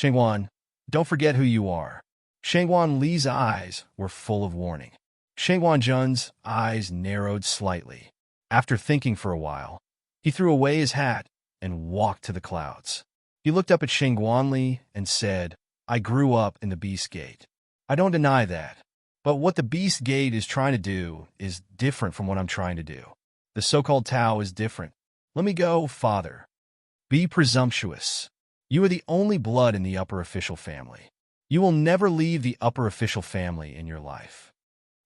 Shengguan, don't forget who you are. Shengguan Li's eyes were full of warning. Shengguan Jun's eyes narrowed slightly. After thinking for a while, he threw away his hat and walked to the clouds. He looked up at Shengguan Li and said, I grew up in the Beast Gate. I don't deny that. But what the Beast Gate is trying to do is different from what I'm trying to do. The so-called Tao is different. Let me go, father. Be presumptuous. You are the only blood in the upper official family. You will never leave the upper official family in your life.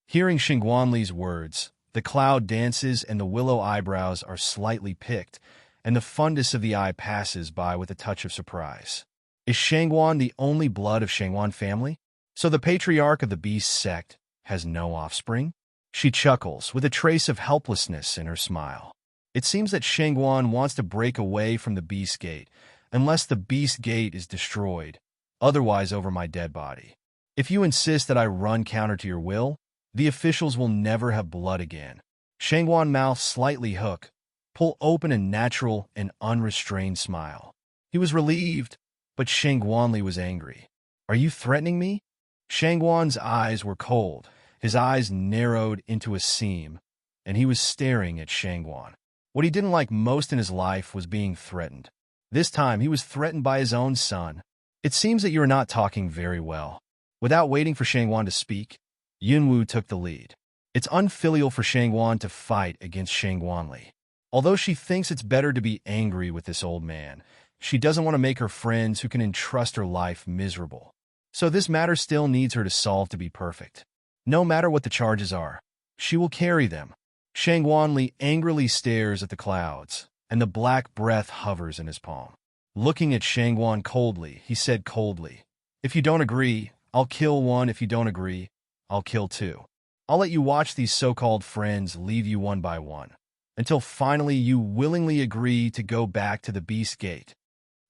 Hearing Shengguan Li's words, the cloud dances and the willow eyebrows are slightly picked, and the fundus of the eye passes by with a touch of surprise. Is Shengguan the only blood of Shengguan family? So the patriarch of the beast sect has no offspring? She chuckles with a trace of helplessness in her smile. It seems that Shengguan wants to break away from the Beast Gate, unless the Beast Gate is destroyed, otherwise over my dead body. If you insist that I run counter to your will, the officials will never have blood again. Shengguan mouth slightly hook, pull open a natural and unrestrained smile. He was relieved, but Shengguan Li was angry. Are you threatening me? Shengguan's eyes were cold. His eyes narrowed into a seam, and he was staring at Shengguan. What he didn't like most in his life was being threatened. This time, he was threatened by his own son. It seems that you are not talking very well. Without waiting for Shengguan to speak, Yunwu took the lead. It's unfilial for Shengguan to fight against Shengguan Li. Although she thinks it's better to be angry with this old man, she doesn't want to make her friends who can entrust her life miserable. So this matter still needs her to solve to be perfect. No matter what the charges are, she will carry them. Shengguan Li angrily stares at the clouds, and the black breath hovers in his palm. Looking at Shengguan coldly, he said coldly, If you don't agree, I'll kill one. If you don't agree, I'll kill two. I'll let you watch these so-called friends leave you one by one, until finally you willingly agree to go back to the Beast Gate.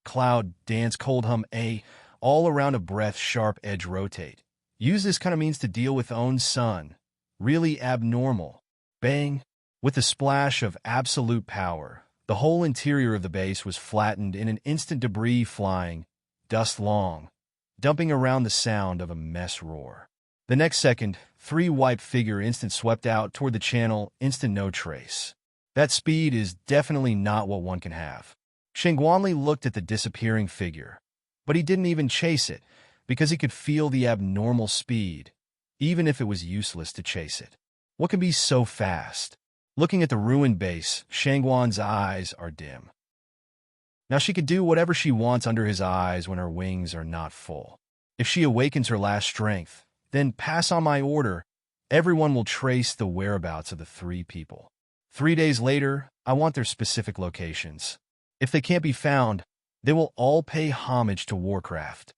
Cloud, dance, cold hum, all around a breath, sharp edge rotate. Use this kind of means to deal with own son. Really abnormal. Bang. With a splash of absolute power, the whole interior of the base was flattened in an instant, debris flying, dust long, dumping around the sound of a mess roar. The next second, 3 white figure instant swept out toward the channel, instant no trace. That speed is definitely not what one can have. Shengguan Li looked at the disappearing figure, but he didn't even chase it, because he could feel the abnormal speed, even if it was useless to chase it. What can be so fast? Looking at the ruined base, Shengguan's eyes are dim. Now she could do whatever she wants under his eyes when her wings are not full. If she awakens her last strength, then pass on my order. Everyone will trace the whereabouts of the 3 people. 3 days later, I want their specific locations. If they can't be found, they will all pay homage to Warcraft.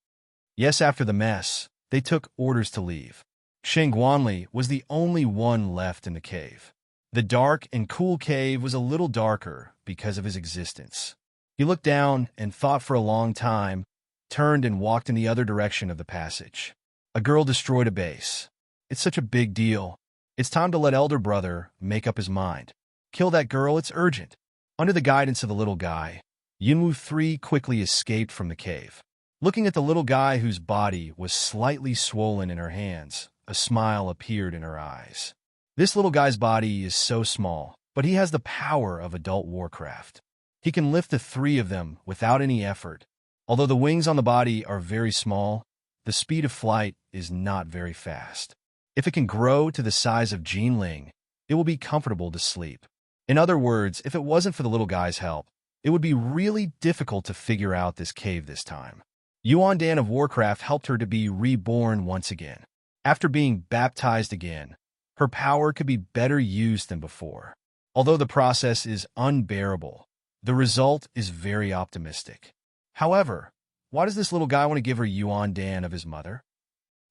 Yes, after the mess, they took orders to leave. Shengguan Li was the only one left in the cave. The dark and cool cave was a little darker because of his existence. He looked down and thought for a long time, turned and walked in the other direction of the passage. A girl destroyed a base. It's such a big deal. It's time to let elder brother make up his mind. Kill that girl, it's urgent. Under the guidance of the little guy, Yunwu 3 quickly escaped from the cave. Looking at the little guy whose body was slightly swollen in her hands, a smile appeared in her eyes. This little guy's body is so small, but he has the power of adult Warcraft. He can lift the 3 of them without any effort. Although the wings on the body are very small, the speed of flight is not very fast. If it can grow to the size of Jinling, it will be comfortable to sleep. In other words, if it wasn't for the little guy's help, it would be really difficult to figure out this cave this time. Yuan Dan of Warcraft helped her to be reborn once again. After being baptized again, her power could be better used than before. Although the process is unbearable, the result is very optimistic. However, why does this little guy want to give her Yuan Dan of his mother?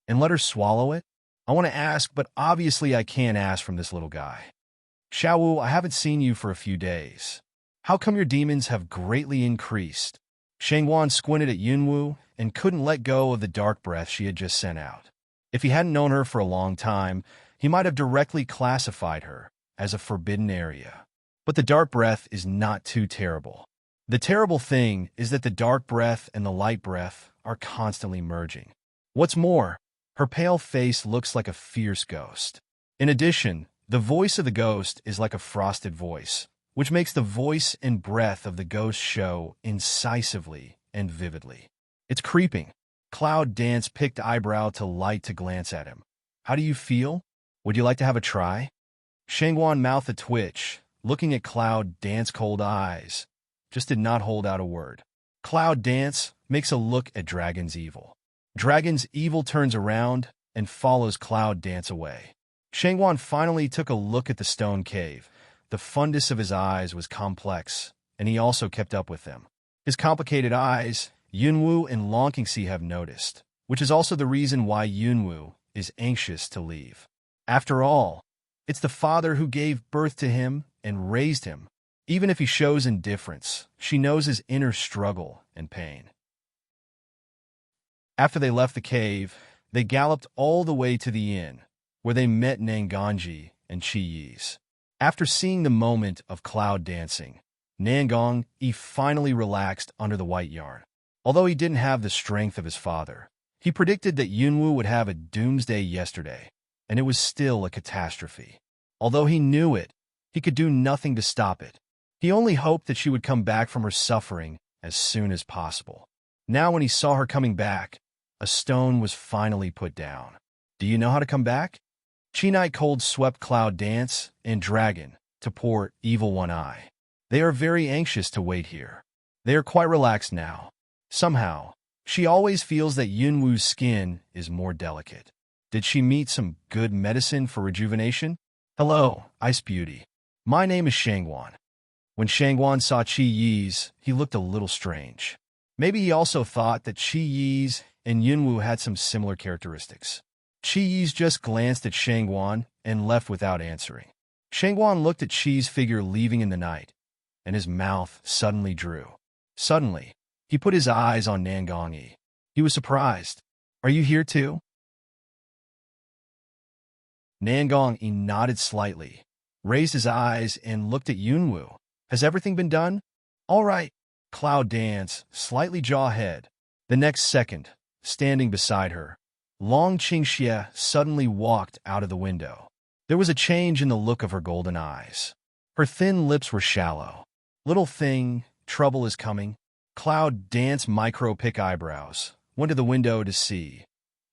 And let her swallow it? I want to ask, but obviously I can't ask from this little guy. Xiaowu, I haven't seen you for a few days. How come your demons have greatly increased? Shengguan squinted at Yunwu and couldn't let go of the dark breath she had just sent out. If he hadn't known her for a long time, he might have directly classified her as a forbidden area. But the dark breath is not too terrible. The terrible thing is that the dark breath and the light breath are constantly merging. What's more, her pale face looks like a fierce ghost. In addition, the voice of the ghost is like a frosted voice, which makes the voice and breath of the ghost show incisively and vividly. It's creeping. Cloud Dance picked eyebrow to light to glance at him. How do you feel? Would you like to have a try? Shangguan mouth a twitch, looking at Cloud Dance cold eyes, just did not hold out a word. Cloud Dance makes a look at Dragon's Evil. Dragon's Evil turns around and follows Cloud Dance away. Shangguan finally took a look at the stone cave. The fundus of his eyes was complex, and he also kept up with them. His complicated eyes, Yunwu and Long Qingxi have noticed, which is also the reason why Yunwu is anxious to leave. After all, it's the father who gave birth to him and raised him. Even if he shows indifference, she knows his inner struggle and pain. After they left the cave, they galloped all the way to the inn, where they met Nangongji and Qi Yi's. After seeing the moment of cloud dancing, Nangong Yi finally relaxed under the white yarn. Although he didn't have the strength of his father, he predicted that Yunwu would have a doomsday yesterday, and it was still a catastrophe. Although he knew it, he could do nothing to stop it. He only hoped that she would come back from her suffering as soon as possible. Now when he saw her coming back, a stone was finally put down. Do you know how to come back? Chi Night Cold swept Cloud Dance and Dragon to poor Evil One Eye. They are very anxious to wait here. They are quite relaxed now. Somehow, she always feels that Yunwu's skin is more delicate. Did she meet some good medicine for rejuvenation? Hello, Ice Beauty. My name is Shangguan. When Shangguan saw Qi Yi's, he looked a little strange. Maybe he also thought that Qi Yi's and Yunwu had some similar characteristics. Qi Yi's just glanced at Shangguan and left without answering. Shangguan looked at Qi's figure leaving in the night, and his mouth suddenly drew. Suddenly, he put his eyes on Nangong Yi. He was surprised. Are you here too? Nangong Yi nodded slightly, raised his eyes, and looked at Yunwu. Has everything been done? All right. Cloud Dance, slightly jaw-head. The next second, standing beside her, Long Qingxie suddenly walked out of the window. There was a change in the look of her golden eyes. Her thin lips were shallow. Little thing, trouble is coming. Cloud Dance micro-pick eyebrows, went to the window to see.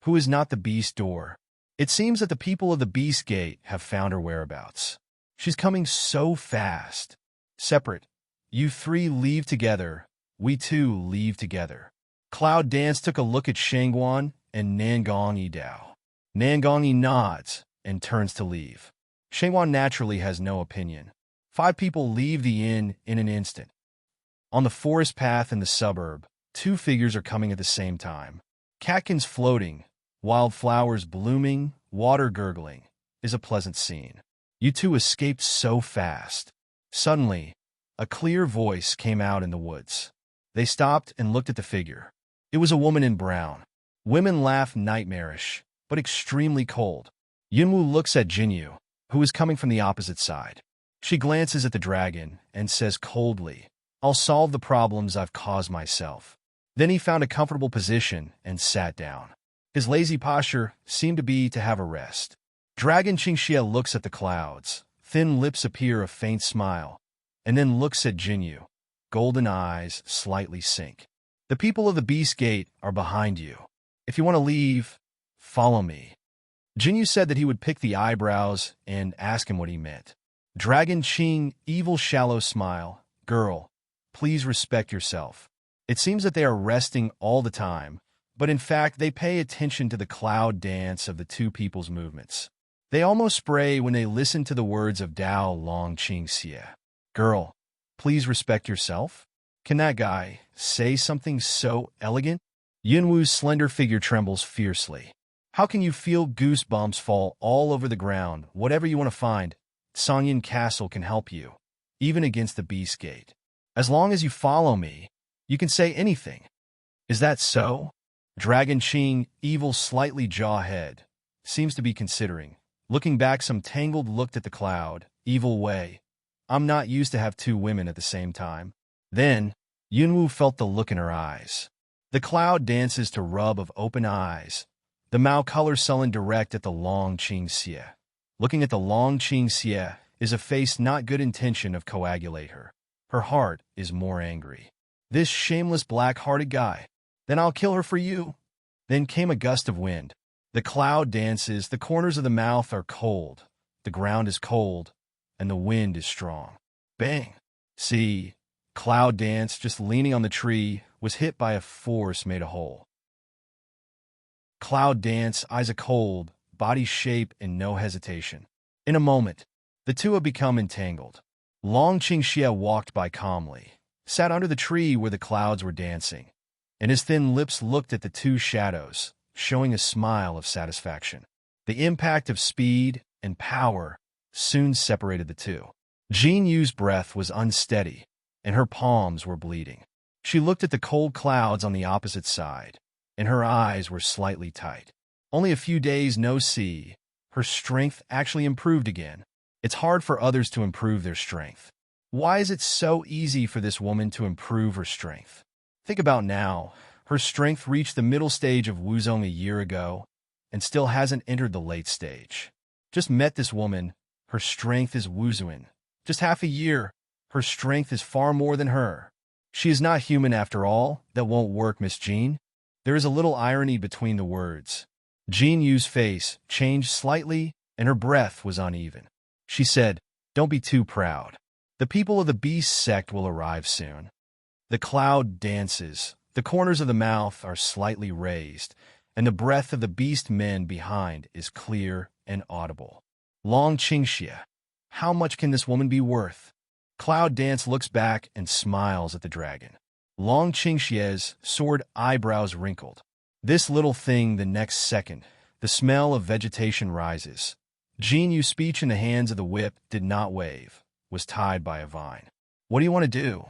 Who is not the beast door? It seems that the people of the Beast Gate have found her whereabouts. She's coming so fast. Separate. You three leave together. We too leave together. Cloud Dance took a look at Shangguan and Nangong Yi Dao. Nangong Yi nods and turns to leave. Shangguan naturally has no opinion. 5 people leave the inn in an instant. On the forest path in the suburb, 2 figures are coming at the same time. Catkins floating, wildflowers blooming, water gurgling, is a pleasant scene. You two escaped so fast. Suddenly, a clear voice came out in the woods. They stopped and looked at the figure. It was a woman in brown. Women laugh nightmarish, but extremely cold. Yunwu looks at Jinyu, who is coming from the opposite side. She glances at the dragon and says coldly, I'll solve the problems I've caused myself. Then he found a comfortable position and sat down. His lazy posture seemed to be to have a rest. Dragon Qingxie looks at the clouds. Thin lips appear a faint smile, and then looks at Jinyu. Golden eyes slightly sink. The people of the Beast Gate are behind you. If you want to leave, follow me. Jinyu said that he would pick the eyebrows and ask him what he meant. Dragon Qing, evil shallow smile. Girl, please respect yourself. It seems that they are resting all the time, but in fact they pay attention to the cloud dance of the 2 people's movements. They almost spray when they listen to the words of Dao Long Qingxie. Girl, please respect yourself? Can that guy say something so elegant? Yunwu's slender figure trembles fiercely. How can you feel goosebumps fall all over the ground? Whatever you want to find, Songyan Castle can help you, even against the Beast Gate. As long as you follow me, you can say anything. Is that so? Dragon Qing, evil slightly jaw-head, seems to be considering. Looking back, some tangled looked at the cloud. Evil way. I'm not used to have 2 women at the same time. Then, Yunwu felt the look in her eyes. The cloud dances to rub of open eyes. The Mao color sullen direct at the long Qing Xie. Looking at the long Qing Xie is a face not good intention of coagulate her. Her heart is more angry. This shameless black-hearted guy. Then I'll kill her for you. Then came a gust of wind. The cloud dances, the corners of the mouth are cold. The ground is cold, and the wind is strong. Bang! See, cloud dance, just leaning on the tree, was hit by a force made a hole. Cloud dance, eyes are cold, body shape, and no hesitation. In a moment, the two have become entangled. Long Qingxie walked by calmly, sat under the tree where the clouds were dancing, and his thin lips looked at the two shadows, showing a smile of satisfaction. The impact of speed and power soon separated the two. Jin Yu's breath was unsteady, and her palms were bleeding. She looked at the cold clouds on the opposite side, and her eyes were slightly tight. Only a few days no see, her strength actually improved again. It's hard for others to improve their strength. Why is it so easy for this woman to improve her strength? Think about now. Her strength reached the middle stage of Wuzong a year ago, and still hasn't entered the late stage. Just met this woman, her strength is Wuzong. Just half a year, her strength is far more than her. She is not human after all. That won't work, Miss Jean. There is a little irony between the words. Jin Yu's face changed slightly, and her breath was uneven. She said, "Don't be too proud. The people of the beast sect will arrive soon." The cloud dances. The corners of the mouth are slightly raised, and the breath of the beast men behind is clear and audible. Long Qingxie. How much can this woman be worth? Cloud Dance looks back and smiles at the dragon. Long Qingxie's sword eyebrows wrinkled. This little thing, the next second, the smell of vegetation rises. Jin Yu's speech in the hands of the whip did not wave, was tied by a vine. What do you want to do?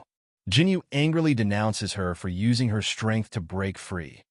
Jin Yu angrily denounces her for using her strength to break free.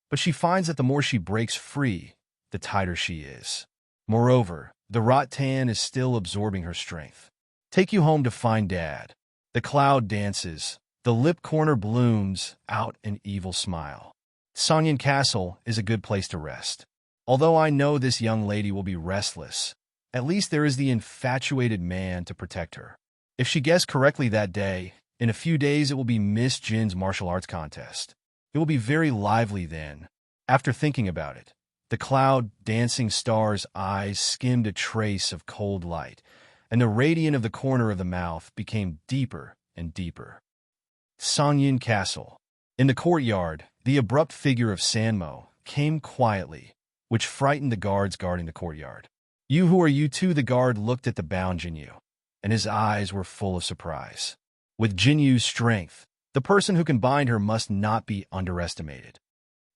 But she finds that the more she breaks free, the tighter she is. Moreover, the rattan is still absorbing her strength. Take you home to find Dad. The cloud dances. The lip corner blooms out an evil smile. Sonyan Castle is a good place to rest. Although I know this young lady will be restless, at least there is the infatuated man to protect her. If she guessed correctly that day, in a few days it will be Miss Jin's martial arts contest. It will be very lively then. After thinking about it, the cloud dancing star's eyes skimmed a trace of cold light, and the radiant of the corner of the mouth became deeper and deeper. Sonyan Castle. In the courtyard, the abrupt figure of Sanmo came quietly, which frightened the guards guarding the courtyard. "You, who are you two?" The guard looked at the bound Jinyu, and his eyes were full of surprise. With Jinyu's strength, the person who can bind her must not be underestimated.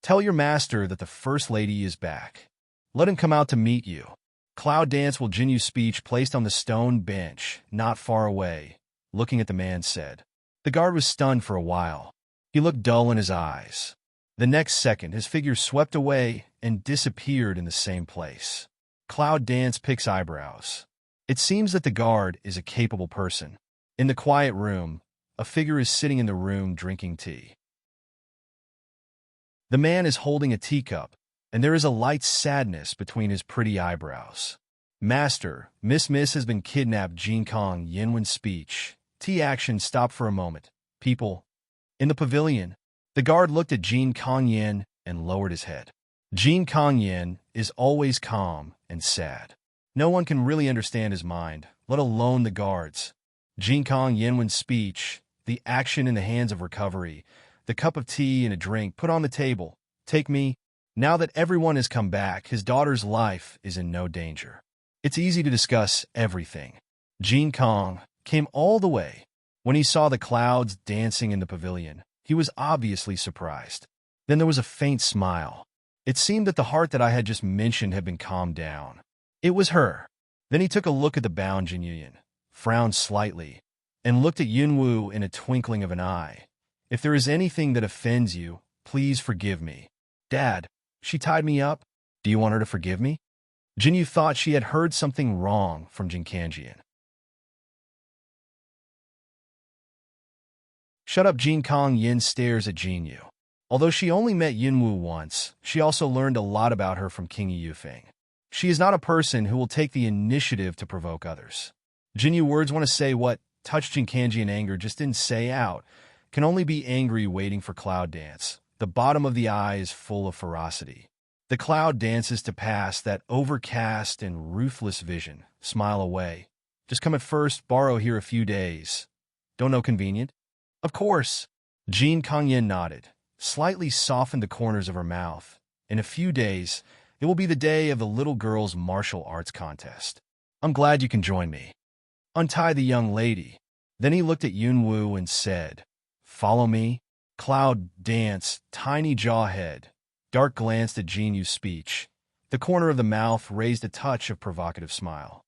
"Tell your master that the First Lady is back. Let him come out to meet you." Cloud Dance will Jinyu's speech placed on the stone bench, not far away, looking at the man said. The guard was stunned for a while. He looked dull in his eyes. The next second, his figure swept away and disappeared in the same place. Cloud Dance picks eyebrows. It seems that the guard is a capable person. In the quiet room, a figure is sitting in the room drinking tea. The man is holding a teacup, and there is a light sadness between his pretty eyebrows. "Master, Miss has been kidnapped." Jin Kong Yinwen's speech. Tea action stopped for a moment. People. In the pavilion, the guard looked at Jin Kong Yin and lowered his head. Jin Kong Yin is always calm and sad. No one can really understand his mind, let alone the guards. Jin Kong Yinwen's speech, the action in the hands of recovery, the cup of tea and a drink put on the table. "Take me." Now that everyone has come back, his daughter's life is in no danger. It's easy to discuss everything. Jin Kong came all the way. When he saw the clouds dancing in the pavilion, he was obviously surprised. Then there was a faint smile. It seemed that the heart that I had just mentioned had been calmed down. It was her. Then he took a look at the bound Jinyuan, frowned slightly, and looked at Yunwu in a twinkling of an eye. "If there is anything that offends you, please forgive me." "Dad, she tied me up. Do you want her to forgive me?" Jinyu thought she had heard something wrong from Jinkanjian. Shut up. Jin Kong Yin stares at Jin Yu. Although she only met Yunwu once, she also learned a lot about her from King Yufeng. She is not a person who will take the initiative to provoke others. Jin Yu words want to say what touched Jin Kanji in anger just didn't say out. Can only be angry waiting for Cloud Dance. The bottom of the eye is full of ferocity. The cloud dances to pass that overcast and ruthless vision. Smile away. Just come at first, borrow here a few days. Don't know convenient? Of course. Jean Kongyin nodded, slightly softened the corners of her mouth. In a few days, it will be the day of the little girl's martial arts contest. I'm glad you can join me. Untie the young lady. Then he looked at Yunwu and said, Follow me. Cloud Dance, tiny jawhead. Dark glanced at Jin Yu's speech. The corner of the mouth raised a touch of provocative smile.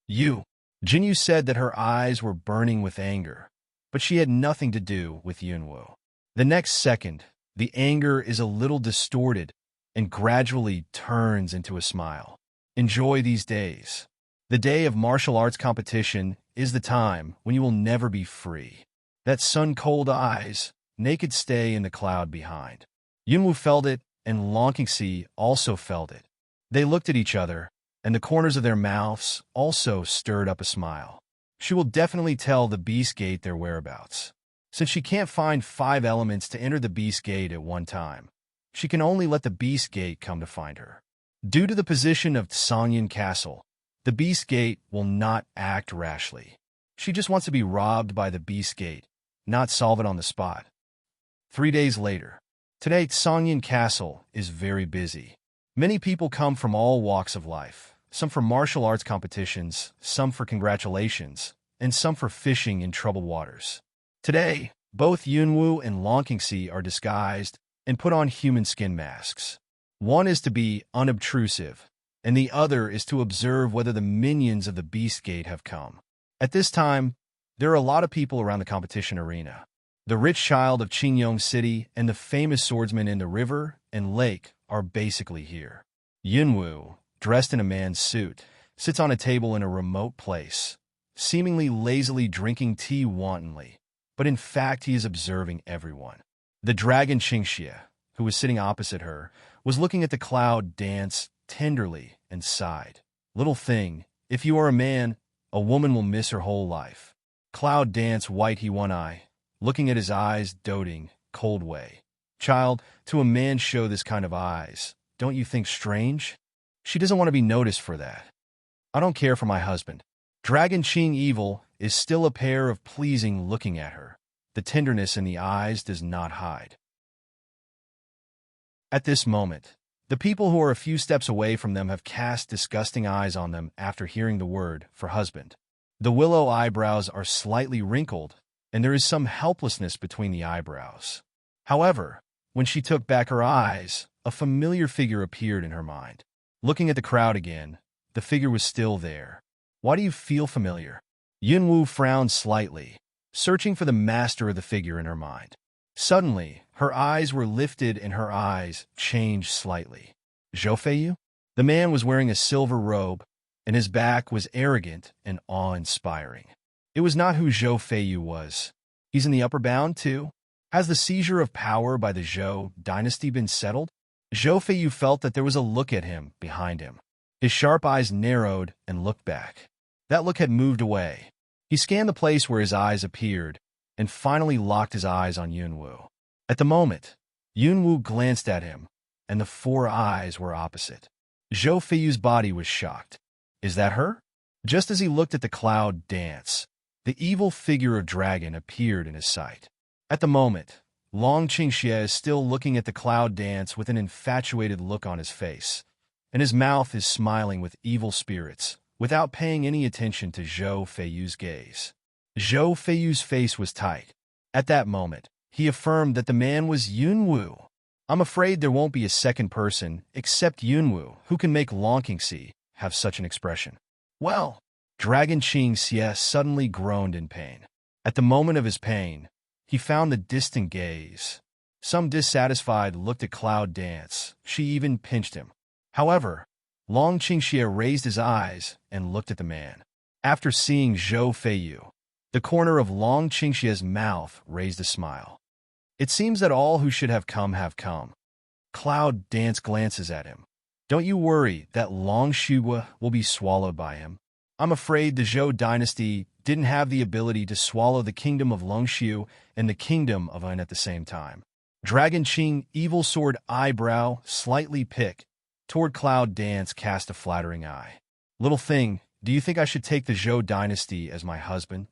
You. Jin Yu said that her eyes were burning with anger, but she had nothing to do with Yunwu. The next second, the anger is a little distorted and gradually turns into a smile. Enjoy these days. The day of martial arts competition is the time when you will never be free. That sun-cold eyes, naked stay in the cloud behind. Yunwu felt it, and Long Qingxi also felt it. They looked at each other, and the corners of their mouths also stirred up a smile. She will definitely tell the Beast Gate their whereabouts. Since she can't find 5 elements to enter the Beast Gate at one time, she can only let the Beast Gate come to find her. Due to the position of Tsangyan Castle, the Beast Gate will not act rashly. She just wants to be robbed by the Beast Gate, not solve it on the spot. 3 days later. Today, Tsangyan Castle is very busy. Many people come from all walks of life, some for martial arts competitions, some for congratulations, and some for fishing in troubled waters. Today, both Yunwu and Long Qingxi are disguised and put on human skin masks. One is to be unobtrusive, and the other is to observe whether the minions of the Beast Gate have come. At this time, there are a lot of people around the competition arena. The rich child of Qingyong City and the famous swordsman in the river and lake are basically here. Yunwu, dressed in a man's suit, sits on a table in a remote place, seemingly lazily drinking tea wantonly, but in fact he is observing everyone. The dragon Qingxie, who was sitting opposite her, was looking at the cloud dance tenderly and sighed. Little thing, if you are a man, a woman will miss her whole life. Cloud Dance white he one eye, looking at his eyes, doting, cold way. Child, to a man show this kind of eyes. Don't you think strange? She doesn't want to be noticed for that. I don't care for my husband. Dragon Qing Evil is still a pair of pleasing looking at her. The tenderness in the eyes does not hide. At this moment, the people who are a few steps away from them have cast disgusting eyes on them after hearing the word for husband. The willow eyebrows are slightly wrinkled, and there is some helplessness between the eyebrows. However, when she took back her eyes, a familiar figure appeared in her mind. Looking at the crowd again, the figure was still there. Why do you feel familiar? Yunwu frowned slightly, searching for the master of the figure in her mind. Suddenly, her eyes were lifted and her eyes changed slightly. Zhou Feiyu? The man was wearing a silver robe, and his back was arrogant and awe-inspiring. It was not who Zhou Feiyu was. He's in the upper bound, too. Has the seizure of power by the Zhou dynasty been settled? Zhou Feiyu felt that there was a look at him behind him. His sharp eyes narrowed and looked back. That look had moved away. He scanned the place where his eyes appeared and finally locked his eyes on Yunwu. At the moment, Yunwu glanced at him, and the 4 eyes were opposite. Zhou Feiyu's body was shocked. Is that her? Just as he looked at the cloud dance, the evil figure of dragon appeared in his sight. At the moment, Long Qingxie is still looking at the cloud dance with an infatuated look on his face, and his mouth is smiling with evil spirits, without paying any attention to Zhou Feiyu's gaze. Zhou Feiyu's face was tight. At that moment, he affirmed that the man was Yunwu. I'm afraid there won't be a second person except Yunwu who can make Long Qingxi have such an expression. Well, Dragon Qingxie suddenly groaned in pain. At the moment of his pain, he found the distant gaze. Some dissatisfied looked at Cloud Dance. She even pinched him. However, Long Qingxie raised his eyes and looked at the man. After seeing Zhou Feiyu, The corner of Long Qingxie's mouth raised a smile. It seems that all who should have come have come. Cloud Dance glances at him. Don't you worry that Long Shugua will be swallowed by him. I'm afraid the Zhou dynasty didn't have the ability to swallow the kingdom of Longshu and the kingdom of Un at the same time. Dragon Qing, evil sword eyebrow, slightly pick, toward Cloud Dance cast a flattering eye. Little thing, do you think I should take the Zhou dynasty as my husband?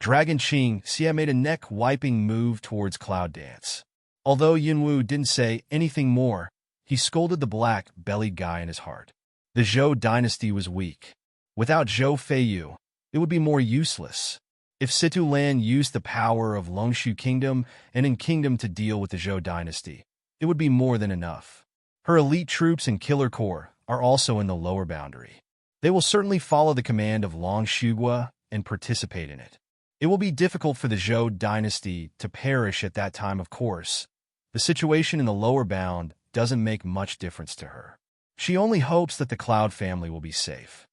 Dragon Qing, Xie made a neck-wiping move towards Cloud Dance. Although Yunwu didn't say anything more, he scolded the black-bellied guy in his heart. The Zhou dynasty was weak. Without Zhou Feiyu, it would be more useless. If Situ Lan used the power of Longshu Kingdom and In Kingdom to deal with the Zhou dynasty, it would be more than enough. Her elite troops and killer corps are also in the lower boundary. They will certainly follow the command of Long Shugua and participate in it. It will be difficult for the Zhou dynasty to perish at that time, of course. The situation in the lower bound doesn't make much difference to her. She only hopes that the Cloud family will be safe.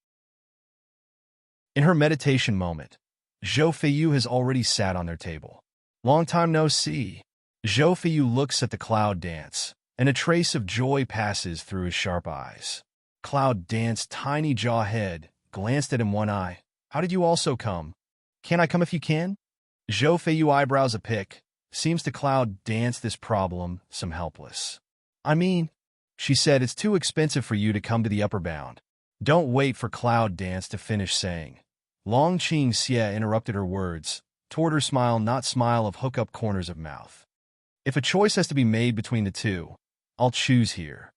In her meditation moment, Zhou Feiyu has already sat on their table. Long time no see. Zhou Feiyu looks at the Cloud Dance, and a trace of joy passes through his sharp eyes. Cloud Dance's tiny jaw head glanced at him one eye. How did you also come? Can I come if you can? Zhou Feiyu eyebrows a pick, seems to Cloud Dance this problem some helpless. I mean, she said, it's too expensive for you to come to the upper bound. Don't wait for Cloud Dance to finish saying. Long Qingxie interrupted her words, toward her smile, not smile of hook-up corners of mouth. If a choice has to be made between the two, I'll choose here.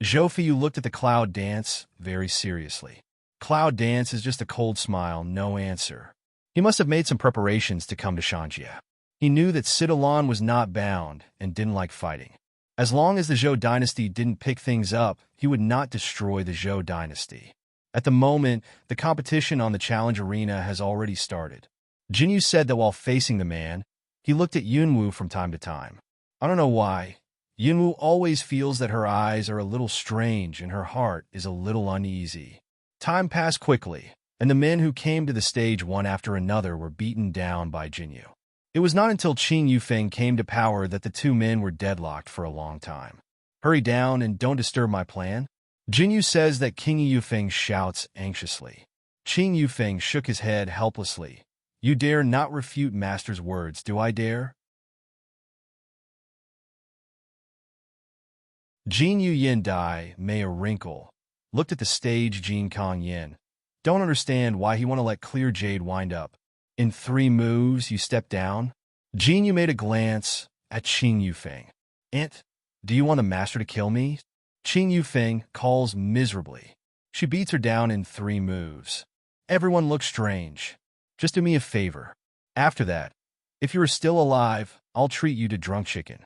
Zhou Feiyu looked at the Cloud Dance very seriously. Cloud Dance is just a cold smile, no answer. He must have made some preparations to come to Shanjia. He knew that Sidolan was not bound and didn't like fighting. As long as the Zhou dynasty didn't pick things up, he would not destroy the Zhou dynasty. At the moment, the competition on the challenge arena has already started. Jinyu said that while facing the man, he looked at Yunwu from time to time. I don't know why. Yunwu always feels that her eyes are a little strange and her heart is a little uneasy. Time passed quickly, and the men who came to the stage one after another were beaten down by Jinyu. It was not until Qing Yufeng came to power that the two men were deadlocked for a long time. Hurry down and don't disturb my plan. Jinyu says that King Yufeng shouts anxiously. Qing Yufeng shook his head helplessly. You dare not refute master's words, do I dare? Jin Yu Yin Dai, may a wrinkle, looked at the stage Jin Kong Yin. Don't understand why he want to let Clear Jade wind up. In 3 moves, you step down? Jin Yu made a glance at Qing Yufeng. Do you want the master to kill me? Qing Yufeng calls miserably. She beats her down in 3 moves. Everyone looks strange. Just do me a favor. After that, if you are still alive, I'll treat you to drunk chicken.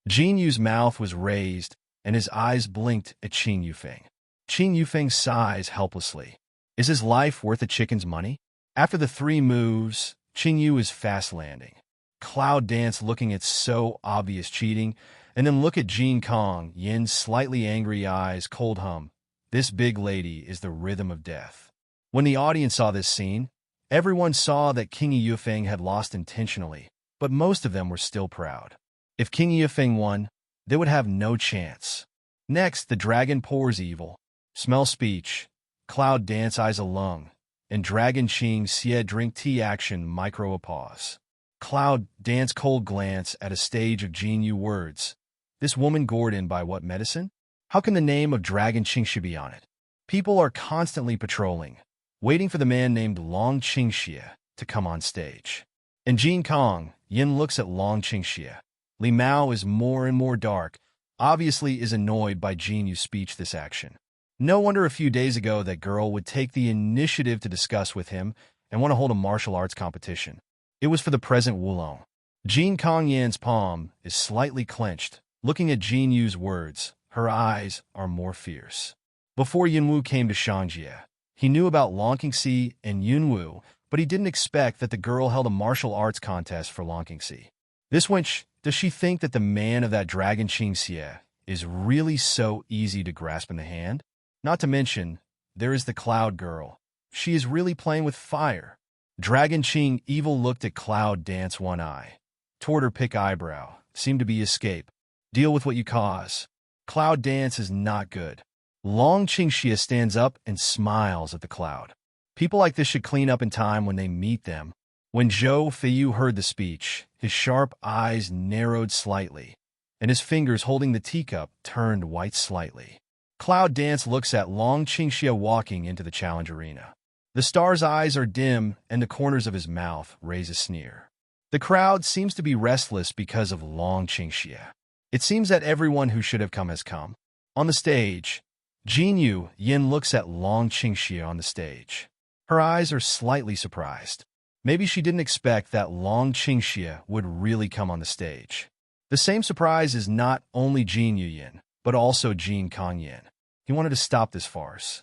Jin Yu's mouth was raised, and his eyes blinked at Qing Yufeng. Qing Yufeng sighs helplessly. Is his life worth a chicken's money? After the 3 moves, Qing Yu is fast landing. Cloud Dance looking at so obvious cheating, and then look at Jin Kong Yin's slightly angry eyes cold hum. This big lady is the rhythm of death. When the audience saw this scene, everyone saw that King Yufeng had lost intentionally, but most of them were still proud. If King Yufeng won, they would have no chance. Next, the dragon pours evil. Smell speech. Cloud Dance eyes a lung. And Dragon Qing Xie drink tea action micro a pause. Cloud Dance cold glance at a stage of Jin Yu words. This woman gored in by what medicine? How can the name of Dragon Qingxie be on it? People are constantly patrolling, waiting for the man named Long Qingxie to come on stage. In Jin Kong, Yin looks at Long Qingxie. Li Mao is more and more dark, obviously is annoyed by Jin Yu's speech this action. No wonder a few days ago that girl would take the initiative to discuss with him and want to hold a martial arts competition. It was for the present Wulong. Jin Kong Yan's palm is slightly clenched, looking at Jin Yu's words. Her eyes are more fierce. Before Yunwu came to Shanjie, he knew about Long Qingxi and Yunwu, but he didn't expect that the girl held a martial arts contest for Long Qingxi. This wench, does she think that the man of that Dragon Qingxie is really so easy to grasp in the hand? Not to mention, there is the Cloud Girl. She is really playing with fire. Dragon Ching Evil looked at Cloud Dance one eye. Toward her pick eyebrow. Seemed to be escape. Deal with what you cause. Cloud Dance is not good. Long Qingxia stands up and smiles at the cloud. People like this should clean up in time when they meet them. When Zhou Feiyu heard the speech, his sharp eyes narrowed slightly, and his fingers holding the teacup turned white slightly. Cloud Dance looks at Long Qingxia walking into the challenge arena. The star's eyes are dim, and the corners of his mouth raise a sneer. The crowd seems to be restless because of Long Qingxia. It seems that everyone who should have come has come. On the stage, Jinyu Yin looks at Long Qingxia on the stage. Her eyes are slightly surprised. Maybe she didn't expect that Long Qingxia would really come on the stage. The same surprise is not only Jinyu Yin, but also Jin Kangyin. He wanted to stop this farce.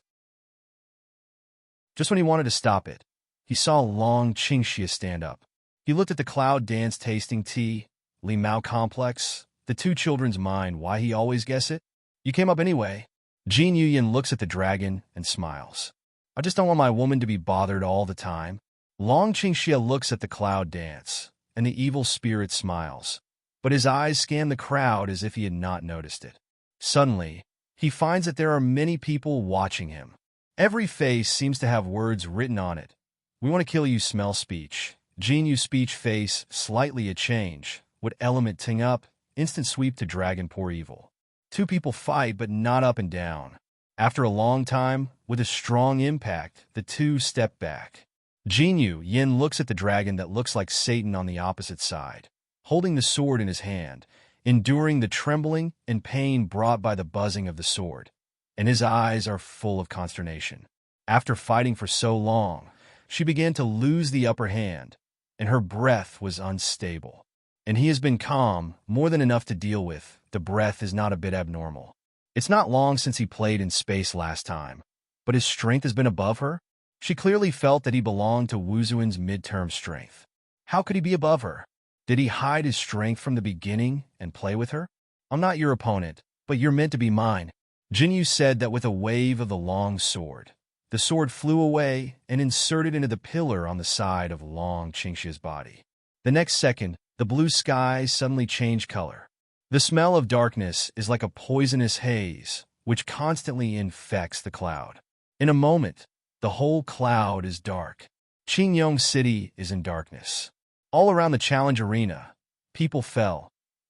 Just when he wanted to stop it, he saw Long Qingxia stand up. He looked at the Cloud Dance tasting tea, Li Mao complex, the two children's mind. Why he always guess it? You came up anyway. Jin Yuyin looks at the dragon and smiles. I just don't want my woman to be bothered all the time. Long Qingxia looks at the Cloud Dance, and the evil spirit smiles. But his eyes scan the crowd as if he had not noticed it. Suddenly, he finds that there are many people watching him. Every face seems to have words written on it. We want to kill you, smell speech. Jin Yu speech face, slightly a change. What element ting up, instant sweep to dragon poor evil. Two people fight but not up and down. After a long time, with a strong impact, the two step back. Jinyu Yin looks at the dragon that looks like Satan on the opposite side, holding the sword in his hand, enduring the trembling and pain brought by the buzzing of the sword. And his eyes are full of consternation. After fighting for so long, she began to lose the upper hand, and her breath was unstable. And he has been calm, more than enough to deal with. The breath is not a bit abnormal. It's not long since he played in space last time, but his strength has been above her? She clearly felt that he belonged to Wu Zuin's midterm strength. How could he be above her? Did he hide his strength from the beginning and play with her? I'm not your opponent, but you're meant to be mine. Jinyu said that with a wave of the long sword. The sword flew away and inserted into the pillar on the side of Long Qingxia's body. The next second, the blue sky suddenly changed color. The smell of darkness is like a poisonous haze, which constantly infects the cloud. In a moment, the whole cloud is dark. Qingyong City is in darkness. All around the challenge arena, people fell.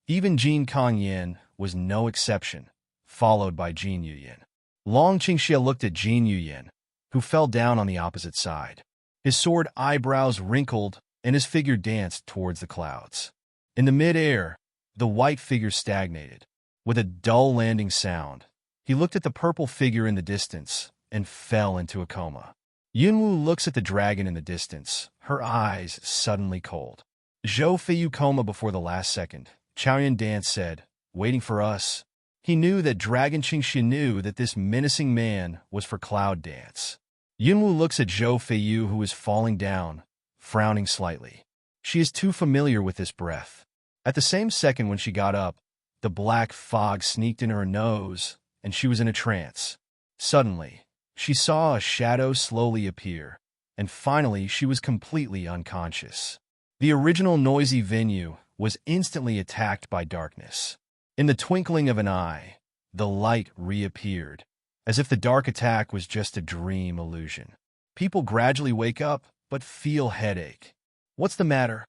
Even Jin Kangyin was no exception, followed by Jin Yuyin. Long Qingxia looked at Jin Yuyin, who fell down on the opposite side. His sword eyebrows wrinkled, and his figure danced towards the clouds. In the mid-air, the white figure stagnated. With a dull landing sound, he looked at the purple figure in the distance and fell into a coma. Yunwu looks at the dragon in the distance, her eyes suddenly cold. Zhou Feiyu coma before the last second. Chaoyan Dance said, waiting for us. He knew that Dragon Qingxia knew that this menacing man was for Cloud Dance. Yunwu looks at Zhou Feiyu, who is falling down, frowning slightly. She is too familiar with this breath. At the same second when she got up, the black fog sneaked in her nose, and she was in a trance. Suddenly, she saw a shadow slowly appear, and finally she was completely unconscious. The original noisy venue was instantly attacked by darkness. In the twinkling of an eye, the light reappeared, as if the dark attack was just a dream illusion. People gradually wake up, but feel headache. What's the matter?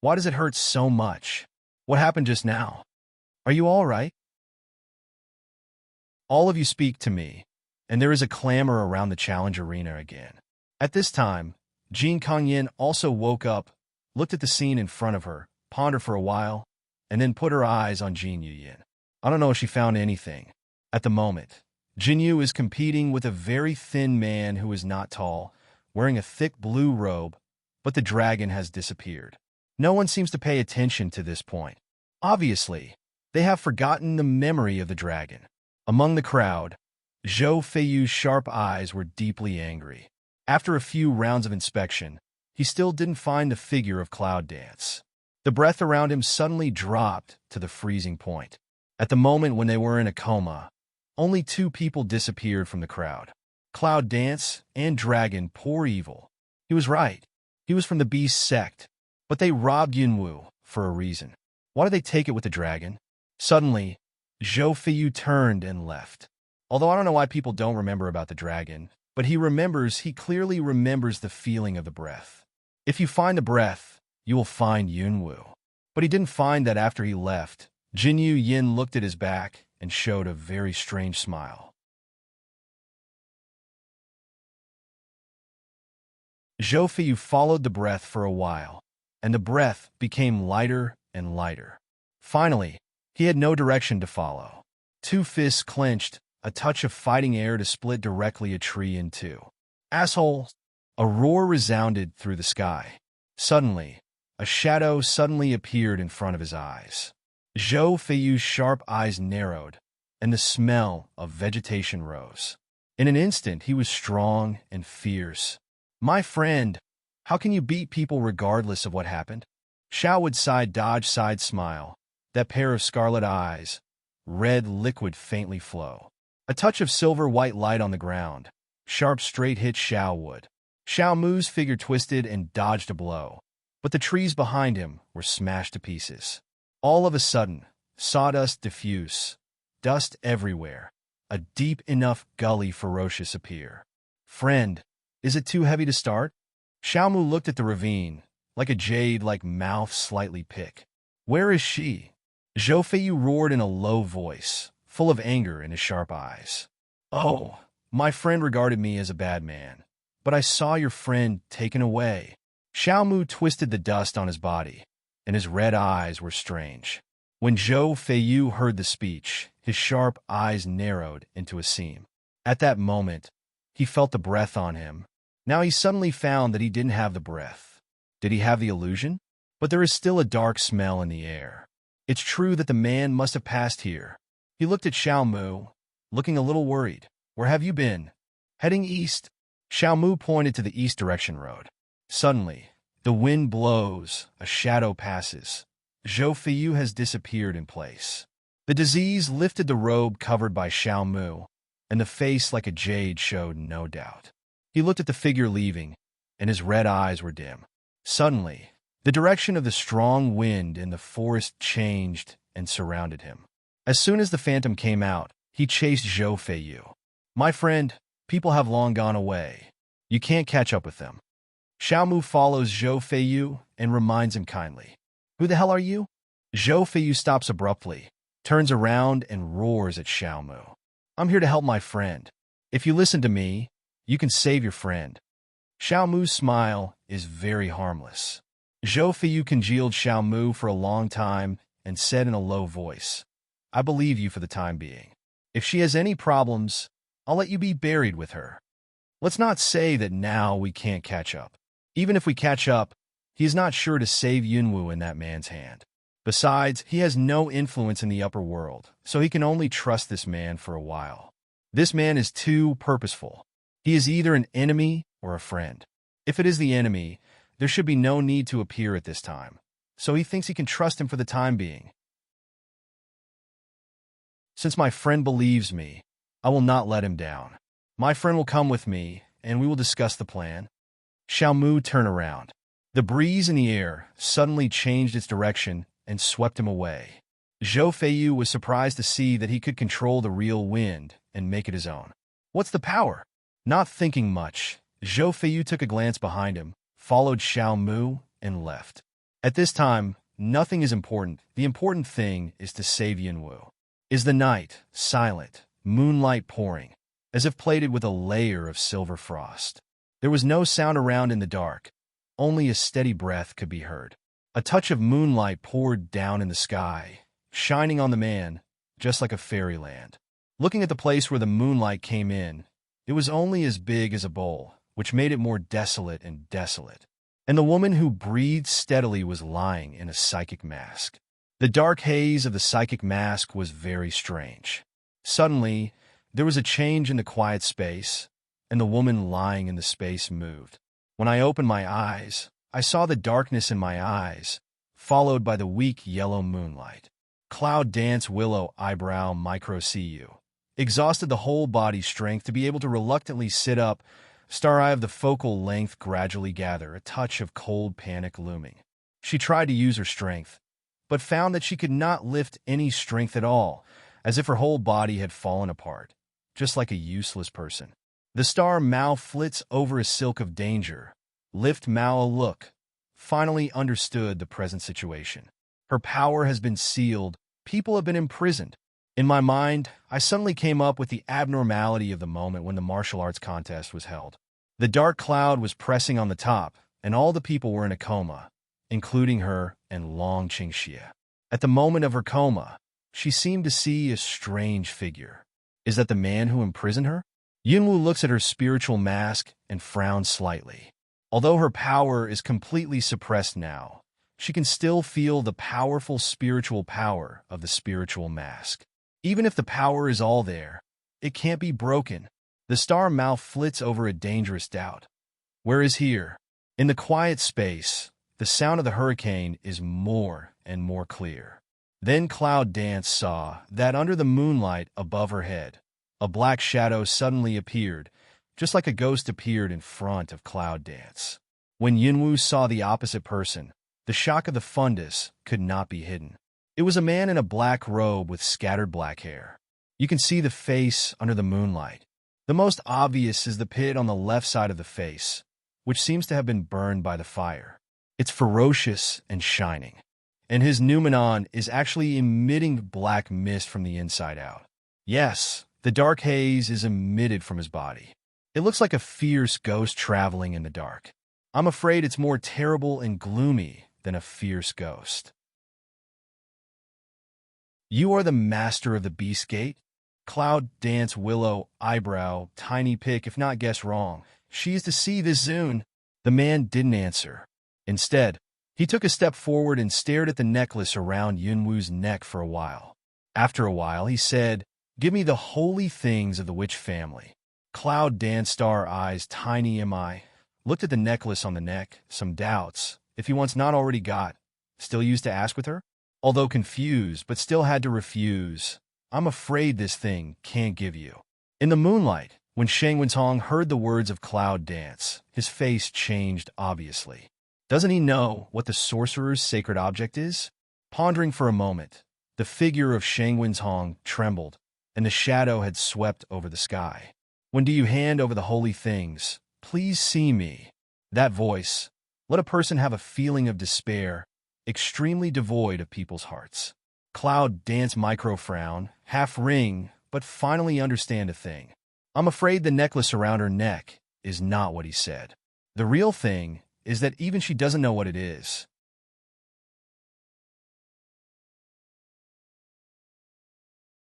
Why does it hurt so much? What happened just now? Are you all right? All of you speak to me, and there is a clamor around the challenge arena again. At this time, Jin Kangyin also woke up, looked at the scene in front of her, pondered for a while, and then put her eyes on Jin Yuyin. I don't know if she found anything. At the moment, Jin Yu is competing with a very thin man who is not tall, wearing a thick blue robe, but the dragon has disappeared. No one seems to pay attention to this point. Obviously, they have forgotten the memory of the dragon. Among the crowd, Zhou Feiyu's sharp eyes were deeply angry. After a few rounds of inspection, he still didn't find the figure of Cloud Dance. The breath around him suddenly dropped to the freezing point. At the moment when they were in a coma, only two people disappeared from the crowd. Cloud Dance and Dragon Poor Evil. He was right. He was from the beast sect, but they robbed Yunwu for a reason. Why did they take it with the dragon? Suddenly, Zhou Feiyu turned and left. Although I don't know why people don't remember about the dragon, but he clearly remembers the feeling of the breath. If you find the breath, you will find Yunwu. But he didn't find that after he left. Jinyu Yin looked at his back and showed a very strange smile. Zhou Feiyu followed the breath for a while, and the breath became lighter and lighter. Finally, he had no direction to follow. Two fists clenched, a touch of fighting air to split directly a tree in two. Asshole! A roar resounded through the sky. Suddenly, a shadow suddenly appeared in front of his eyes. Zhou Feiyu's sharp eyes narrowed, and the smell of vegetation rose. In an instant, he was strong and fierce. My friend, how can you beat people regardless of what happened? Xiao would side smile, that pair of scarlet eyes, red liquid faintly flow. A touch of silver-white light on the ground. Sharp straight hit Xiao Wood. Xiao Mu's figure twisted and dodged a blow, but the trees behind him were smashed to pieces. All of a sudden, sawdust diffuse, dust everywhere, a deep enough gully ferocious appear. Friend, is it too heavy to start? Xiao Mu looked at the ravine, like a jade-like mouth slightly pick. Where is she? Zhou Feiyu roared in a low voice, full of anger in his sharp eyes. Oh, my friend regarded me as a bad man, but I saw your friend taken away. Xiao Mu twisted the dust on his body, and his red eyes were strange. When Zhou Feiyu heard the speech, his sharp eyes narrowed into a seam. At that moment, he felt the breath on him. Now he suddenly found that he didn't have the breath. Did he have the illusion? But there is still a dark smell in the air. It's true that the man must have passed here. He looked at Xiao Mu, looking a little worried. Where have you been? Heading east. Xiao Mu pointed to the east direction road. Suddenly, the wind blows, a shadow passes. Zhou Feiyu has disappeared in place. The disease lifted the robe covered by Xiao Mu, and the face like a jade showed no doubt. He looked at the figure leaving, and his red eyes were dim. Suddenly, the direction of the strong wind in the forest changed and surrounded him. As soon as the phantom came out, he chased Zhou Feiyu. My friend, people have long gone away. You can't catch up with them. Xiao Mu follows Zhou Feiyu and reminds him kindly. Who the hell are you? Zhou Feiyu stops abruptly, turns around and roars at Xiao Mu. I'm here to help my friend. If you listen to me, you can save your friend. Xiao Mu's smile is very harmless. Zhou Feiyu congealed Xiao Mu for a long time and said in a low voice, I believe you for the time being. If she has any problems, I'll let you be buried with her. Let's not say that now we can't catch up. Even if we catch up, he is not sure to save Yunwu in that man's hand. Besides, he has no influence in the upper world, so he can only trust this man for a while. This man is too purposeful. He is either an enemy or a friend. If it is the enemy, there should be no need to appear at this time, so he thinks he can trust him for the time being. Since my friend believes me, I will not let him down. My friend will come with me, and we will discuss the plan. Xiao Mu turned around. The breeze in the air suddenly changed its direction and swept him away. Zhou Feiyu was surprised to see that he could control the real wind and make it his own. What's the power? Not thinking much, Zhou Feiyu took a glance behind him, followed Xiao Mu, and left. At this time, nothing is important. The important thing is to save Yunwu. Is the night, silent, moonlight pouring, as if plated with a layer of silver frost. There was no sound around in the dark. Only a steady breath could be heard. A touch of moonlight poured down in the sky, shining on the man, just like a fairyland. Looking at the place where the moonlight came in, it was only as big as a bowl, which made it more desolate and desolate. And the woman who breathed steadily was lying in a psychic mask. The dark haze of the psychic mask was very strange. Suddenly, there was a change in the quiet space, and the woman lying in the space moved. When I opened my eyes, I saw the darkness in my eyes, followed by the weak yellow moonlight. Cloud dance willow eyebrow micro CU. Exhausted the whole body strength to be able to reluctantly sit up, Star eye of the focal length gradually gather, a touch of cold panic looming. She tried to use her strength, but found that she could not lift any strength at all, as if her whole body had fallen apart, just like a useless person. The star Mao flits over a silk of danger. Lift Mao a look. Finally understood the present situation. Her power has been sealed. People have been imprisoned. In my mind, I suddenly came up with the abnormality of the moment when the martial arts contest was held. The dark cloud was pressing on the top, and all the people were in a coma, including her and Long Qingxie. At the moment of her coma, she seemed to see a strange figure. Is that the man who imprisoned her? Yunwu looks at her spiritual mask and frowns slightly. Although her power is completely suppressed now, she can still feel the powerful spiritual power of the spiritual mask. Even if the power is all there, it can't be broken. The star mouth flits over a dangerous doubt. Where is here? In the quiet space, the sound of the hurricane is more and more clear. Then Cloud Dance saw that under the moonlight above her head, a black shadow suddenly appeared, just like a ghost appeared in front of Cloud Dance. When Yunwu saw the opposite person, the shock of the fundus could not be hidden. It was a man in a black robe with scattered black hair. You can see the face under the moonlight. The most obvious is the pit on the left side of the face, which seems to have been burned by the fire. It's ferocious and shining, and his noumenon is actually emitting black mist from the inside out. Yes, the dark haze is emitted from his body. It looks like a fierce ghost traveling in the dark. I'm afraid it's more terrible and gloomy than a fierce ghost. You are the master of the Beast Gate? Cloud Dance Willow Eyebrow Tiny Pick if not guess wrong. She is to see this soon. The man didn't answer. Instead, he took a step forward and stared at the necklace around Yunwu's neck for a while. After a while, he said, "Give me the holy things of the witch family." Cloud Dance Star Eyes Tiny Mi looked at the necklace on the neck, some doubts, if he once not already got, still used to ask with her? Although confused, but still had to refuse. I'm afraid this thing can't give you. In the moonlight, when Shang Wentong heard the words of Cloud Dance, his face changed obviously. Doesn't he know what the sorcerer's sacred object is? Pondering for a moment, the figure of Shang Wentong trembled, and the shadow had swept over the sky. When do you hand over the holy things? Please see me. That voice, let a person have a feeling of despair, extremely devoid of people's hearts. Cloud Dance micro frown, half ring, but finally understand a thing. I'm afraid the necklace around her neck is not what he said. The real thing is that even she doesn't know what it is.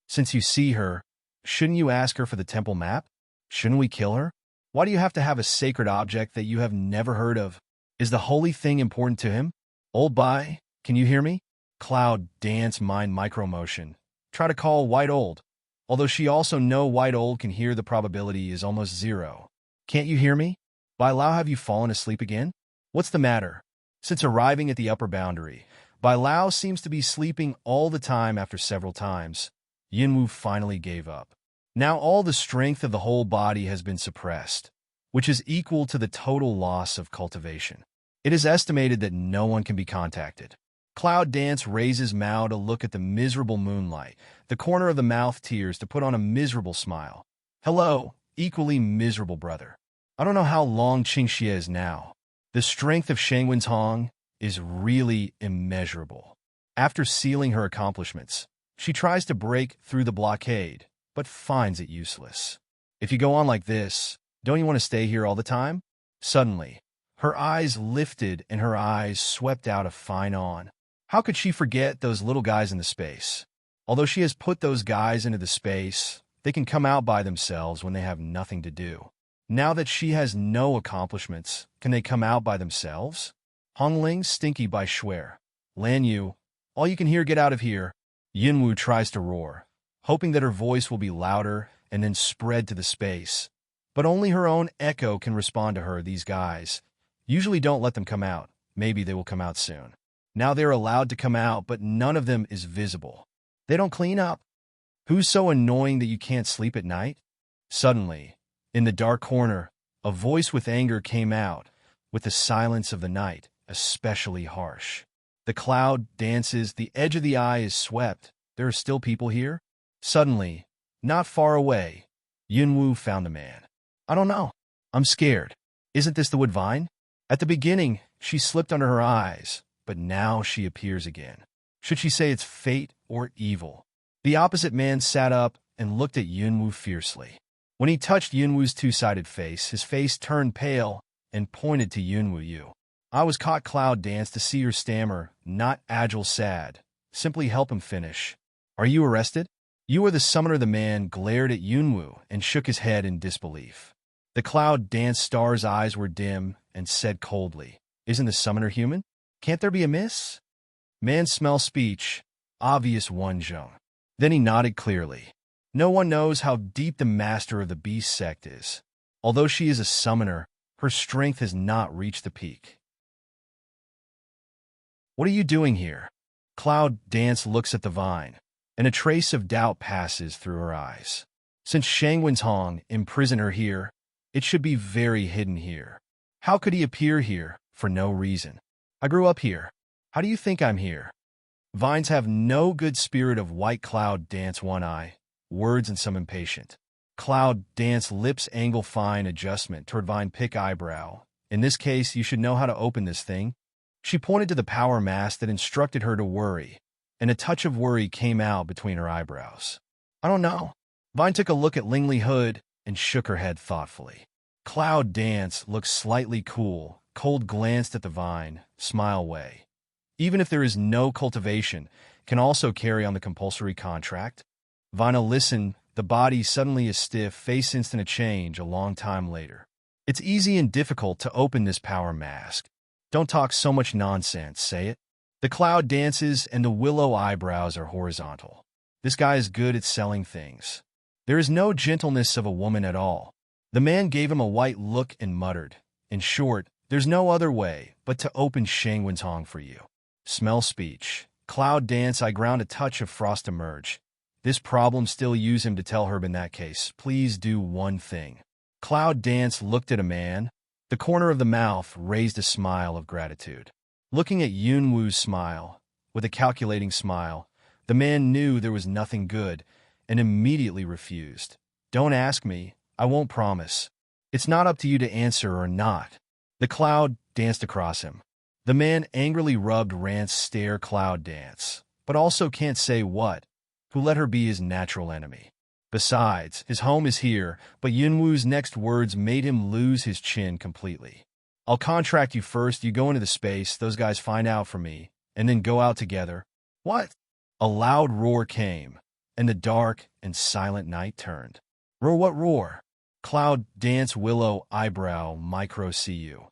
Since you see her, shouldn't you ask her for the temple map? Shouldn't we kill her? Why do you have to have a sacred object that you have never heard of? Is the holy thing important to him? Old Bai, can you hear me? Cloud Dance mind micro motion. Try to call White Old. Although she also know White Old can hear, the probability is almost zero. Can't you hear me? Bai Lao, have you fallen asleep again? What's the matter? Since arriving at the upper boundary, Bai Lao seems to be sleeping all the time. After several times, Yunwu finally gave up. Now all the strength of the whole body has been suppressed, which is equal to the total loss of cultivation. It is estimated that no one can be contacted. Cloud Dance raises Mao to look at the miserable moonlight, the corner of the mouth tears to put on a miserable smile. Hello, equally miserable brother. I don't know how long Qingxie is now. The strength of Shang Wentong is really immeasurable. After sealing her accomplishments, she tries to break through the blockade, but finds it useless. If you go on like this, don't you want to stay here all the time? Suddenly, her eyes lifted and her eyes swept out a fine on. How could she forget those little guys in the space? Although she has put those guys into the space, they can come out by themselves when they have nothing to do. Now that she has no accomplishments, can they come out by themselves? Hongling Stinky by Schwer. Lan Yu, all you can hear, get out of here. Yunwu tries to roar, hoping that her voice will be louder and then spread to the space. But only her own echo can respond to her. These guys usually don't let them come out. Maybe they will come out soon. Now they're allowed to come out, but none of them is visible. They don't clean up. Who's so annoying that you can't sleep at night? Suddenly, in the dark corner, A voice with anger came out, with the silence of the night, especially harsh. The cloud dances, the edge of the eye is swept. There are still people here? Suddenly, not far away, Yunwu found a man. I don't know. I'm scared. Isn't this the wood vine? At the beginning, she slipped under her eyes, but now she appears again. Should she say it's fate or evil? The opposite man sat up and looked at Yunwu fiercely. When he touched Yunwu's two-sided face, his face turned pale and pointed to Yunwu. I was caught cloud dance to see her stammer, not agile sad. Simply help him finish. Are you arrested? You are the summoner. The man glared at Yunwu and shook his head in disbelief. The cloud dance star's eyes were dim and said coldly, Isn't the summoner human? Can't there be a miss? Man smell speech, obvious one Zheng. Then he nodded clearly. No one knows how deep the master of the beast sect is. Although she is a summoner, her strength has not reached the peak. What are you doing here? Cloud Dance looks at the vine, and a trace of doubt passes through her eyes. Since Shangwen's Hong imprisoned her here, it should be very hidden here. How could he appear here for no reason? I grew up here. How do you think I'm here? Vines have no good spirit of white. Cloud Dance one eye, words and some impatient. Cloud Dance lips angle fine adjustment toward Vine pick eyebrow. In this case, you should know how to open this thing. She pointed to the power mask that instructed her to worry, and a touch of worry came out between her eyebrows. I don't know. Vine took a look at Lingley Hood and shook her head thoughtfully. Cloud Dance looked slightly cool, cold glanced at the vine, smile way. Even if there is no cultivation, can also carry on the compulsory contract. Vina listened, the body suddenly is stiff, face instant a change a long time later. It's easy and difficult to open this power mask. Don't talk so much nonsense, say it. The cloud dances and the willow eyebrows are horizontal. This guy is good at selling things. There is no gentleness of a woman at all. The man gave him a white look and muttered, In short, there's no other way but to open Shangwen's Hong for you. Smell speech. Cloud Dance I ground a touch of frost emerge. This problem still use him to tell Herb in that case. Please do one thing. Cloud Dance looked at a man. The corner of the mouth raised a smile of gratitude. Looking at Yunwu's smile, with a calculating smile, the man knew there was nothing good and immediately refused. Don't ask me. I won't promise. It's not up to you to answer or not. The cloud danced across him. The man angrily rubbed Rant's stare. Cloud Dance, but also can't say what, who let her be his natural enemy. Besides, his home is here, but Yunwu's next words made him lose his chin completely. I'll contract you first, you go into the space, those guys find out from me, and then go out together. What? A loud roar came, and the dark and silent night turned. Roar what roar? Cloud Dance willow eyebrow micro cu.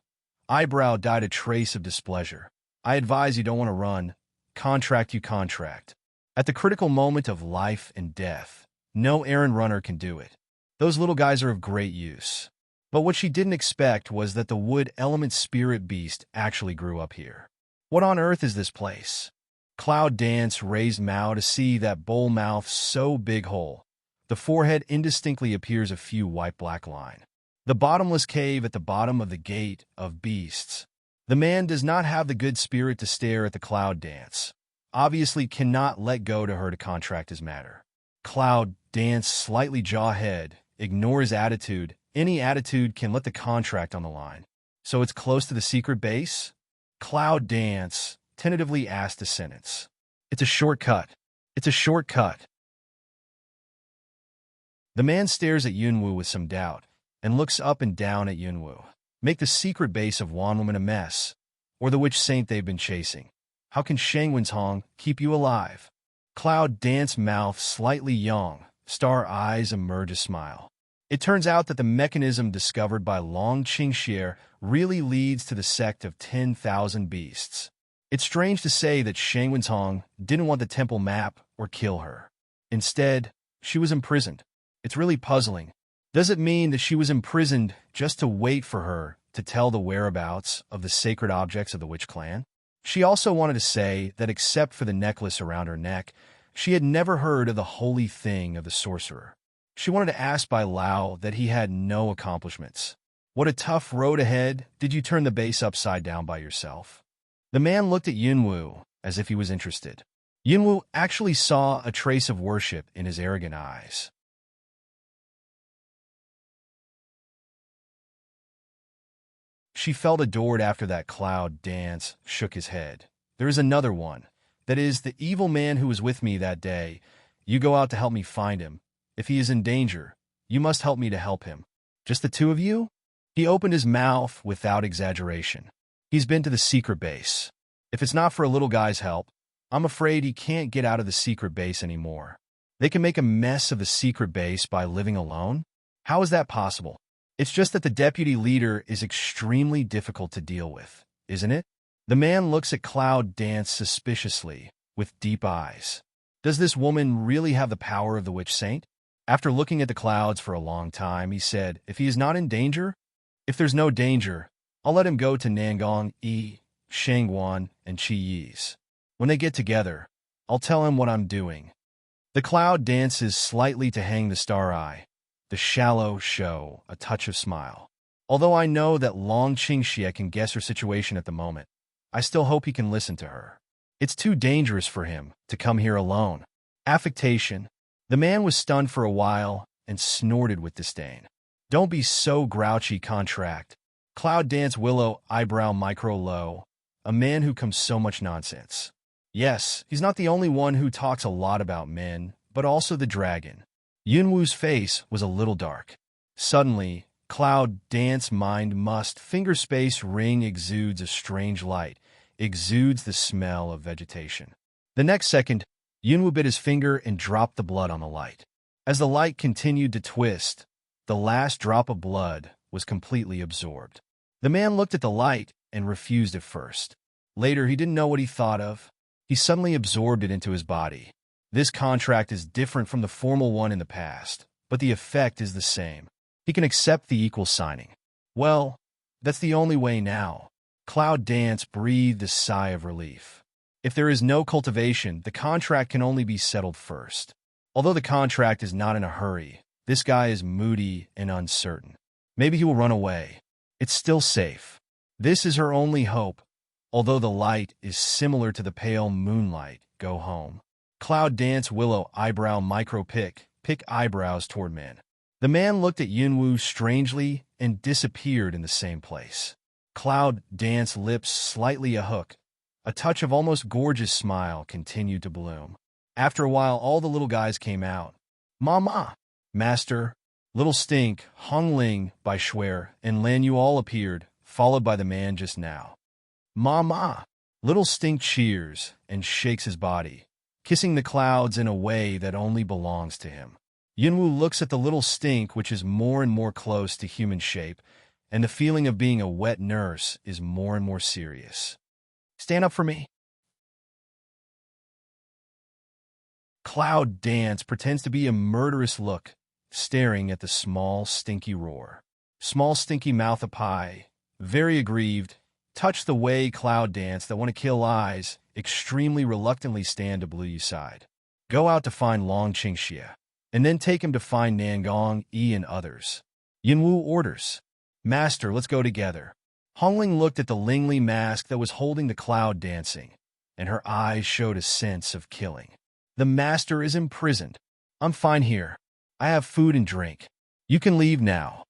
Eyebrow dyed a trace of displeasure. I advise you don't want to run. Contract you contract. At the critical moment of life and death, no errand runner can do it. Those little guys are of great use. But what she didn't expect was that the wood element spirit beast actually grew up here. What on earth is this place? Cloud Dance raised Mao to see that bowl mouth so big hole. The forehead indistinctly appears a few white-black line. The bottomless cave at the bottom of the gate of beasts. The man does not have the good spirit to stare at the Cloud Dance. Obviously cannot let go to her to contract his matter. Cloud Dance slightly jawhead, ignore his attitude. Any attitude can let the contract on the line. So it's close to the secret base? Cloud Dance tentatively asked a sentence. It's a shortcut. It's a shortcut. The man stares at Yunwu with some doubt and looks up and down at Yunwu. Make the secret base of Wanwoman a mess, or the witch saint they've been chasing. How can Shangwen's Hong keep you alive? Cloud Dance mouth slightly yawn, star eyes emerge a smile. It turns out that the mechanism discovered by Long Qingxier really leads to the sect of 10,000 beasts. It's strange to say that Shangwen's Hong didn't want the temple map or kill her. Instead, she was imprisoned. It's really puzzling. Does it mean that she was imprisoned just to wait for her to tell the whereabouts of the sacred objects of the witch clan? She also wanted to say that except for the necklace around her neck, she had never heard of the holy thing of the sorcerer. She wanted to ask Bai Lao that he had no accomplishments. What a tough road ahead. Did you turn the base upside down by yourself? The man looked at Yunwu as if he was interested. Yunwu actually saw a trace of worship in his arrogant eyes. She felt adored after that cloud dance, shook his head. There is another one. That is, the evil man who was with me that day. You go out to help me find him. If he is in danger, you must help me to help him. Just the two of you? He opened his mouth without exaggeration. He's been to the secret base. If it's not for a little guy's help, I'm afraid he can't get out of the secret base anymore. They can make a mess of the secret base by living alone? How is that possible? It's just that the deputy leader is extremely difficult to deal with, isn't it? The man looks at Cloud Dance suspiciously, with deep eyes. Does this woman really have the power of the witch saint? After looking at the clouds for a long time, he said, if he is not in danger? If there's no danger, I'll let him go to Nangong, Shangguan, and Chi Yi's. When they get together, I'll tell him what I'm doing. The cloud dances slightly to hang the star eye. The shallow show a touch of smile. Although I know that Long Qingxie can guess her situation at the moment, I still hope he can listen to her. It's too dangerous for him to come here alone. Affectation. The man was stunned for a while and snorted with disdain. Don't be so grouchy, contract. Cloud Dance Willow eyebrow micro low. A man who comes so much nonsense. Yes, he's not the only one who talks a lot about men, but also the dragon. Yunwu's face was a little dark. Suddenly, Cloud Dance mind must finger space ring exudes a strange light, exudes the smell of vegetation. The next second, Yunwu bit his finger and dropped the blood on the light. As the light continued to twist, the last drop of blood was completely absorbed. The man looked at the light and refused at first. Later, he didn't know what he thought of. He suddenly absorbed it into his body. This contract is different from the formal one in the past, but the effect is the same. He can accept the equal signing. Well, that's the only way now. Cloud Dance breathed a sigh of relief. If there is no cultivation, the contract can only be settled first. Although the contract is not in a hurry, this guy is moody and uncertain. Maybe he will run away. It's still safe. This is her only hope. Although the light is similar to the pale moonlight, go home. Cloud Dance Willow eyebrow micro pick eyebrows toward man. The man looked at Yunwu strangely and disappeared in the same place. Cloud Dance lips slightly a hook. A touch of almost gorgeous smile continued to bloom. After a while, all the little guys came out. Mama, Master, Little Stink, Hong Ling, by Shuer, and Lan Yu all appeared, followed by the man just now. Mama! Little Stink cheers and shakes his body, kissing the clouds in a way that only belongs to him. Yunwu looks at the little stink, which is more and more close to human shape, and the feeling of being a wet nurse is more and more serious. Stand up for me. Cloud Dance pretends to be a murderous look, staring at the small, stinky roar. Small, stinky mouth of pie, very aggrieved, touch the way Cloud Dance that want to kill eyes, extremely reluctantly stand to Blue Yu's side. Go out to find Long Qingxie, and then take him to find Nangong, and others. Yunwu orders. Master, let's go together. Hongling looked at the Lingli mask that was holding the cloud dancing, and her eyes showed a sense of killing. The master is imprisoned. I'm fine here. I have food and drink. You can leave now.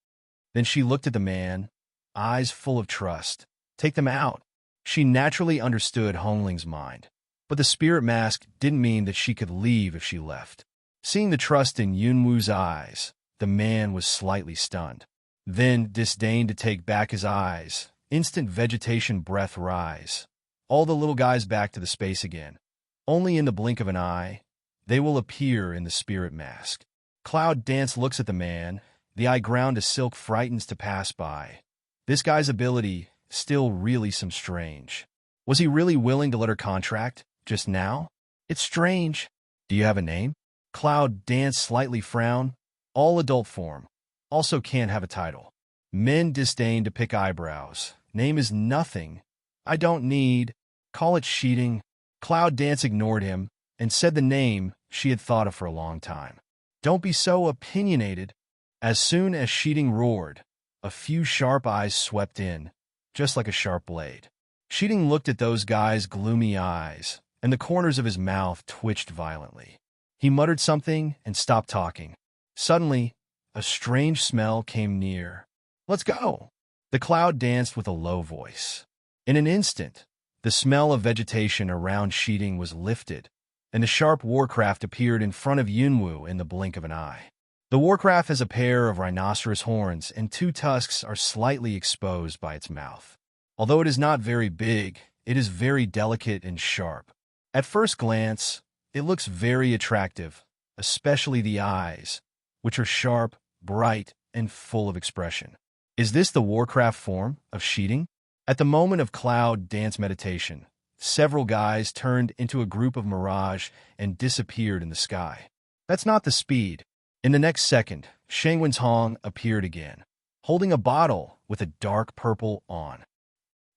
Then she looked at the man, eyes full of trust. Take them out. She naturally understood Hongling's mind, but the spirit mask didn't mean that she could leave if she left. Seeing the trust in Yunwu's eyes, the man was slightly stunned. Then disdained to take back his eyes. Instant vegetation breath rise. All the little guys back to the space again. Only in the blink of an eye, they will appear in the spirit mask. Cloud Dance looks at the man. The eye ground to silk frightens to pass by. This guy's ability, still really some strange. Was he really willing to let her contract, just now? It's strange. Do you have a name? Cloud Dance slightly frown. All adult form. Also can't have a title. Men disdain to pick eyebrows. Name is nothing. I don't need. Call it cheating. Cloud Dance ignored him and said the name she had thought of for a long time. Don't be so opinionated. As soon as Sheeting roared, A few sharp eyes swept in, just like a sharp blade. Sheeting looked at those guys' gloomy eyes, and the corners of his mouth twitched violently. He muttered something and stopped talking. Suddenly, a strange smell came near. "Let's go!" The cloud danced with a low voice. In an instant, the smell of vegetation around Sheeting was lifted, and the sharp warcraft appeared in front of Yunwu in the blink of an eye. The warcraft has a pair of rhinoceros horns, and two tusks are slightly exposed by its mouth. Although it is not very big, it is very delicate and sharp. At first glance, it looks very attractive, especially the eyes, which are sharp, bright, and full of expression. Is this the warcraft form of Sheeting? At the moment of cloud dance meditation, several guys turned into a group of mirage and disappeared in the sky. That's not the speed. In the next second, Shangwen's Hong appeared again, holding a bottle with a dark purple on.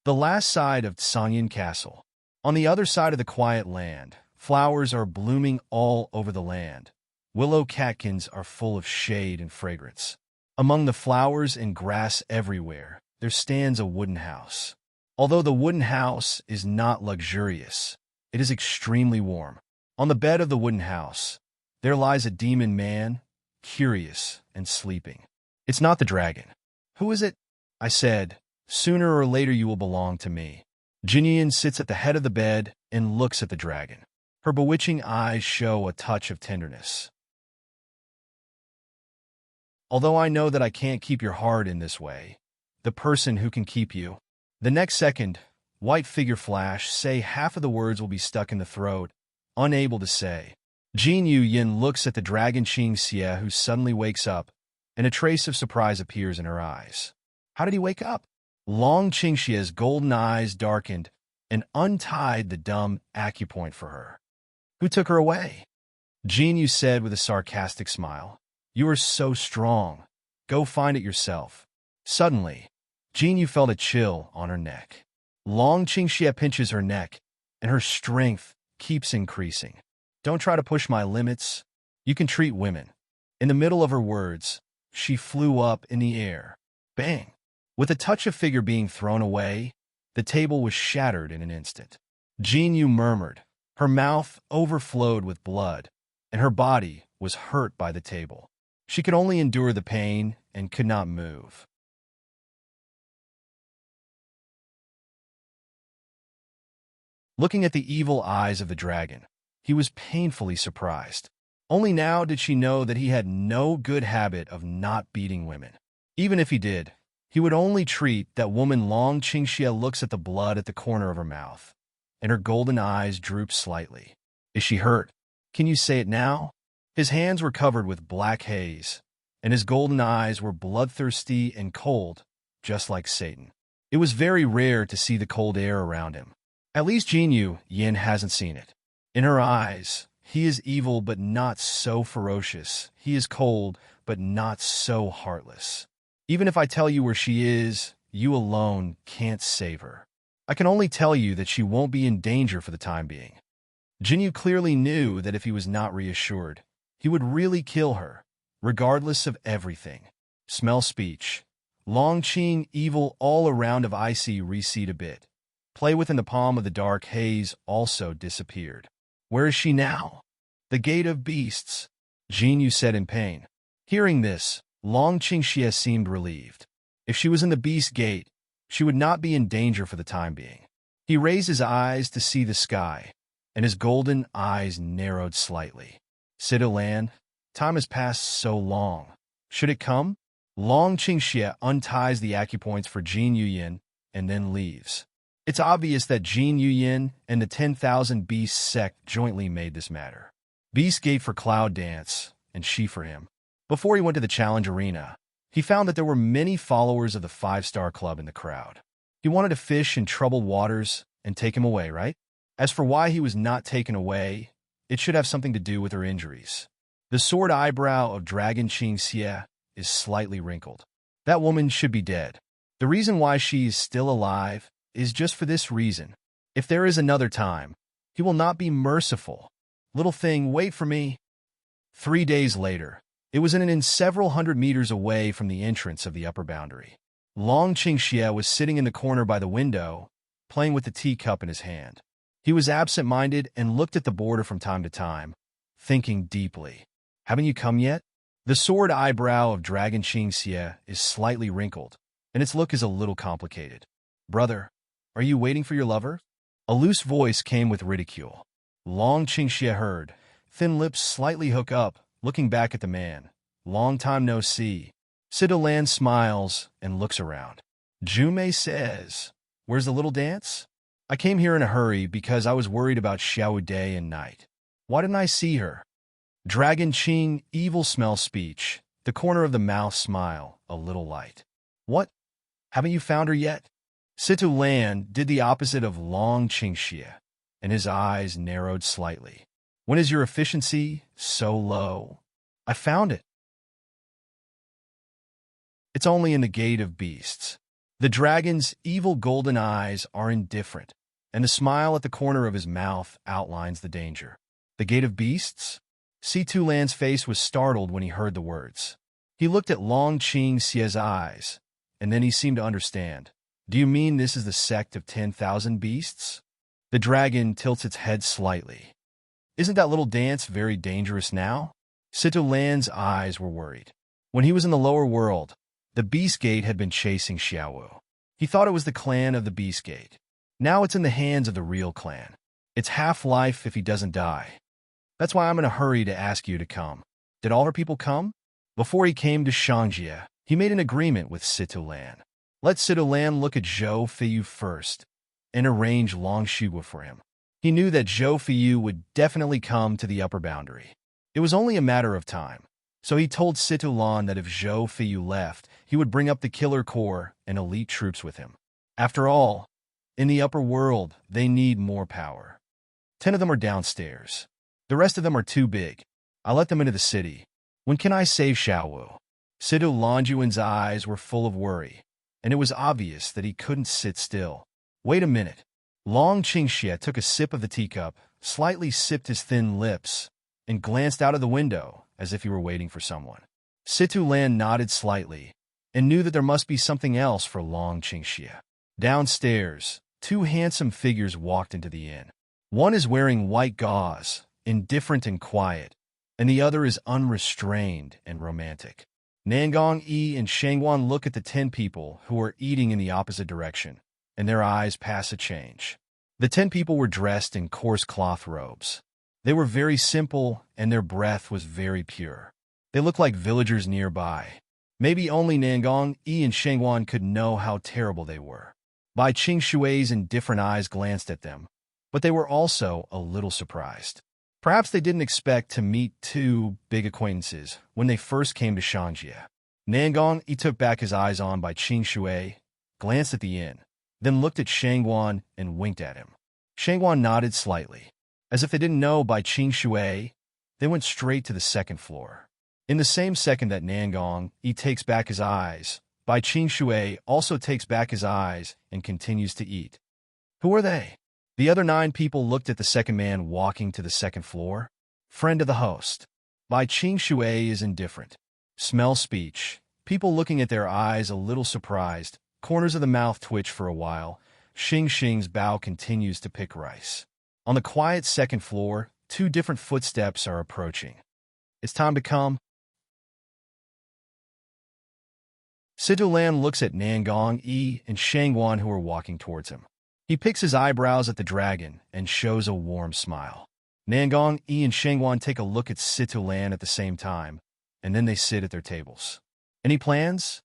The last side of Tsangyan Castle. On the other side of the quiet land, flowers are blooming all over the land. Willow catkins are full of shade and fragrance. Among the flowers and grass everywhere, there stands a wooden house. Although the wooden house is not luxurious, it is extremely warm. On the bed of the wooden house, there lies a demon man, curious and sleeping. It's not the dragon. "Who is it?" I said. "Sooner or later you will belong to me." Jinyin sits at the head of the bed and looks at the dragon. Her bewitching eyes show a touch of tenderness. "Although I know that I can't keep your heart in this way, the person who can keep you." The next second, white figure flash, say half of the words will be stuck in the throat, unable to say. Jin Yu Yin looks at the dragon Qing Xie, who suddenly wakes up, and a trace of surprise appears in her eyes. How did he wake up? Long Qing Xie's golden eyes darkened and untied the dumb acupoint for her. Who took her away? Jin Yu said with a sarcastic smile. You are so strong. Go find it yourself. Suddenly, Jin Yu felt a chill on her neck. Long Qing Xie pinches her neck, and her strength keeps increasing. Don't try to push my limits. You can treat women. In the middle of her words, she flew up in the air. Bang! With a touch of figure being thrown away, the table was shattered in an instant. Jin Yu murmured. Her mouth overflowed with blood, and her body was hurt by the table. She could only endure the pain and could not move. Looking at the evil eyes of the dragon, he was painfully surprised. Only now did she know that he had no good habit of not beating women. Even if he did, he would only treat that woman. Long Qingxia looks at the blood at the corner of her mouth, and her golden eyes droop slightly. Is she hurt? Can you say it now? His hands were covered with black haze, and his golden eyes were bloodthirsty and cold, just like Satan. It was very rare to see the cold air around him. At least Jin Yu Yin hasn't seen it. In her eyes, he is evil but not so ferocious. He is cold but not so heartless. Even if I tell you where she is, you alone can't save her. I can only tell you that she won't be in danger for the time being. Jin Yu clearly knew that if he was not reassured, he would really kill her, regardless of everything. Smell speech. Long Qing evil all around of icy recede a bit. Play within the palm of the dark haze also disappeared. Where is she now? The gate of beasts, Jin Yu said in pain. Hearing this, Long Qingxie seemed relieved. If she was in the beast gate, she would not be in danger for the time being. He raised his eyes to see the sky, and his golden eyes narrowed slightly. Sidolan, time has passed so long. Should it come? Long Qingxie unties the acupoints for Jin Yu Yin and then leaves. It's obvious that Jin Yu Yin and the 10,000 Beasts sect jointly made this matter. Beast gate for Cloud Dance, and she for him. Before he went to the challenge arena, he found that there were many followers of the 5-Star Club in the crowd. He wanted to fish in troubled waters and take him away, right? As for why he was not taken away, it should have something to do with her injuries. The sword eyebrow of Dragon Qing Xie is slightly wrinkled. That woman should be dead. The reason why she is still alive is just for this reason. If there is another time, he will not be merciful. Little thing, wait for me. 3 days later, It was in several hundred meters away from the entrance of the upper boundary. Long Qingxie was sitting in the corner by the window, playing with the teacup in his hand. He was absent-minded and looked at the border from time to time, thinking deeply. Haven't you come yet? The sword eyebrow of Dragon Qingxie is slightly wrinkled, and its look is a little complicated. Brother, are you waiting for your lover? A loose voice came with ridicule. Long Qingxie heard, thin lips slightly hook up, looking back at the man. Long time no see. Sido Lan smiles and looks around. Junmei says, "Where's the little dance?" I came here in a hurry because I was worried about Xiao day and night. Why didn't I see her? Dragon Qing, evil smell speech, the corner of the mouth smile, a little light. What? Haven't you found her yet? Situ Lan did the opposite of Long Qingxie, and his eyes narrowed slightly. When is your efficiency so low? I found it. It's only in the Gate of Beasts. The dragon's evil golden eyes are indifferent, and the smile at the corner of his mouth outlines the danger. The Gate of Beasts? Situ Lan's face was startled when he heard the words. He looked at Long Qingxie's eyes, and then he seemed to understand. Do you mean this is the sect of 10,000 beasts? The dragon tilts its head slightly. Isn't that little dance very dangerous now? Situ Lan's eyes were worried. When he was in the lower world, the Beast Gate had been chasing Xiaowu. He thought it was the clan of the Beast Gate. Now it's in the hands of the real clan. It's half-life if he doesn't die. That's why I'm in a hurry to ask you to come. Did all her people come? Before he came to Shangjie, he made an agreement with Situ Lan. Let Situ Lan look at Zhou Feiyu first and arrange Long Shigua for him. He knew that Zhou Feiyu would definitely come to the upper boundary. It was only a matter of time. So he told Situ Lan that if Zhou Feiyu left, he would bring up the Killer Corps and elite troops with him. After all, in the upper world, they need more power. 10 of them are downstairs. The rest of them are too big. I let them into the city. When can I save Xiaowu? Situ Lanjuan's eyes were full of worry, and it was obvious that he couldn't sit still. Wait a minute. Long Qingxie took a sip of the teacup, slightly sipped his thin lips, and glanced out of the window as if he were waiting for someone. Situ Lan nodded slightly and knew that there must be something else for Long Qingxie. Downstairs, 2 handsome figures walked into the inn. One is wearing white gauze, indifferent and quiet, and the other is unrestrained and romantic. Nangong Yi and Shangwan look at the 10 people who are eating in the opposite direction, and their eyes pass a change. The 10 people were dressed in coarse cloth robes. They were very simple, and their breath was very pure. They looked like villagers nearby. Maybe only Nangong Yi and Shangwan could know how terrible they were. Bai Qingshui's indifferent eyes glanced at them, but they were also a little surprised. Perhaps they didn't expect to meet 2 big acquaintances when they first came to Shangjie. Nangong Yi took back his eyes on Bai Qingshui, glanced at the inn, then looked at Shangwan and winked at him. Shangwan nodded slightly. As if they didn't know Bai Qingshui, they went straight to the 2nd floor. In the same second that Nangong Yi takes back his eyes, Bai Qingshui also takes back his eyes and continues to eat. Who are they? The other 9 people looked at the second man walking to the 2nd floor. Friend of the host. Bai Qingshui is indifferent. Smell speech. People looking at their eyes a little surprised. Corners of the mouth twitch for a while. Xing Xing's bow continues to pick rice. On the quiet 2nd floor, 2 different footsteps are approaching. It's time to come. Situ Lan looks at Nangong Yi and Shangwan who are walking towards him. He picks his eyebrows at the dragon and shows a warm smile. Nangong Yi and Shangwan take a look at Situ Lan at the same time, and then they sit at their tables. Any plans?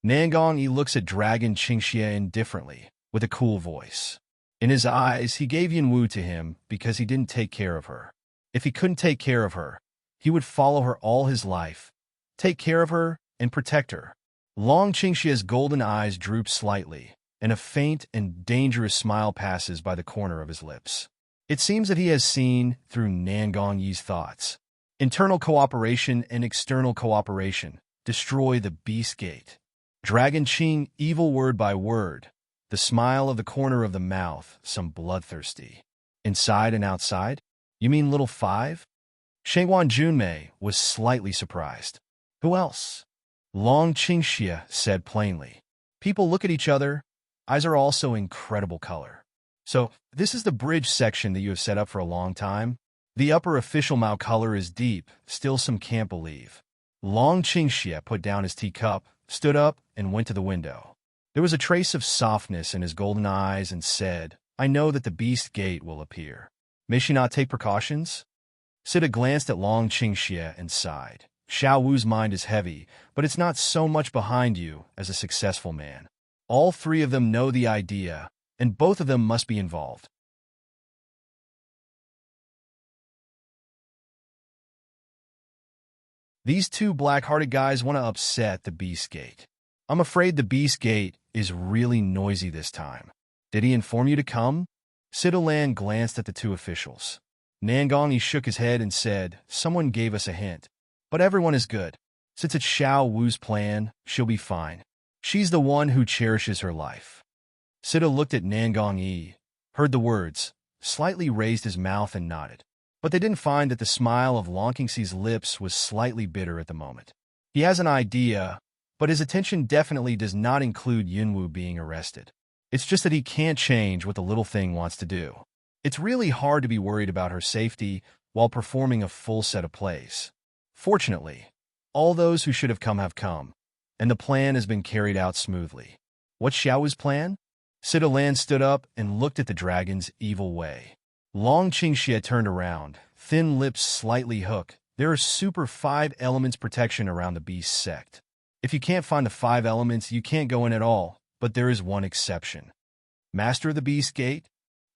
Nangong Yi looks at Dragon Qingxie indifferently, with a cool voice. In his eyes, he gave Yinwu to him because he didn't take care of her. If he couldn't take care of her, he would follow her all his life, take care of her, and protect her. Long Qingxie's golden eyes droop slightly, and a faint and dangerous smile passes by the corner of his lips. It seems that he has seen through Nangong Yi's thoughts. Internal cooperation and external cooperation destroy the Beast Gate. Dragon Qing, evil word by word. The smile of the corner of the mouth, some bloodthirsty. Inside and outside? You mean little 5? Shangwan Junmei was slightly surprised. Who else? Long Qingxia said plainly. People look at each other. Eyes are also incredible color. So, this is the bridge section that you have set up for a long time? The upper official Mao color is deep, still some can't believe. Long Qingxia put down his teacup, stood up, and went to the window. There was a trace of softness in his golden eyes and said, I know that the beast gate will appear. May she not take precautions? Sita glanced at Long Qingxia and sighed. Xiao Wu's mind is heavy, but it's not so much behind you as a successful man. All three of them know the idea, and both of them must be involved. These two black-hearted guys want to upset the Beast Gate. I'm afraid the Beast Gate is really noisy this time. Did he inform you to come? Sita Lan glanced at the two officials. Nangongyi shook his head and said, someone gave us a hint. But everyone is good. Since it's Xiao Wu's plan, she'll be fine. She's the one who cherishes her life. Sita looked at Nangongyi, heard the words, slightly raised his mouth and nodded. But they didn't find that the smile of Long Qingxi's lips was slightly bitter at the moment. He has an idea, but his attention definitely does not include Yunwu being arrested. It's just that he can't change what the little thing wants to do. It's really hard to be worried about her safety while performing a full set of plays. Fortunately, all those who should have come, and the plan has been carried out smoothly. What's Xiao's plan? Sita Lan stood up and looked at the dragon's evil way. Long Qingxia turned around, thin lips slightly hooked. There are super 5 elements protection around the beast sect. If you can't find the 5 elements, you can't go in at all, but there is one exception. Master of the Beast Gate?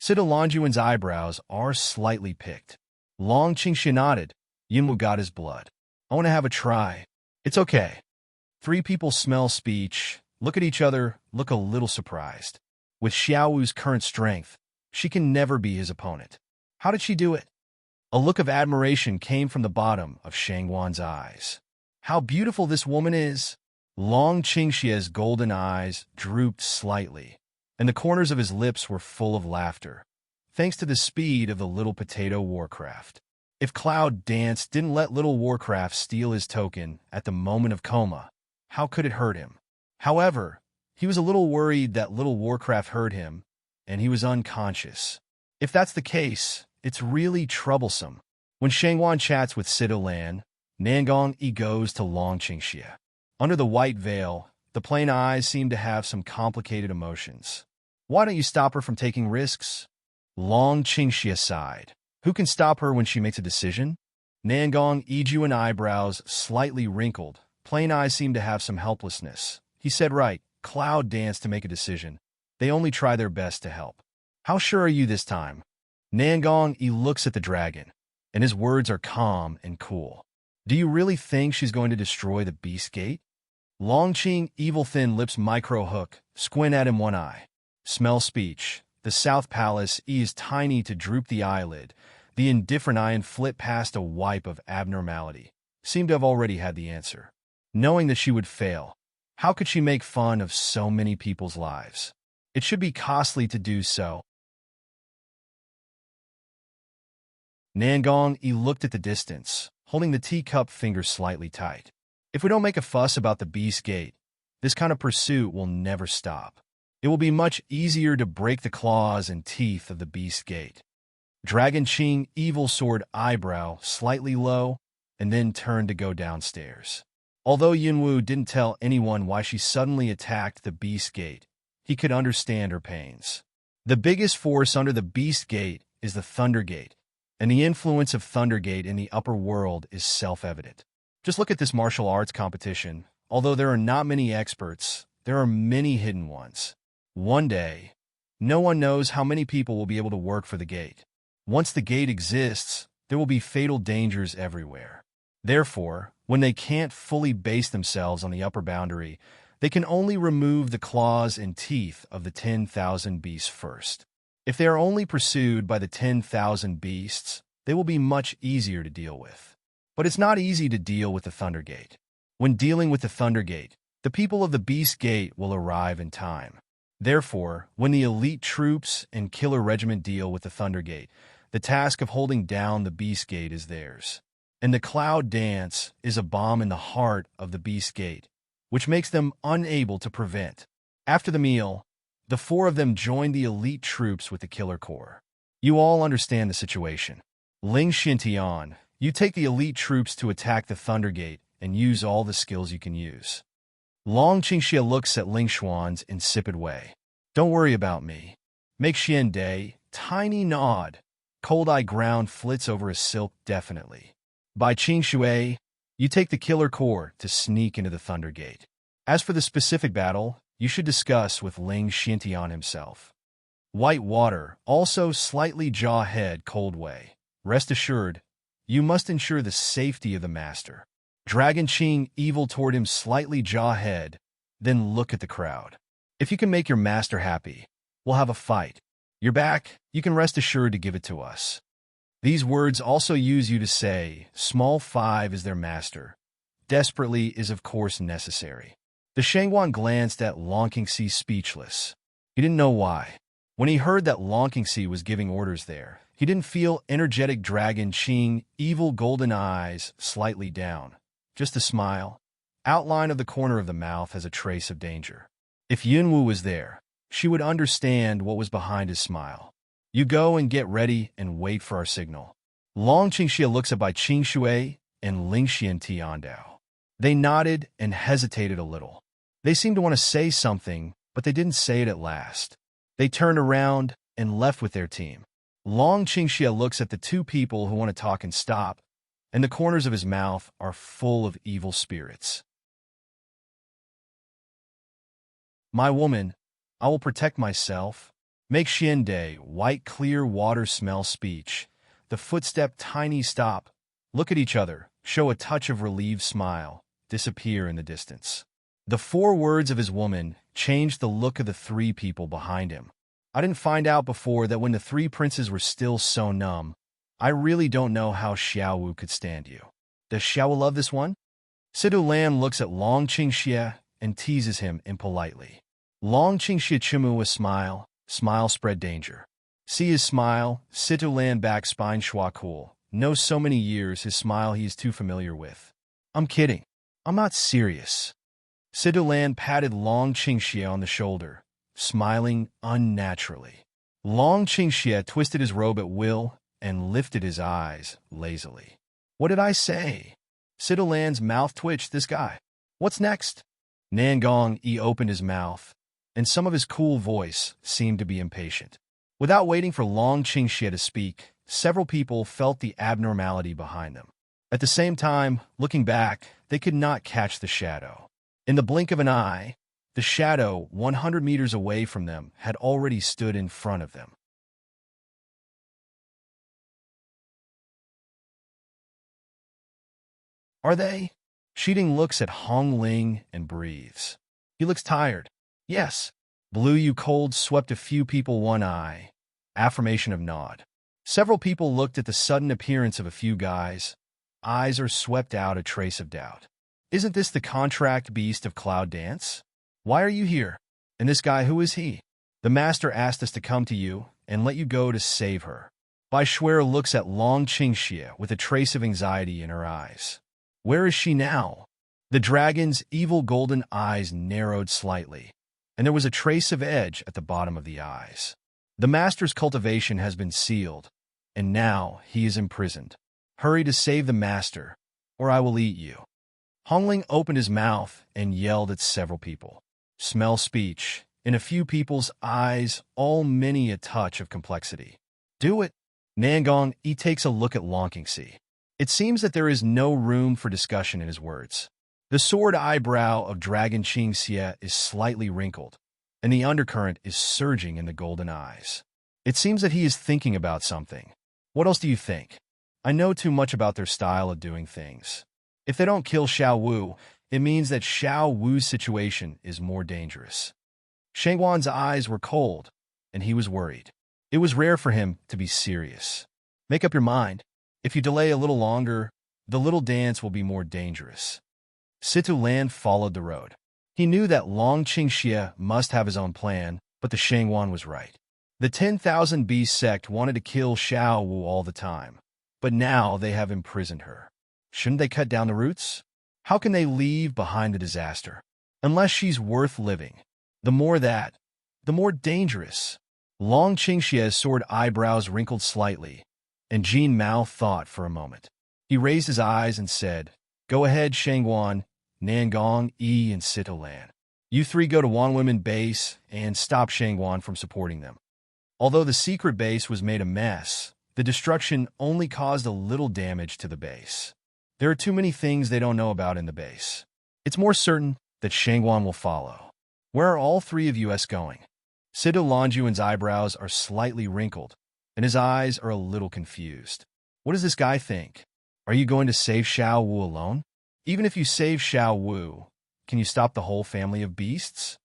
Sita Longyuan's eyebrows are slightly picked. Long Qingxia nodded. Yunwu got his blood. I want to have a try. It's okay. 3 people smell speech, look at each other, look a little surprised. With Xiao Wu's current strength, she can never be his opponent. How did she do it? A look of admiration came from the bottom of Shangwan's eyes. How beautiful this woman is! Long Qingxia's golden eyes drooped slightly, and the corners of his lips were full of laughter, thanks to the speed of the little potato Warcraft. If Cloud Dance didn't let little Warcraft steal his token at the moment of coma, how could it hurt him? However, he was a little worried that little Warcraft hurt him, and he was unconscious. If that's the case, it's really troublesome. When Shangwan chats with Sita Lan, Nangongyi goes to Long Qingxia. Under the white veil, the plain eyes seem to have some complicated emotions. Why don't you stop her from taking risks? Long Qingxia sighed. Who can stop her when she makes a decision? Nangongyi's eyebrows slightly wrinkled. Plain eyes seem to have some helplessness. He said right, Cloud Dance to make a decision. They only try their best to help. How sure are you this time? Nangongyi looks at the dragon, and his words are calm and cool. Do you really think she's going to destroy the Beast Gate? Longqing, evil thin lips micro-hook, squint at him one eye. Smell speech. The South Palace is tiny to droop the eyelid. The indifferent eye and flit past a wipe of abnormality. Seemed to have already had the answer. Knowing that she would fail, how could she make fun of so many people's lives? It should be costly to do so. Nangongyi looked at the distance, holding the teacup finger slightly tight. If we don't make a fuss about the Beast Gate, this kind of pursuit will never stop. It will be much easier to break the claws and teeth of the Beast Gate. Dragon Qing, evil sword eyebrow, slightly low, and then turned to go downstairs. Although Yunwu didn't tell anyone why she suddenly attacked the Beast Gate, he could understand her pains. The biggest force under the Beast Gate is the Thunder Gate, and the influence of Thunder Gate in the upper world is self-evident. Just look at this martial arts competition. Although there are not many experts, there are many hidden ones. One day, no one knows how many people will be able to work for the gate. Once the gate exists, there will be fatal dangers everywhere. Therefore, when they can't fully base themselves on the upper boundary, they can only remove the claws and teeth of the 10,000 beasts first. If they are only pursued by the 10,000 beasts, they will be much easier to deal with. But it's not easy to deal with the Thunder Gate. When dealing with the Thunder Gate, the people of the Beast Gate will arrive in time. Therefore, when the elite troops and killer regiment deal with the Thunder Gate, the task of holding down the Beast Gate is theirs. and the cloud dance is a bomb in the heart of the Beast Gate, which makes them unable to prevent. After the meal, the four of them joined the elite troops with the Killer Corps. You all understand the situation. Ling Xintian, you take the elite troops to attack the Thunder Gate and use all the skills you can use. Long Qingxia looks at Ling Xuan's insipid way. Don't worry about me. Make Xian Day, tiny nod. Cold eye ground flits over his silk definitely. By Qing Shui, you take the Killer Corps to sneak into the Thunder Gate. As for the specific battle, you should discuss with Ling Xintian himself. White Water, also slightly jaw-head cold way. Rest assured, you must ensure the safety of the master. Dragon Qing evil toward him slightly jaw-head, then look at the crowd. If you can make your master happy, we'll have a fight. You're back, you can rest assured to give it to us. These words also use you to say, small 5 is their master. Desperately is of course necessary. The Shangwan glanced at Long Qingxi speechless. He didn't know why. When he heard that Long Qingxi was giving orders there, he didn't feel energetic Dragon Qing, evil golden eyes, slightly down. Just a smile. Outline of the corner of the mouth has a trace of danger. If Yunwu was there, she would understand what was behind his smile. You go and get ready and wait for our signal. Long Qingxia looks at Bai Qingshui and Ling Xian Tiandao. They nodded and hesitated a little. They seemed to want to say something, but they didn't say it at last. They turned around and left with their team. Long Qingxia looks at the two people who want to talk and stop, and the corners of his mouth are full of evil spirits. My woman, I will protect myself. Make Xian Day, white clear water smell speech. The footstep tiny stop. Look at each other, show a touch of relieved smile, disappear in the distance. The 4 words of his woman changed the look of the 3 people behind him. I didn't find out before that when the 3 princes were still so numb. I really don't know how Xiaowu could stand you. Does Xiaowu love this one? Sidu Lan looks at Long Qingxia and teases him impolitely. Long Qingxia chimu a smile. Smile spread danger. See his smile, Situ Lan back spine schwa cool. Knows so many years his smile he is too familiar with. I'm kidding. I'm not serious. Situ Lan patted Long Qingxia on the shoulder, smiling unnaturally. Long Qingxia twisted his robe at will and lifted his eyes lazily. What did I say? Situ Lan's mouth twitched. This guy. What's next? Nangong opened his mouth, and some of his cool voice seemed to be impatient. Without waiting for Long Qingxia to speak, several people felt the abnormality behind them. At the same time, looking back, they could not catch the shadow. In the blink of an eye, the shadow 100 meters away from them had already stood in front of them. Are they? Shiding looks at Hong Ling and breathes. He looks tired. Yes. Blue you cold swept a few people one eye. Affirmation of nod. Several people looked at the sudden appearance of a few guys. Eyes are swept out a trace of doubt. Isn't this the contract beast of Cloud Dance? Why are you here? And this guy, who is he? The master asked us to come to you and let you go to save her. Bai Shuer looks at Long Qingxia with a trace of anxiety in her eyes. Where is she now? The dragon's evil golden eyes narrowed slightly, and there was a trace of edge at the bottom of the eyes. The master's cultivation has been sealed, and now he is imprisoned. Hurry to save the master, or I will eat you. Hongling opened his mouth and yelled at several people. Smell speech. In a few people's eyes, all many a touch of complexity. Do it. Nangong takes a look at Long Qingxi. It seems that there is no room for discussion in his words. The sword eyebrow of Dragon Qingxia is slightly wrinkled, and the undercurrent is surging in the golden eyes. It seems that he is thinking about something. What else do you think? I know too much about their style of doing things. If they don't kill Xiao Wu, it means that Xiao Wu's situation is more dangerous. Shangwan's eyes were cold, and he was worried. It was rare for him to be serious. Make up your mind. If you delay a little longer, the little dance will be more dangerous. Situ Lan followed the road. He knew that Long Qingxia must have his own plan, but the Shangwan was right. The 10,000 Beast sect wanted to kill Xiao Wu all the time, but now they have imprisoned her. Shouldn't they cut down the roots? How can they leave behind the disaster? Unless she's worth living. The more that, the more dangerous. Long Qingxie's sword eyebrows wrinkled slightly, and Jin Mao thought for a moment. He raised his eyes and said, "Go ahead, Shangguan, Nangong, Yi, and Sitolan. You three go to Wanwomen base and stop Shangguan from supporting them." Although the secret base was made a mess, the destruction only caused a little damage to the base. There are too many things they don't know about in the base. It's more certain that Shangguan will follow. Where are all three of us going? Sito Longyuan's eyebrows are slightly wrinkled, and his eyes are a little confused. What does this guy think? Are you going to save Xiao Wu alone? Even if you save Xiao Wu, can you stop the whole family of beasts?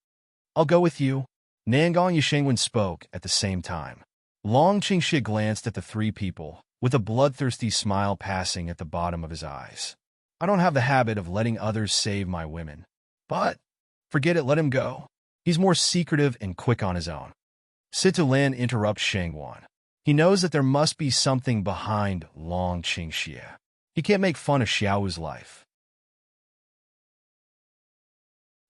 I'll go with you. Nangong Yishengwen spoke at the same time. Long Qingxie glanced at the three people, with a bloodthirsty smile passing at the bottom of his eyes. I don't have the habit of letting others save my women. But, forget it, let him go. He's more secretive and quick on his own. Situlan interrupts Shangguan. He knows that there must be something behind Long Qingxie. He can't make fun of Xiao's life.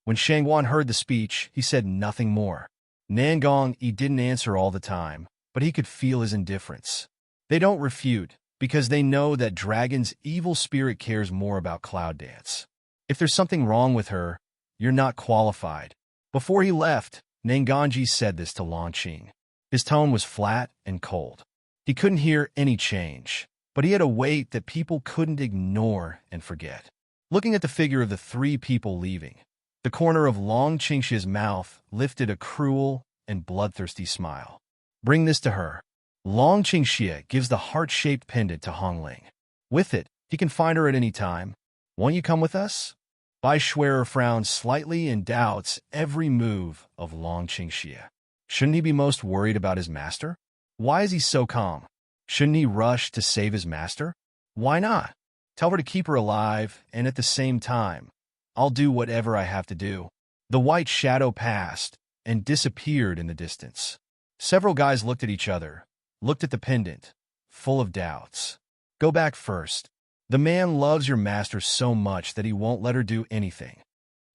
When Shangguan heard the speech, he said nothing more. Nangong, he didn't answer all the time, but he could feel his indifference. They don't refute, because they know that Dragon's evil spirit cares more about Cloud Dance. If there's something wrong with her, you're not qualified. Before he left, Nangongji said this to Longqing. His tone was flat and cold. He couldn't hear any change, but he had a weight that people couldn't ignore and forget. Looking at the figure of the three people leaving, the corner of Long Qingxi's mouth lifted a cruel and bloodthirsty smile. Bring this to her. Long Qingxie gives the heart-shaped pendant to Hongling. With it, he can find her at any time. Won't you come with us? Bai Schwerer frowns slightly and doubts every move of Long Qingxie. Shouldn't he be most worried about his master? Why is he so calm? Shouldn't he rush to save his master? Why not? Tell her to keep her alive, and at the same time, I'll do whatever I have to do. The white shadow passed and disappeared in the distance. Several guys looked at each other, looked at the pendant, full of doubts. Go back first. The man loves your master so much that he won't let her do anything.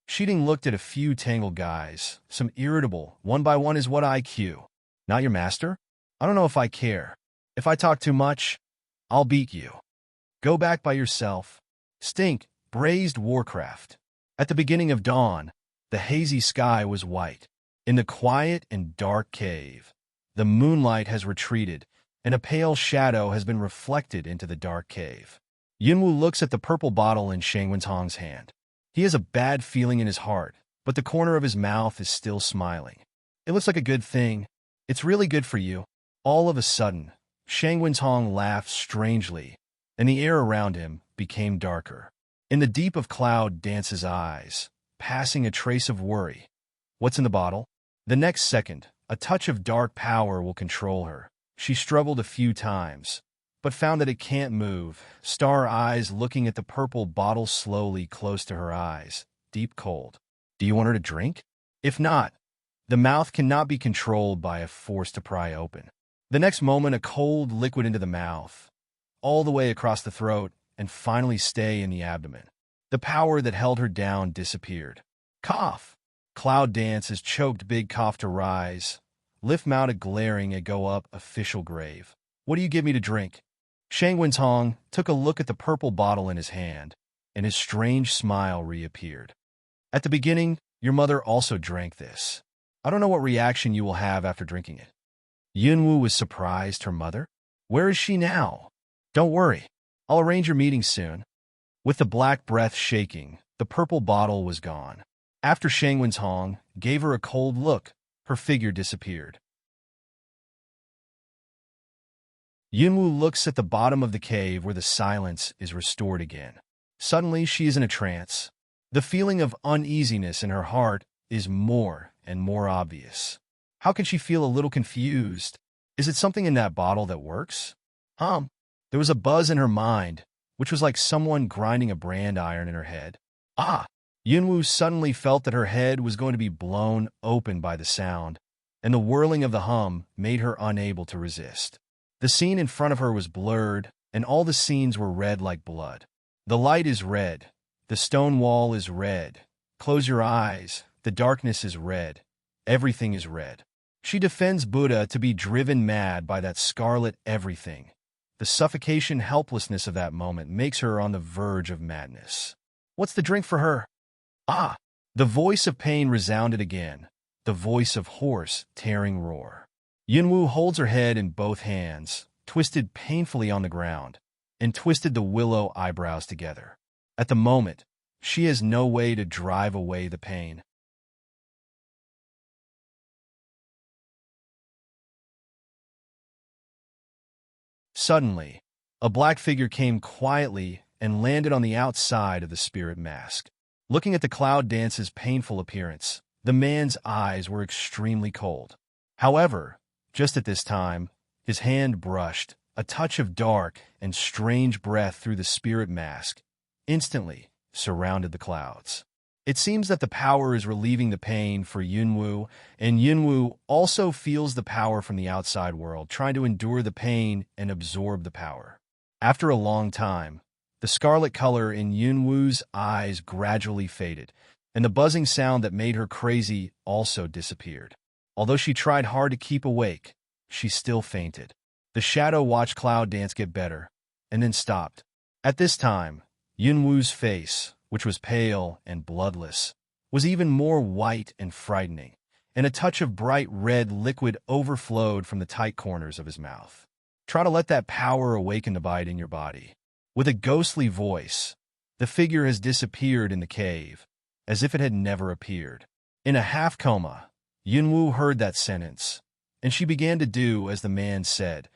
Sheeting looked at a few tangled guys, some irritable, one by one is what IQ. Not your master? I don't know if I care. If I talk too much, I'll beat you. Go back by yourself. Stink, braised warcraft. At the beginning of dawn, the hazy sky was white. In the quiet and dark cave, the moonlight has retreated, and a pale shadow has been reflected into the dark cave. Yunwu looks at the purple bottle in Shangwen's hand. He has a bad feeling in his heart, but the corner of his mouth is still smiling. It looks like a good thing. It's really good for you. All of a sudden, Shangwen's laughed strangely, and the air around him became darker. In the deep of Cloud Dance's eyes, passing a trace of worry. What's in the bottle? The next second, a touch of dark power will control her. She struggled a few times, but found that it can't move. Star eyes looking at the purple bottle slowly close to her eyes, deep cold. Do you want her to drink? If not, the mouth cannot be controlled by a force to pry open. The next moment, a cold liquid into the mouth, all the way across the throat, and finally stay in the abdomen. The power that held her down disappeared. Cough! Cloud Dance has choked big cough to rise. Lift mounted glaring at go up official grave. What do you give me to drink? Shangwen's took a look at the purple bottle in his hand, and his strange smile reappeared. At the beginning, your mother also drank this. I don't know what reaction you will have after drinking it. Yunwu was surprised. Her mother? Where is she now? Don't worry. I'll arrange your meeting soon. With the black breath shaking, the purple bottle was gone. After Shangwen's gave her a cold look, her figure disappeared. Yunwu looks at the bottom of the cave where the silence is restored again. Suddenly, she is in a trance. The feeling of uneasiness in her heart is more and more obvious. How can she feel a little confused? Is it something in that bottle that works? There was a buzz in her mind, which was like someone grinding a brand iron in her head. Yunwu suddenly felt that her head was going to be blown open by the sound, and the whirling of the hum made her unable to resist. The scene in front of her was blurred, and all the scenes were red like blood. The light is red. The stone wall is red. Close your eyes. The darkness is red. Everything is red. She defends Buddha to be driven mad by that scarlet everything. The suffocation helplessness of that moment makes her on the verge of madness. What's the drink for her? Ah! The voice of pain resounded again, the voice of hoarse, tearing roar. Yunwu holds her head in both hands, twisted painfully on the ground, and twisted the willow eyebrows together. At the moment, she has no way to drive away the pain. Suddenly, a black figure came quietly and landed on the outside of the spirit mask. Looking at the cloud dance's painful appearance, the man's eyes were extremely cold. However, just at this time, his hand brushed, a touch of dark and strange breath through the spirit mask, instantly surrounded the clouds. It seems that the power is relieving the pain for Yunwu, and Yunwu also feels the power from the outside world, trying to endure the pain and absorb the power. After a long time, the scarlet color in Yunwu's eyes gradually faded, and the buzzing sound that made her crazy also disappeared. Although she tried hard to keep awake, she still fainted. The shadow watched Cloud Dance get better, and then stopped. At this time, Yunwu's face, which was pale and bloodless, was even more white and frightening, and a touch of bright red liquid overflowed from the tight corners of his mouth. Try to let that power awaken the bite in your body. With a ghostly voice, the figure has disappeared in the cave, as if it had never appeared. In a half-coma, Yunwu heard that sentence, and she began to do as the man said,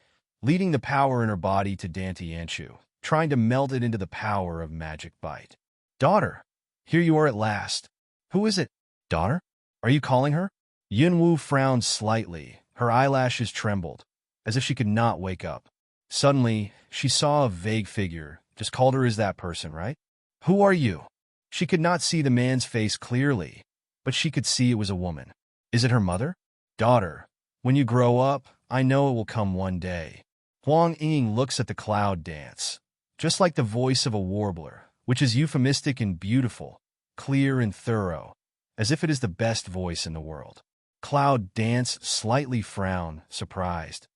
leading the power in her body to Dantianchu, trying to melt it into the power of magic bite. Daughter, here you are at last. Who is it? Daughter? Are you calling her? Yunwu frowned slightly. Her eyelashes trembled, as if she could not wake up. Suddenly, she saw a vague figure. Just called her as that person, right? Who are you? She could not see the man's face clearly, but she could see it was a woman. Is it her mother? Daughter, when you grow up, I know it will come one day. Huang Ying looks at the cloud dance, just like the voice of a warbler, which is euphemistic and beautiful, clear and thorough, as if it is the best voice in the world. Cloud Dance slightly frowned, surprised.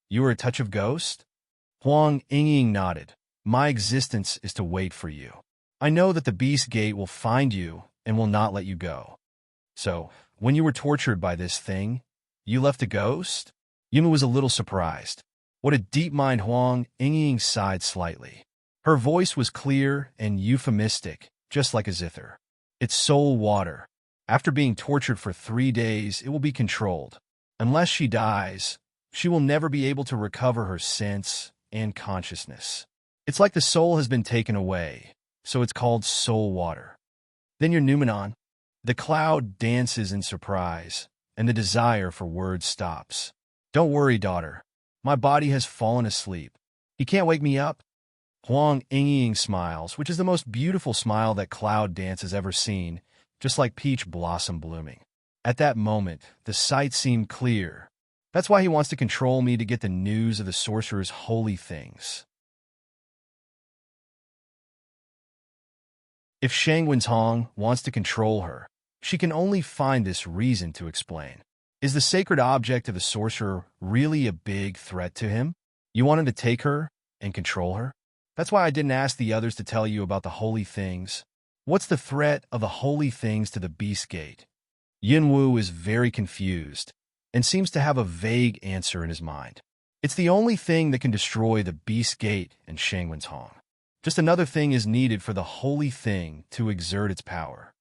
You are a touch of ghost? Huang Ying nodded. My existence is to wait for you. I know that the Beast Gate will find you and will not let you go. So, when you were tortured by this thing, you left a ghost? Yuma was a little surprised. What a deep mind. Huang Ying sighed slightly. Her voice was clear and euphemistic, just like a zither. It's soul water. After being tortured for 3 days, it will be controlled. Unless she dies, she will never be able to recover her sense and consciousness. It's like the soul has been taken away, so it's called soul water. Then your Numenon. The cloud dances in surprise, and the desire for words stops. Don't worry, daughter. My body has fallen asleep. You can't wake me up? Huang Ying smiles, which is the most beautiful smile that Cloud Dance has ever seen, just like peach blossom blooming. At that moment, the sight seemed clear. That's why he wants to control me, to get the news of the sorcerer's holy things. If Shang Wenhong wants to control her, she can only find this reason to explain. Is the sacred object of the sorcerer really a big threat to him? You want him to take her and control her? That's why I didn't ask the others to tell you about the holy things. What's the threat of the holy things to the Beast Gate? Yunwu is very confused and seems to have a vague answer in his mind. It's the only thing that can destroy the Beast Gate and Shang Wenhong. Just another thing is needed for the holy thing to exert its power.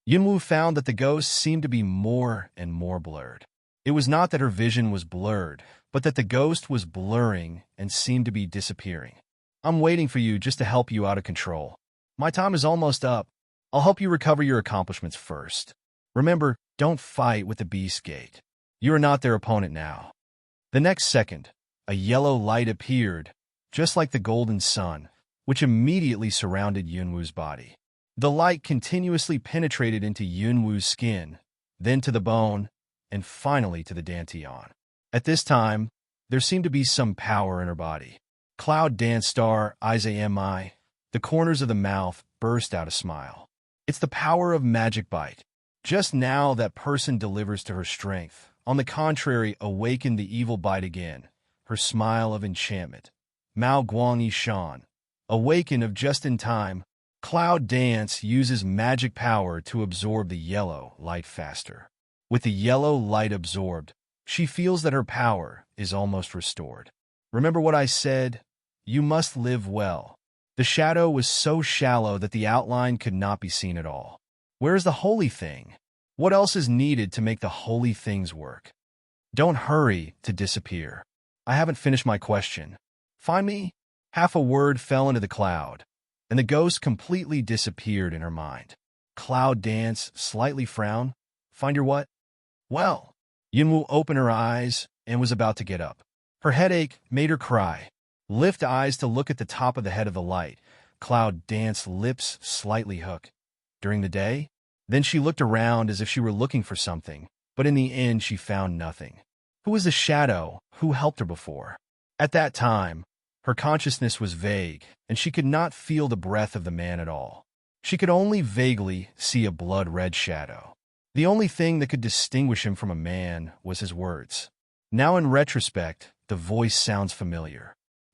Yunwu found that the ghosts seemed to be more and more blurred. It was not that her vision was blurred, but that the ghost was blurring and seemed to be disappearing. I'm waiting for you just to help you out of control. My time is almost up. I'll help you recover your accomplishments first. Remember, don't fight with the Beast Gate. You are not their opponent now. The next second, a yellow light appeared, just like the golden sun, which immediately surrounded Yunwu's body. The light continuously penetrated into Yunwu's skin, then to the bone, and finally to the dantian. At this time, there seemed to be some power in her body. Cloud Dance Star Izami, The corners of the mouth burst out a smile. It's the power of magic bite. Just now that person delivers to her strength. On the contrary, awakened the evil bite again. Her smile of enchantment. Mao Guangyi Shan. Awaken of just in time. Cloud Dance uses magic power to absorb the yellow light faster. With the yellow light absorbed, she feels that her power is almost restored. Remember what I said? You must live well. The shadow was so shallow that the outline could not be seen at all. Where is the holy thing? What else is needed to make the holy things work? Don't hurry to disappear. I haven't finished my question. Find me? Half a word fell into the cloud, and the ghost completely disappeared in her mind. Cloud Dance slightly frowned. Find your what? Well, Yunwu opened her eyes and was about to get up. Her headache made her cry. Lift eyes to look at the top of the head of the light. Cloud Dance lips slightly hook. During the day? Then she looked around as if she were looking for something, but in the end she found nothing. Who was the shadow who helped her before? At that time, her consciousness was vague, and she could not feel the breath of the man at all. She could only vaguely see a blood-red shadow. The only thing that could distinguish him from a man was his words. Now in retrospect, the voice sounds familiar.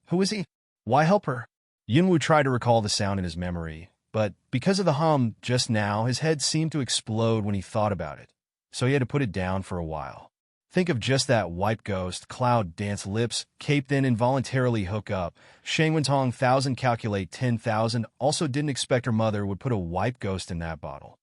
Who is he? Why help her? Yunwu tried to recall the sound in his memory, but because of the hum just now, his head seemed to explode when he thought about it, so he had to put it down for a while. Think of just that white ghost. Cloud Dance lips caped in involuntarily hook up. Shang Wentong 1,000 calculate 10,000 also didn't expect her mother would put a white ghost in that bottle.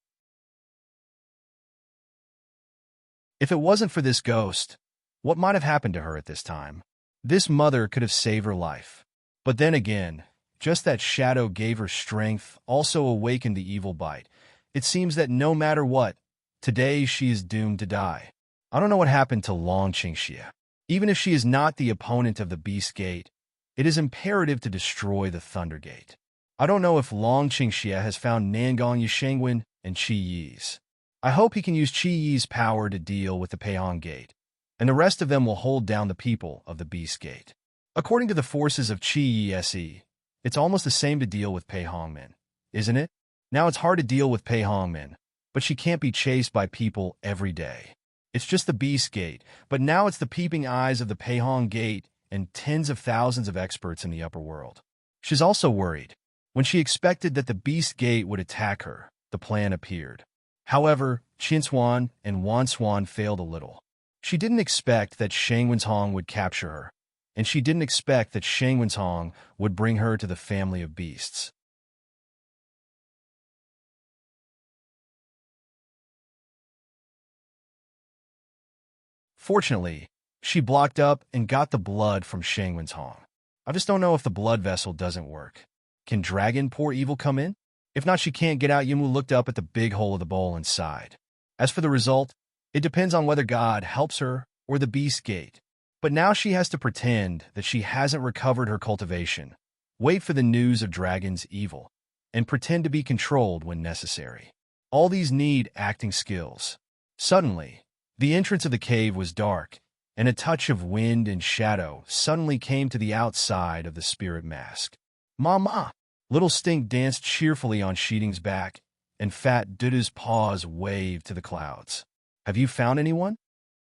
If it wasn't for this ghost, what might have happened to her at this time? This mother could have saved her life. But then again, just that shadow gave her strength, also awakened the evil bite. It seems that no matter what, today she is doomed to die. I don't know what happened to Long Qingxia. Even if she is not the opponent of the Beast Gate, it is imperative to destroy the Thunder Gate. I don't know if Long Qingxia has found Nangong Yishengwen and Qi Yi's. I hope he can use Qi Yi's power to deal with the Peihong Gate, and the rest of them will hold down the people of the Beast Gate. According to the forces of Qi Yi Se, it's almost the same to deal with Pei Hongmen, isn't it? Now it's hard to deal with Pei Hongmen, but she can't be chased by people every day. It's just the Beast Gate, but now it's the peeping eyes of the Peihong Gate and tens of thousands of experts in the upper world. She's also worried. When she expected that the Beast Gate would attack her, the plan appeared. However, Qinswan and Wanswan failed a little. She didn't expect that Shang Wentong would capture her, and she didn't expect that Shang Wentong would bring her to the family of beasts. Fortunately, she blocked up and got the blood from Shang Wentong. I just don't know if the blood vessel doesn't work. Can Dragon Poor Evil come in? If not, she can't get out. Yunwu looked up at the big hole of the bowl and sighed. As for the result, it depends on whether God helps her or the Beast Gate. But now she has to pretend that she hasn't recovered her cultivation, wait for the news of Dragon's evil, and pretend to be controlled when necessary. All these need acting skills. Suddenly, the entrance of the cave was dark, and a touch of wind and shadow suddenly came to the outside of the spirit mask. Mama! Little Stink danced cheerfully on Sheeting's back, and Fat Duda's paws waved to the clouds. Have you found anyone?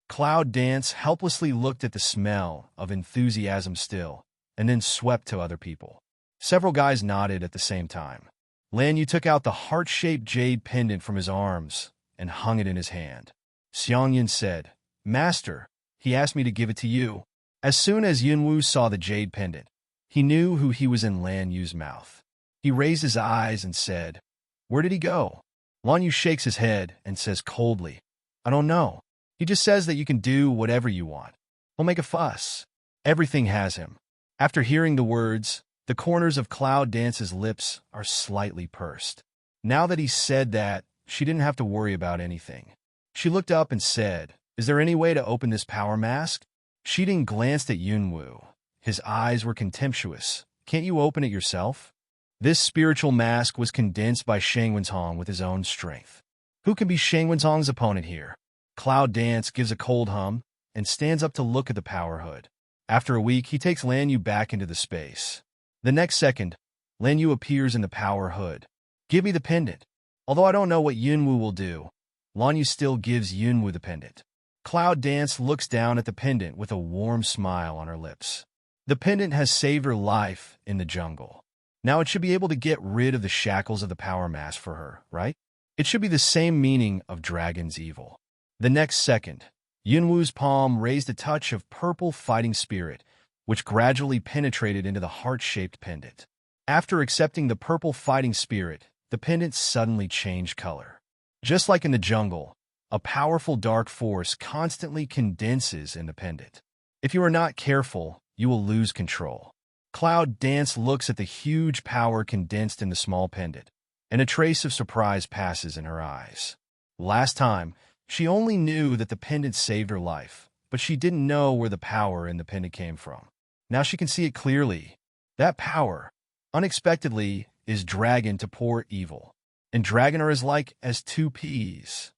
Cloud Dance helplessly looked at the smell of enthusiasm still, and then swept to other people. Several guys nodded at the same time. Lan Yu took out the heart-shaped jade pendant from his arms and hung it in his hand. Xiangyan said, Master, he asked me to give it to you. As soon as Yunwu saw the jade pendant, he knew who he was in Lan Yu's mouth. He raised his eyes and said, Where did he go? Lan Yu shakes his head and says coldly, I don't know. He just says that you can do whatever you want. He'll make a fuss. Everything has him. After hearing the words, the corners of Cloud Dance's lips are slightly pursed. Now that he said that, she didn't have to worry about anything. She looked up and said, Is there any way to open this power mask? Sheeting glanced at Yunwu. His eyes were contemptuous. Can't you open it yourself? This spiritual mask was condensed by Shang Wentong with his own strength. Who can be Shang Wentong's opponent here? Cloud Dance gives a cold hum and stands up to look at the power hood. After a week, he takes Lan Yu back into the space. The next second, Lan Yu appears in the power hood. Give me the pendant. Although I don't know what Yunwu will do, Lan Yu still gives Yunwu the pendant. Cloud Dance looks down at the pendant with a warm smile on her lips. The pendant has saved her life in the jungle. Now it should be able to get rid of the shackles of the power mask for her, right? It should be the same meaning of dragon's evil. The next second, Yunwu's palm raised a touch of purple fighting spirit, which gradually penetrated into the heart-shaped pendant. After accepting the purple fighting spirit, the pendant suddenly changed color. Just like in the jungle, a powerful dark force constantly condenses in the pendant. If you are not careful, you will lose control. Cloud Dance looks at the huge power condensed in the small pendant, and a trace of surprise passes in her eyes. Last time, she only knew that the pendant saved her life, but she didn't know where the power in the pendant came from. Now she can see it clearly. That power, unexpectedly, is dragon to poor evil, and dragon are as like as two peas.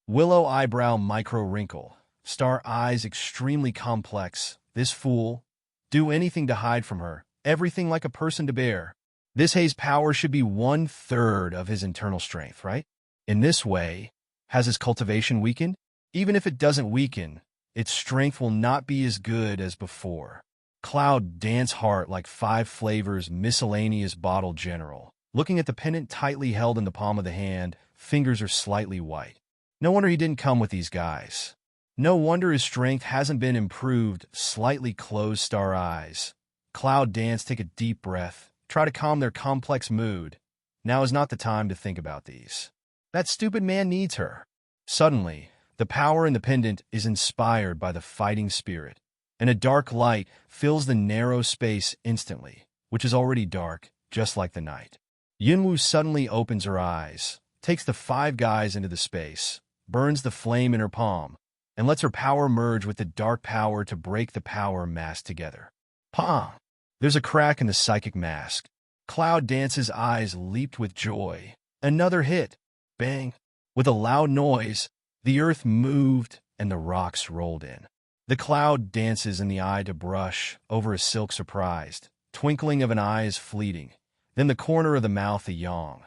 Willow eyebrow micro wrinkle, star eyes extremely complex, this fool, do anything to hide from her, everything like a person to bear. This haze power should be 1/3 of his internal strength, right? In this way, has his cultivation weakened? Even if it doesn't weaken, its strength will not be as good as before. Cloud Dance heart like 5 flavors miscellaneous bottle general. Looking at the pendant tightly held in the palm of the hand, fingers are slightly white. No wonder he didn't come with these guys. No wonder his strength hasn't been improved. Slightly closed star eyes. Cloud Dance take a deep breath, try to calm their complex mood. Now is not the time to think about these. That stupid man needs her. Suddenly, the power in the pendant is inspired by the fighting spirit, and a dark light fills the narrow space instantly, which is already dark, just like the night. Yunwu suddenly opens her eyes, takes the 5 guys into the space, burns the flame in her palm, and lets her power merge with the dark power to break the power mask together. Pong! There's a crack in the psychic mask. Cloud Dance's eyes leaped with joy. Another hit. Bang! With a loud noise, the earth moved and the rocks rolled in. The cloud dances in the eye to brush over a silk surprised. Twinkling of an eye is fleeting. Then the corner of the mouth a yawn.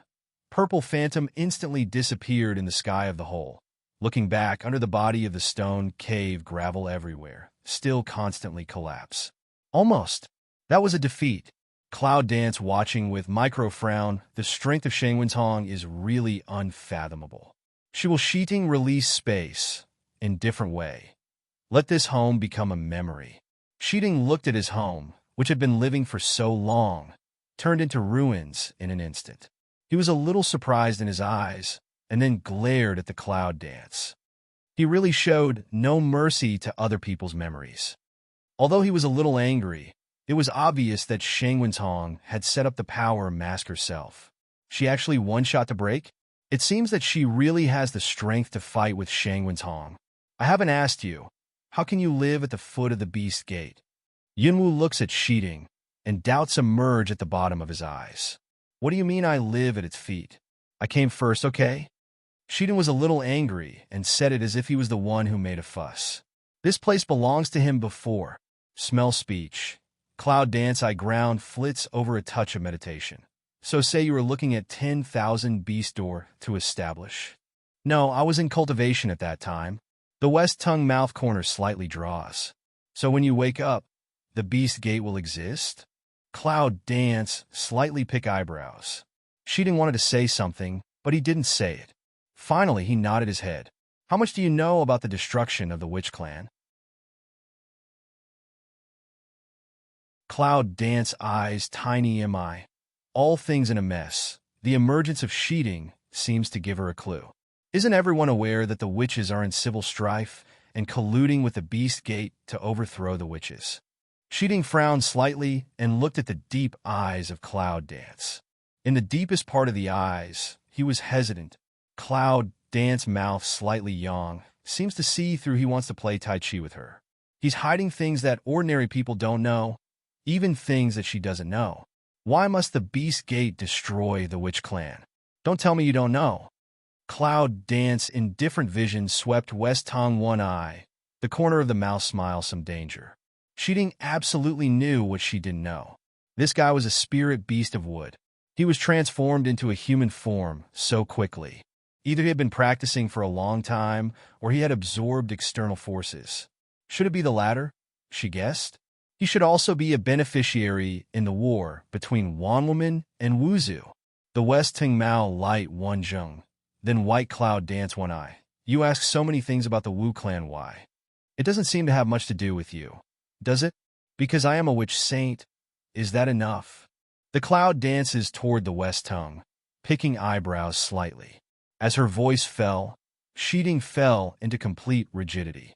Purple phantom instantly disappeared in the sky of the hole. Looking back, under the body of the stone cave, gravel everywhere, still constantly collapse. Almost. That was a defeat. Cloud Dance watching with micro frown. The strength of Shangwen's Hong is really unfathomable. She will sheeting release space in different way. Let this home become a memory. Sheeting looked at his home, which had been living for so long, turned into ruins in an instant. He was a little surprised in his eyes, and then glared at the Cloud Dance. He really showed no mercy to other people's memories. Although he was a little angry, it was obvious that Shangwen's Hong had set up the power mask herself. She actually one-shot to break? It seems that she really has the strength to fight with Shangwen's Hong. I haven't asked you, how can you live at the foot of the Beast Gate? Yunwu looks at Sheeting, and doubts emerge at the bottom of his eyes. What do you mean I live at its feet? I came first, okay? Sheeting was a little angry and said it as if he was the one who made a fuss. This place belongs to him before. Smell speech. Cloud Dance I ground flits over a touch of meditation. So say you were looking at 10,000 beast door to establish. No, I was in cultivation at that time. The west tongue mouth corner slightly draws. So when you wake up, the Beast Gate will exist? Cloud Dance slightly pick eyebrows. Sheeting wanted to say something, but he didn't say it. Finally, he nodded his head. How much do you know about the destruction of the Witch Clan? Cloud Dance eyes tiny am I. All things in a mess. The emergence of Sheeting seems to give her a clue. Isn't everyone aware that the witches are in civil strife and colluding with the Beast Gate to overthrow the witches? Sheeting frowned slightly and looked at the deep eyes of Cloud Dance. In the deepest part of the eyes, he was hesitant. Cloud Dance mouth slightly yawn, seems to see through he wants to play Tai Chi with her. He's hiding things that ordinary people don't know, even things that she doesn't know. Why must the Beast Gate destroy the Witch Clan? Don't tell me you don't know. Cloud Dance in different visions swept West Tong one eye. The corner of the mouth smile some danger. Shiding absolutely knew what she didn't know. This guy was a spirit beast of wood. He was transformed into a human form so quickly. Either he had been practicing for a long time, or he had absorbed external forces. Should it be the latter? She guessed. He should also be a beneficiary in the war between Wanwoman and Wuzhu. The West Ting Mao light one Zheng, then White Cloud dance one eye. You ask so many things about the Wu clan, why? It doesn't seem to have much to do with you, does it? Because I am a witch saint. Is that enough? The cloud dances toward the West tongue, picking eyebrows slightly. As her voice fell, Shiding fell into complete rigidity.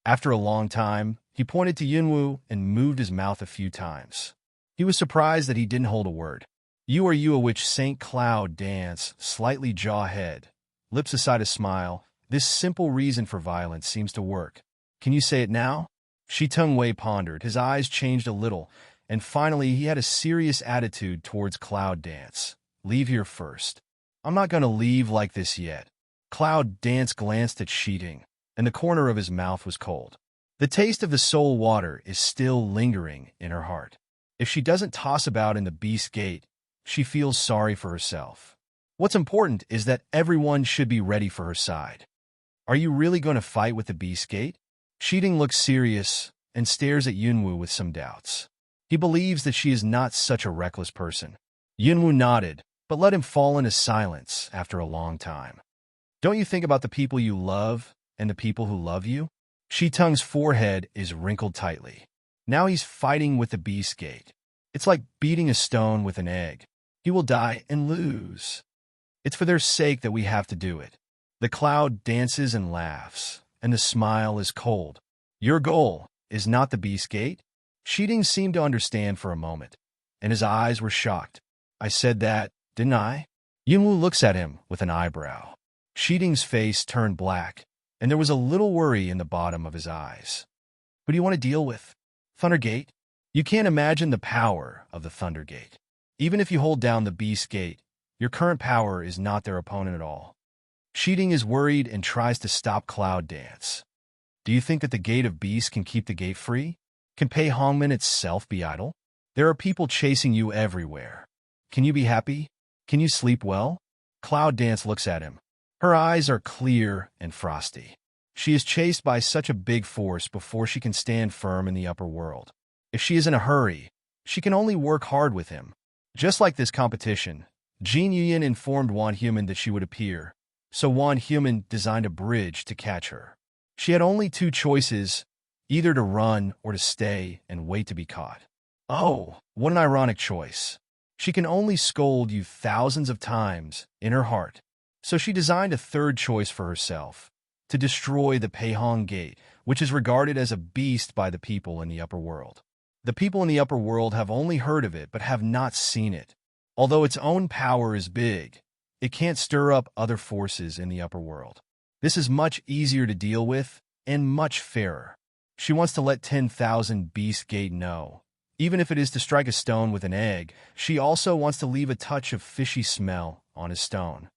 After a long time, he pointed to Yunwu and moved his mouth a few times. He was surprised that he didn't hold a word. You are you a witch Saint Cloud dance, slightly jaw head, lips aside a smile. This simple reason for violence seems to work. Can you say it now? Shi Tung Wei pondered. His eyes changed a little, and finally he had a serious attitude towards Cloud Dance. Leave here first. I'm not going to leave like this yet. Cloud Dance glanced at Shiding, and the corner of his mouth was cold. The taste of the soul water is still lingering in her heart. If she doesn't toss about in the Beast Gate, she feels sorry for herself. What's important is that everyone should be ready for her side. Are you really going to fight with the Beast Gate? Shiding looks serious and stares at Yunwu with some doubts. He believes that she is not such a reckless person. Yunwu nodded, but let him fall into silence after a long time. Don't you think about the people you love and the people who love you? Shi Tung's forehead is wrinkled tightly. Now he's fighting with the Beast Gate. It's like beating a stone with an egg. He will die and lose. It's for their sake that we have to do it. The cloud dances and laughs, and the smile is cold. Your goal is not the Beast Gate? Shiding seemed to understand for a moment, and his eyes were shocked. I said that, didn't I? Yunwu looks at him with an eyebrow. Shiding's face turned black, and there was a little worry in the bottom of his eyes. Who do you want to deal with? Thundergate? You can't imagine the power of the Thundergate. Even if you hold down the Beast Gate, your current power is not their opponent at all. Shiding is worried and tries to stop Cloud Dance. Do you think that the Gate of Beasts can keep the gate free? Can Pei Hongmen itself be idle? There are people chasing you everywhere. Can you be happy? Can you sleep well? Cloud Dance looks at him. Her eyes are clear and frosty. She is chased by such a big force before she can stand firm in the upper world. If she is in a hurry, she can only work hard with him. Just like this competition, Jin Yuyin informed Wan Human that she would appear, so Wan Human designed a bridge to catch her. She had only two choices, either to run or to stay and wait to be caught. Oh, what an ironic choice. She can only scold you thousands of times in her heart. So she designed a third choice for herself, to destroy the Peihong Gate, which is regarded as a beast by the people in the upper world. The people in the upper world have only heard of it but have not seen it. Although its own power is big, it can't stir up other forces in the upper world. This is much easier to deal with and much fairer. She wants to let 10,000 Beast Gate know. Even if it is to strike a stone with an egg, she also wants to leave a touch of fishy smell on his stone.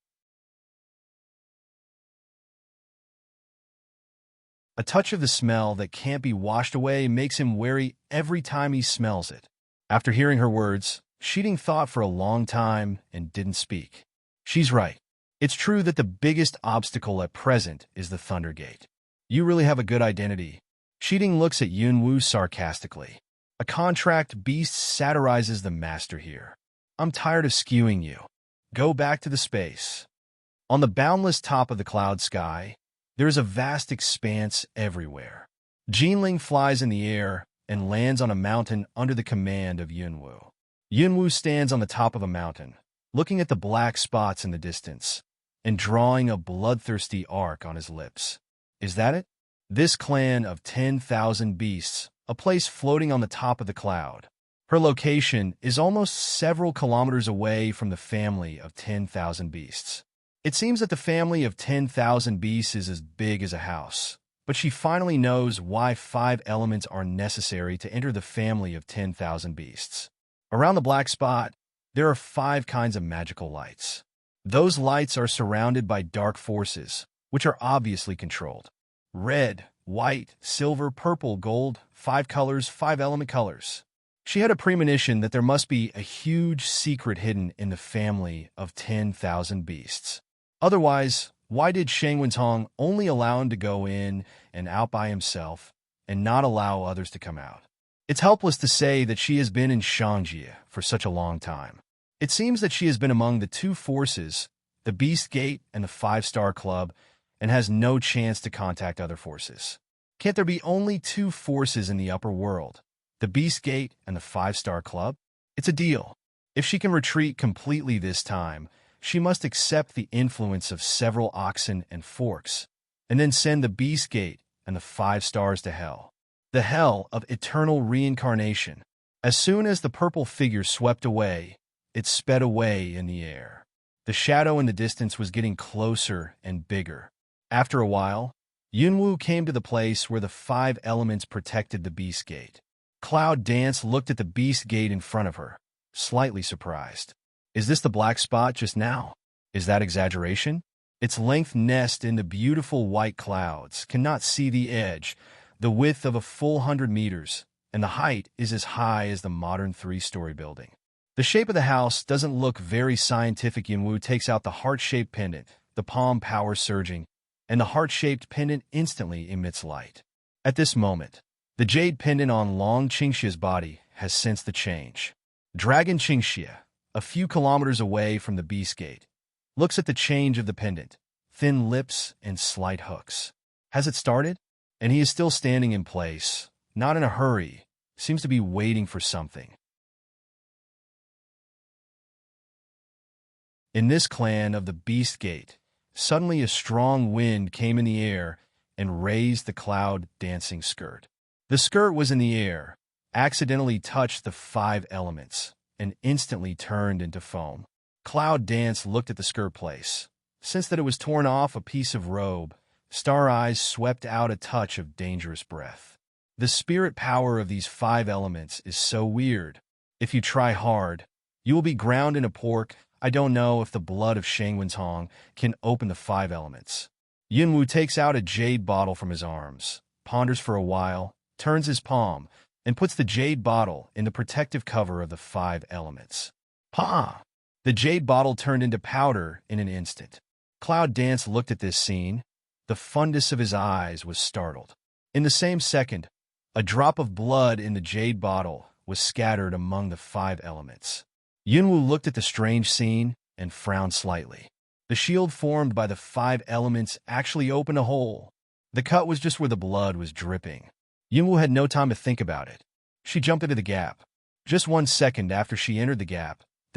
A touch of the smell that can't be washed away makes him wary every time he smells it. After hearing her words, Shiding thought for a long time and didn't speak. She's right. It's true that the biggest obstacle at present is the Thundergate. You really have a good identity. Shiding looks at Yunwu sarcastically. A contract beast satirizes the master here. I'm tired of skewing you. Go back to the space. On the boundless top of the cloud sky, there is a vast expanse everywhere. Jinling flies in the air and lands on a mountain under the command of Yunwu. Yunwu stands on the top of a mountain, looking at the black spots in the distance, and drawing a bloodthirsty arc on his lips. Is that it? This clan of 10,000 beasts, a place floating on the top of the cloud. Her location is almost several kilometers away from the family of 10,000 beasts. It seems that the family of 10,000 beasts is as big as a house, but she finally knows why 5 elements are necessary to enter the family of 10,000 beasts. Around the black spot, there are 5 kinds of magical lights. Those lights are surrounded by dark forces, which are obviously controlled. Red, white, silver, purple, gold, 5 colors, 5 element colors. She had a premonition that there must be a huge secret hidden in the family of 10,000 beasts. Otherwise, why did Shang Wentong only allow him to go in and out by himself and not allow others to come out? It's helpless to say that she has been in Shangjie for such a long time. It seems that she has been among the two forces, the Beast Gate and the 5-Star Club, and has no chance to contact other forces. Can't there be only two forces in the upper world, the Beast Gate and the 5-Star Club? It's a deal. If she can retreat completely this time, she must accept the influence of several oxen and forks, and then send the Beast Gate and the 5 stars to hell. The hell of eternal reincarnation. As soon as the purple figure swept away, it sped away in the air. The shadow in the distance was getting closer and bigger. After a while, Yunwu came to the place where the 5 elements protected the Beast Gate. Cloud Dance looked at the Beast Gate in front of her, slightly surprised. Is this the black spot just now? Is that exaggeration? Its length nest in the beautiful white clouds cannot see the edge, the width of a full 100 meters, and the height is as high as the modern 3-story building. The shape of the house doesn't look very scientific. Yunwu takes out the heart-shaped pendant, the palm power surging, and the heart-shaped pendant instantly emits light. At this moment, the jade pendant on Long Qingxia's body has sensed the change. Dragon Qingxia, a few kilometers away from the Beast Gate, looks at the change of the pendant, thin lips and slight hooks. Has it started? And he is still standing in place, not in a hurry, seems to be waiting for something. In this clan of the Beast Gate, suddenly a strong wind came in the air and raised the cloud dancing skirt. The skirt was in the air, accidentally touched the 5 elements, and instantly turned into foam. Cloud Dance looked at the skirt place. Since that it was torn off a piece of robe, Star Eyes swept out a touch of dangerous breath. The spirit power of these 5 elements is so weird. If you try hard, you will be ground into pork. I don't know if the blood of Shang Wentong can open the 5 elements. Yunwu takes out a jade bottle from his arms, ponders for a while, turns his palm, and puts the jade bottle in the protective cover of the 5 elements. Pa! The jade bottle turned into powder in an instant. Cloud Dance looked at this scene. The fundus of his eyes was startled. In the same second, a drop of blood in the jade bottle was scattered among the 5 elements. Yunwu looked at the strange scene and frowned slightly. The shield formed by the 5 elements actually opened a hole. The cut was just where the blood was dripping. Yunwu had no time to think about it. She jumped into the gap. Just 1 second after she entered the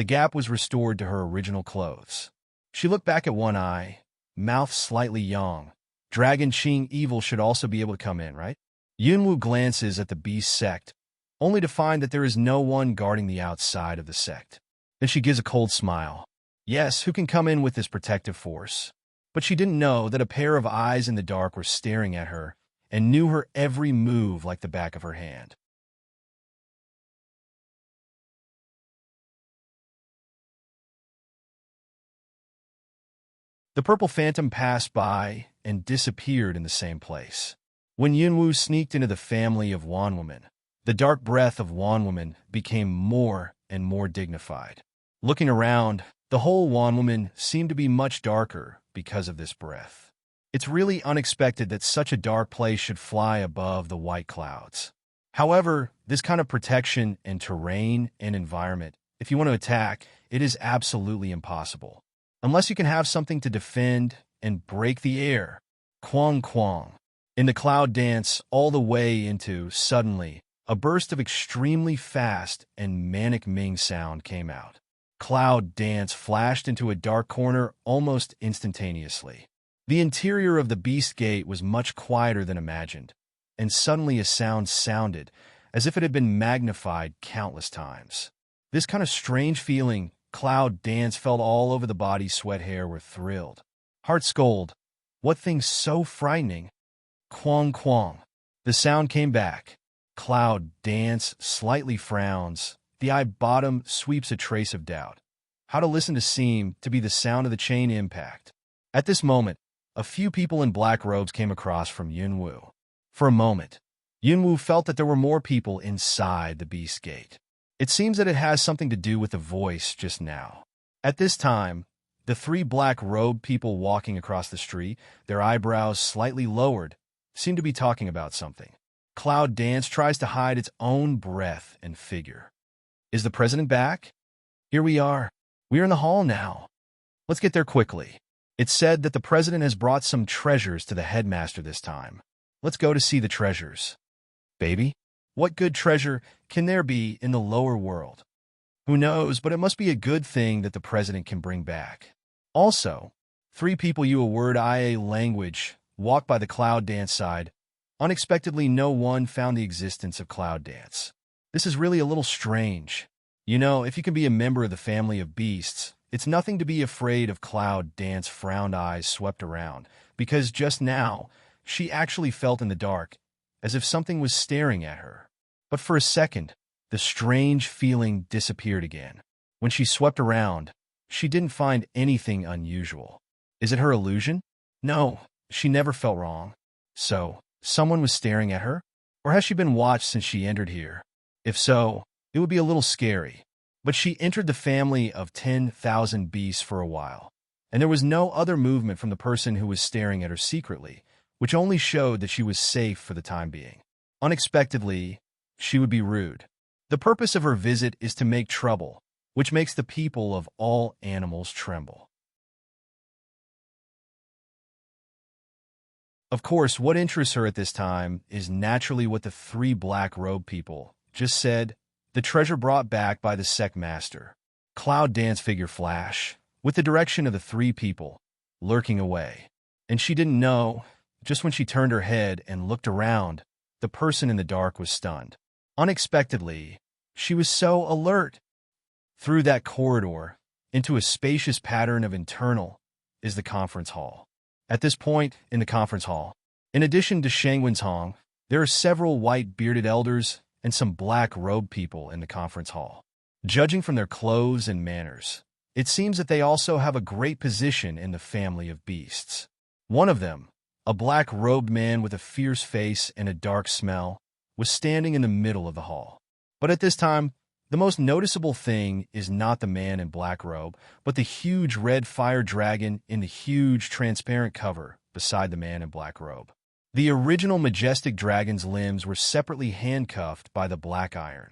gap was restored to her original clothes. She looked back at one eye, mouth slightly yawn. Dragon Qing evil should also be able to come in, right? Yunwu glances at the beast sect, only to find that there is no one guarding the outside of the sect. Then she gives a cold smile. Yes, who can come in with this protective force? But she didn't know that a pair of eyes in the dark were staring at her and knew her every move like the back of her hand. The purple phantom passed by and disappeared in the same place. When Yunwu sneaked into the family of Wanwoman, the dark breath of Wanwoman became more and more dignified. Looking around, the whole Wanwoman seemed to be much darker because of this breath. It's really unexpected that such a dark place should fly above the white clouds. However, this kind of protection and terrain and environment, if you want to attack, it is absolutely impossible. Unless you can have something to defend and break the air. Quang quang. In the cloud dance all the way into, suddenly, a burst of extremely fast and manic Ming sound came out. Cloud Dance flashed into a dark corner almost instantaneously. The interior of the Beast Gate was much quieter than imagined, and suddenly a sound sounded as if it had been magnified countless times. This kind of strange feeling Cloud Dance felt all over the body. Sweat hair were thrilled. Heart scold. What thing so frightening? Quang quang. The sound came back. Cloud Dance slightly frowns. The eye bottom sweeps a trace of doubt. how to listen to seem to be the sound of the chain impact. At this moment, a few people in black robes came across from Yunwu. For a moment, Yunwu felt that there were more people inside the Beast Gate. It seems that it has something to do with the voice just now. At this time, the three black-robed people walking across the street, their eyebrows slightly lowered, seemed to be talking about something. Cloud Dance tries to hide its own breath and figure. Is the president back? Here we are. We are in the hall now. Let's get there quickly. It's said that the president has brought some treasures to the headmaster this time. Let's go to see the treasures. Baby, what good treasure can there be in the lower world? Who knows, but it must be a good thing that the president can bring back. Also, three people you a word IA language walk by the Cloud Dance side. Unexpectedly, no one found the existence of Cloud Dance. This is really a little strange. You know, if you can be a member of the family of beasts, it's nothing to be afraid of Cloud Dance. Frowned eyes swept around, because just now, she actually felt in the dark, as if something was staring at her. But for a second, the strange feeling disappeared again. When she swept around, she didn't find anything unusual. Is it her illusion? No, she never felt wrong. So, someone was staring at her? Or has she been watched since she entered here? If so, it would be a little scary. But she entered the family of 10,000 beasts for a while, and there was no other movement from the person who was staring at her secretly, which only showed that she was safe for the time being. Unexpectedly, she would be rude. The purpose of her visit is to make trouble, which makes the people of all animals tremble. Of course, what interests her at this time is naturally what the three black-robed people just said, the treasure brought back by the sect master. Cloud Dance figure flash, with the direction of the three people, lurking away. And she didn't know, just when she turned her head and looked around, the person in the dark was stunned. Unexpectedly, she was so alert. Through that corridor, into a spacious pattern of internal, is the conference hall. At this point in the conference hall, in addition to Shangwen's Hong, there are several white-bearded elders and some black-robed people in the conference hall. Judging from their clothes and manners, it seems that they also have a great position in the family of beasts. One of them, a black-robed man with a fierce face and a dark smell, was standing in the middle of the hall. But at this time, the most noticeable thing is not the man in black robe, but the huge red fire dragon in the huge transparent cover beside the man in black robe. The original majestic dragon's limbs were separately handcuffed by the black iron,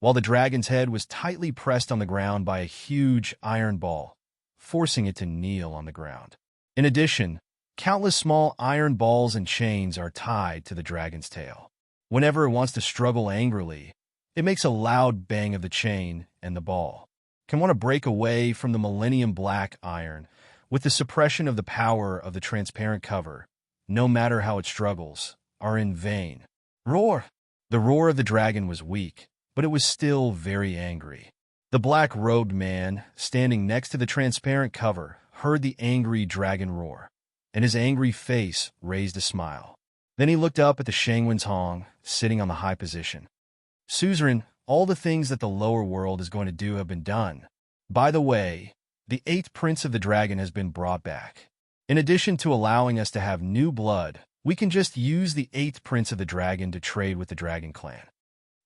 while the dragon's head was tightly pressed on the ground by a huge iron ball, forcing it to kneel on the ground. In addition, countless small iron balls and chains are tied to the dragon's tail. Whenever it wants to struggle angrily, it makes a loud bang of the chain and the ball. Can want to break away from the Millennium Black Iron with the suppression of the power of the transparent cover, no matter how it struggles, are in vain. Roar! The roar of the dragon was weak, but it was still very angry. The black-robed man, standing next to the transparent cover, heard the angry dragon roar, and his angry face raised a smile. Then he looked up at the Shangwen's Hong, sitting on the high position. Suzerain, all the things that the lower world is going to do have been done. By the way, the 8th Prince of the Dragon has been brought back. In addition to allowing us to have new blood, we can just use the 8th Prince of the Dragon to trade with the Dragon Clan.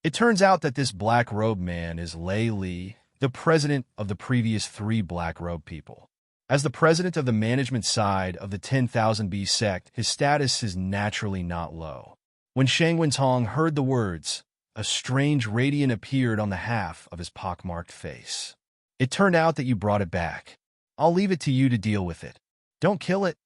It turns out that this black-robed man is Lei Li, the president of the previous 3 black-robed people. As the president of the management side of the 10,000 B sect, his status is naturally not low. When Shangwen's Hong heard the words, a strange radiance appeared on the half of his pockmarked face. It turned out that you brought it back. I'll leave it to you to deal with it. Don't kill it.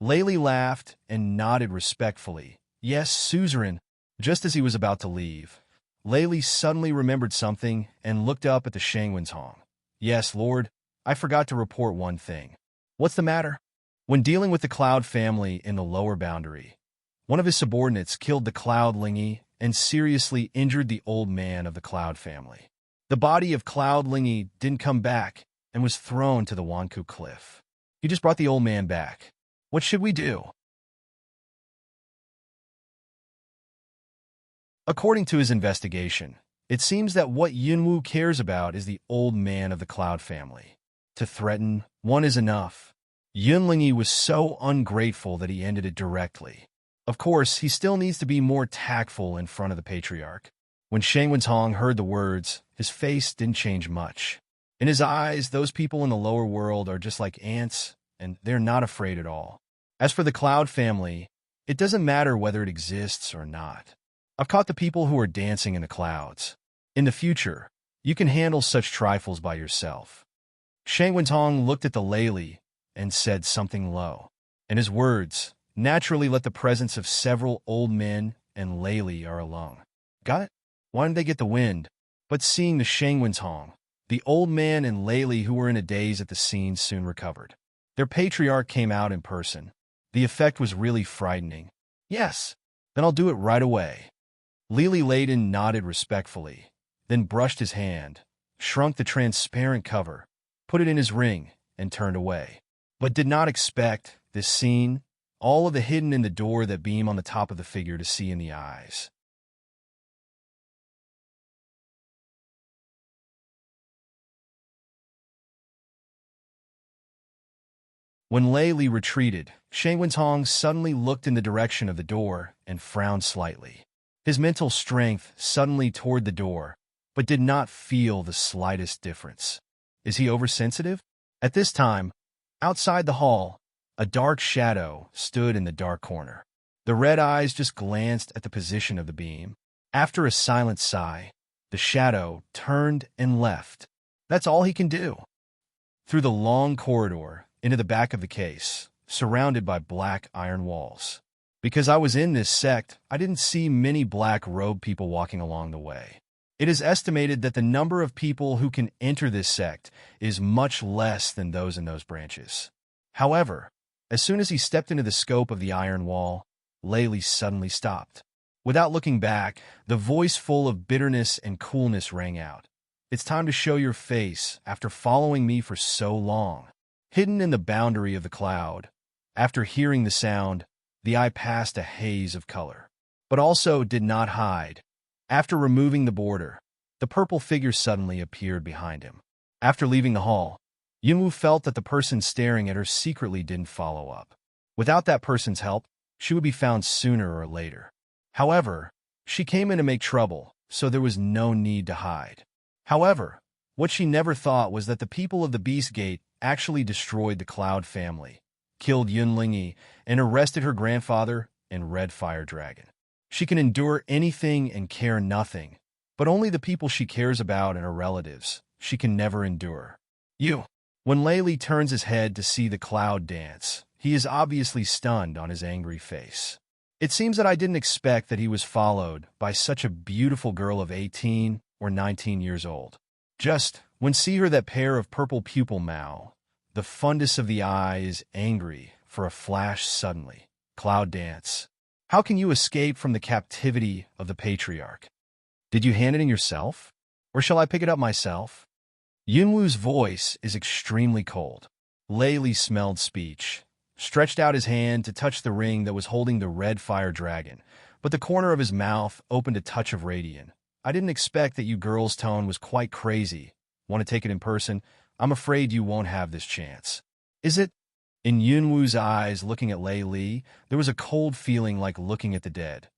Layli laughed and nodded respectfully. Yes, suzerain. Just as he was about to leave, Layli suddenly remembered something and looked up at the Shangwen's Hong. Yes, Lord, I forgot to report one thing. What's the matter? When dealing with the Cloud family in the lower boundary, one of his subordinates killed the Cloud Lingy and seriously injured the old man of the Cloud family. The body of Cloud Lingy didn't come back and was thrown to the Wanku cliff. He just brought the old man back. What should we do? According to his investigation, it seems that what Yunwu cares about is the old man of the Cloud family. To threaten, one is enough. Yunlingyi was so ungrateful that he ended it directly. Of course, he still needs to be more tactful in front of the patriarch. When Shang Wentong heard the words, his face didn't change much. In his eyes, those people in the lower world are just like ants, and they're not afraid at all. As for the Cloud family, it doesn't matter whether it exists or not. I've caught the people who are dancing in the clouds. In the future, you can handle such trifles by yourself. Shang Wentong looked at the Lei and said something low. And his words naturally let the presence of several old men and Lei are alone. Got it? Why didn't they get the wind? But seeing the Shang Wentong, the old man and Lei who were in a daze at the scene soon recovered. Their patriarch came out in person. The effect was really frightening. Yes, then I'll do it right away. Lili Layden nodded respectfully, then brushed his hand, shrunk the transparent cover, put it in his ring, and turned away. But did not expect this scene, all of the hidden in the door that beam on the top of the figure to see in the eyes. When Lei Li retreated, Shang Wentong suddenly looked in the direction of the door and frowned slightly. His mental strength suddenly toward the door, but did not feel the slightest difference. Is he oversensitive? At this time, outside the hall, a dark shadow stood in the dark corner. The red eyes just glanced at the position of the beam. After a silent sigh, the shadow turned and left. That's all he can do. Through the long corridor, into the back of the case, surrounded by black iron walls. Because I was in this sect, I didn't see many black-robed people walking along the way. It is estimated that the number of people who can enter this sect is much less than those in those branches. However, as soon as he stepped into the scope of the iron wall, Lei Li suddenly stopped. Without looking back, the voice full of bitterness and coolness rang out. It's time to show your face after following me for so long. Hidden in the boundary of the cloud, after hearing the sound, the eye passed a haze of color, but also did not hide. After removing the border, the purple figure suddenly appeared behind him. After leaving the hall, Yunwu felt that the person staring at her secretly didn't follow up. Without that person's help, she would be found sooner or later. However, she came in to make trouble, so there was no need to hide. However, what she never thought was that the people of the Beast Gate actually destroyed the Cloud family, killed Yunlingyi, and arrested her grandfather and Red Fire Dragon. She can endure anything and care nothing, but only the people she cares about and her relatives she can never endure. When Lei Li turns his head to see the Cloud dance, he is obviously stunned on his angry face. It seems that I didn't expect that he was followed by such a beautiful girl of 18 or 19 years old. Just when see her that pair of purple pupil mouth, the fundus of the eye is angry for a flash suddenly. Cloud dance. How can you escape from the captivity of the patriarch? Did you hand it in yourself? Or shall I pick it up myself? Yunwu's voice is extremely cold. Lei Li smelled speech, stretched out his hand to touch the ring that was holding the Red Fire Dragon, but the corner of his mouth opened a touch of radiant. I didn't expect that you girl's tone was quite crazy. Want to take it in person? I'm afraid you won't have this chance. Is it? In Yunwu's eyes, looking at Lei Li, there was a cold feeling like looking at the dead.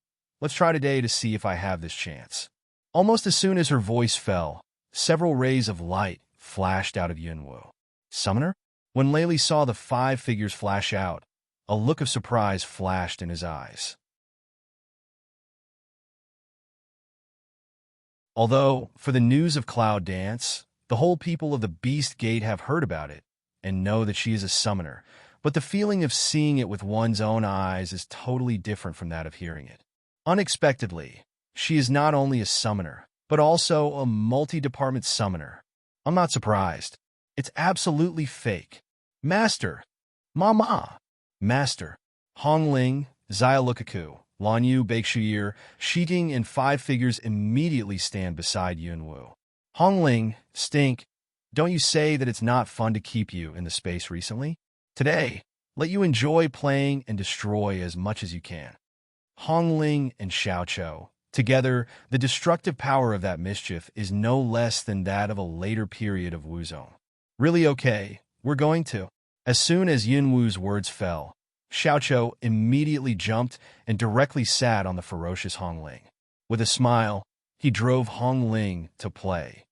Let's try today to see if I have this chance. Almost as soon as her voice fell, several rays of light flashed out of Yunwu. Summoner? When Lei Li saw the 5 figures flash out, a look of surprise flashed in his eyes. Although, for the news of Cloud Dance, the whole people of the Beast Gate have heard about it and know that she is a summoner, but the feeling of seeing it with one's own eyes is totally different from that of hearing it. Unexpectedly, she is not only a summoner, but also a multi-department summoner. I'm not surprised. It's absolutely fake. Master. Mama. Master. Hongling, Xiaolukaku, Lanyu, Baekshuyir, Shiting, and 5 figures immediately stand beside Yunwu. Hongling, Stink, don't you say that it's not fun to keep you in the space recently? Today, let you enjoy playing and destroy as much as you can. Hongling and Xiaoqiu. Together, the destructive power of that mischief is no less than that of a later period of Wuzong. Really okay, we're going to. As soon as Yunwu's words fell, Xiaoqiu immediately jumped and directly sat on the ferocious Hongling. With a smile, he drove Hongling to play.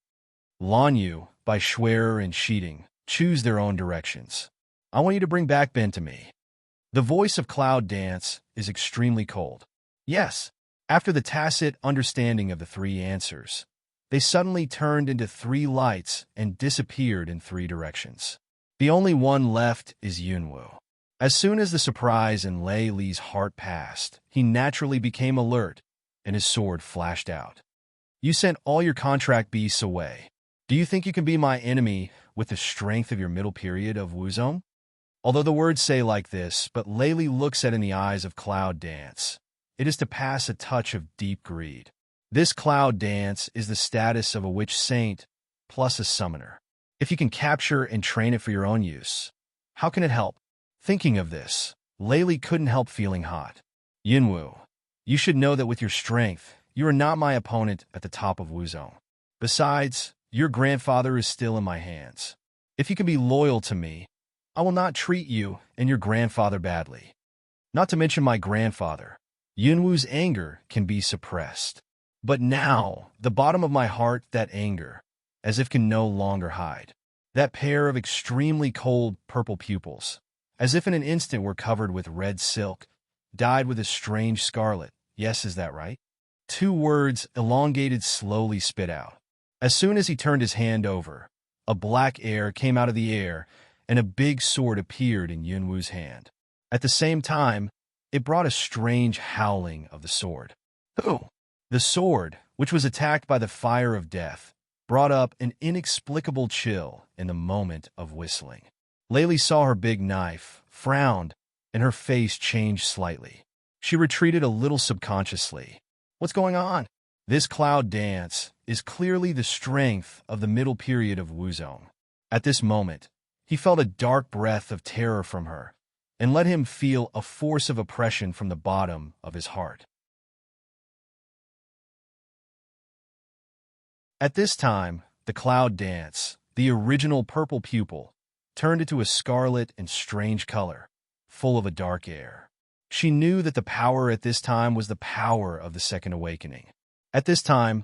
Lan Yu, by Schwerer and Sheeting, choose their own directions. I want you to bring back Ben to me. The voice of Cloud Dance is extremely cold. Yes. After the tacit understanding of the three answers, they suddenly turned into three lights and disappeared in three directions. The only one left is Yunwu. As soon as the surprise in Lei Li's heart passed, he naturally became alert, and his sword flashed out. You sent all your contract beasts away. Do you think you can be my enemy with the strength of your middle period of Wuzong? Although the words say like this, but Lei Li looks at in the eyes of Cloud Dance. It is to pass a touch of deep greed. This Cloud Dance is the status of a witch saint plus a summoner. If you can capture and train it for your own use, how can it help? Thinking of this, Lei Li couldn't help feeling hot. Yunwu, you should know that with your strength, you are not my opponent at the top of Wuzong. Besides, your grandfather is still in my hands. If you can be loyal to me, I will not treat you and your grandfather badly. Not to mention my grandfather. Yunwu's anger can be suppressed. But now, the bottom of my heart, that anger, as if can no longer hide. That pair of extremely cold purple pupils, as if in an instant were covered with red silk, dyed with a strange scarlet. Yes, is that right? Two words, elongated, slowly spit out. As soon as he turned his hand over, a black air came out of the air, and a big sword appeared in Yunwu's hand. At the same time, it brought a strange howling of the sword. Who? The sword, which was attacked by the fire of death, brought up an inexplicable chill in the moment of whistling. Lei Li saw her big knife, frowned, and her face changed slightly. She retreated a little subconsciously. What's going on? This Cloud Dance is clearly the strength of the middle period of Wuzong. At this moment, he felt a dark breath of terror from her, and let him feel a force of oppression from the bottom of his heart. At this time, the Cloud Dance, the original purple pupil, turned into a scarlet and strange color, full of a dark air. She knew that the power at this time was the power of the Second Awakening. At this time,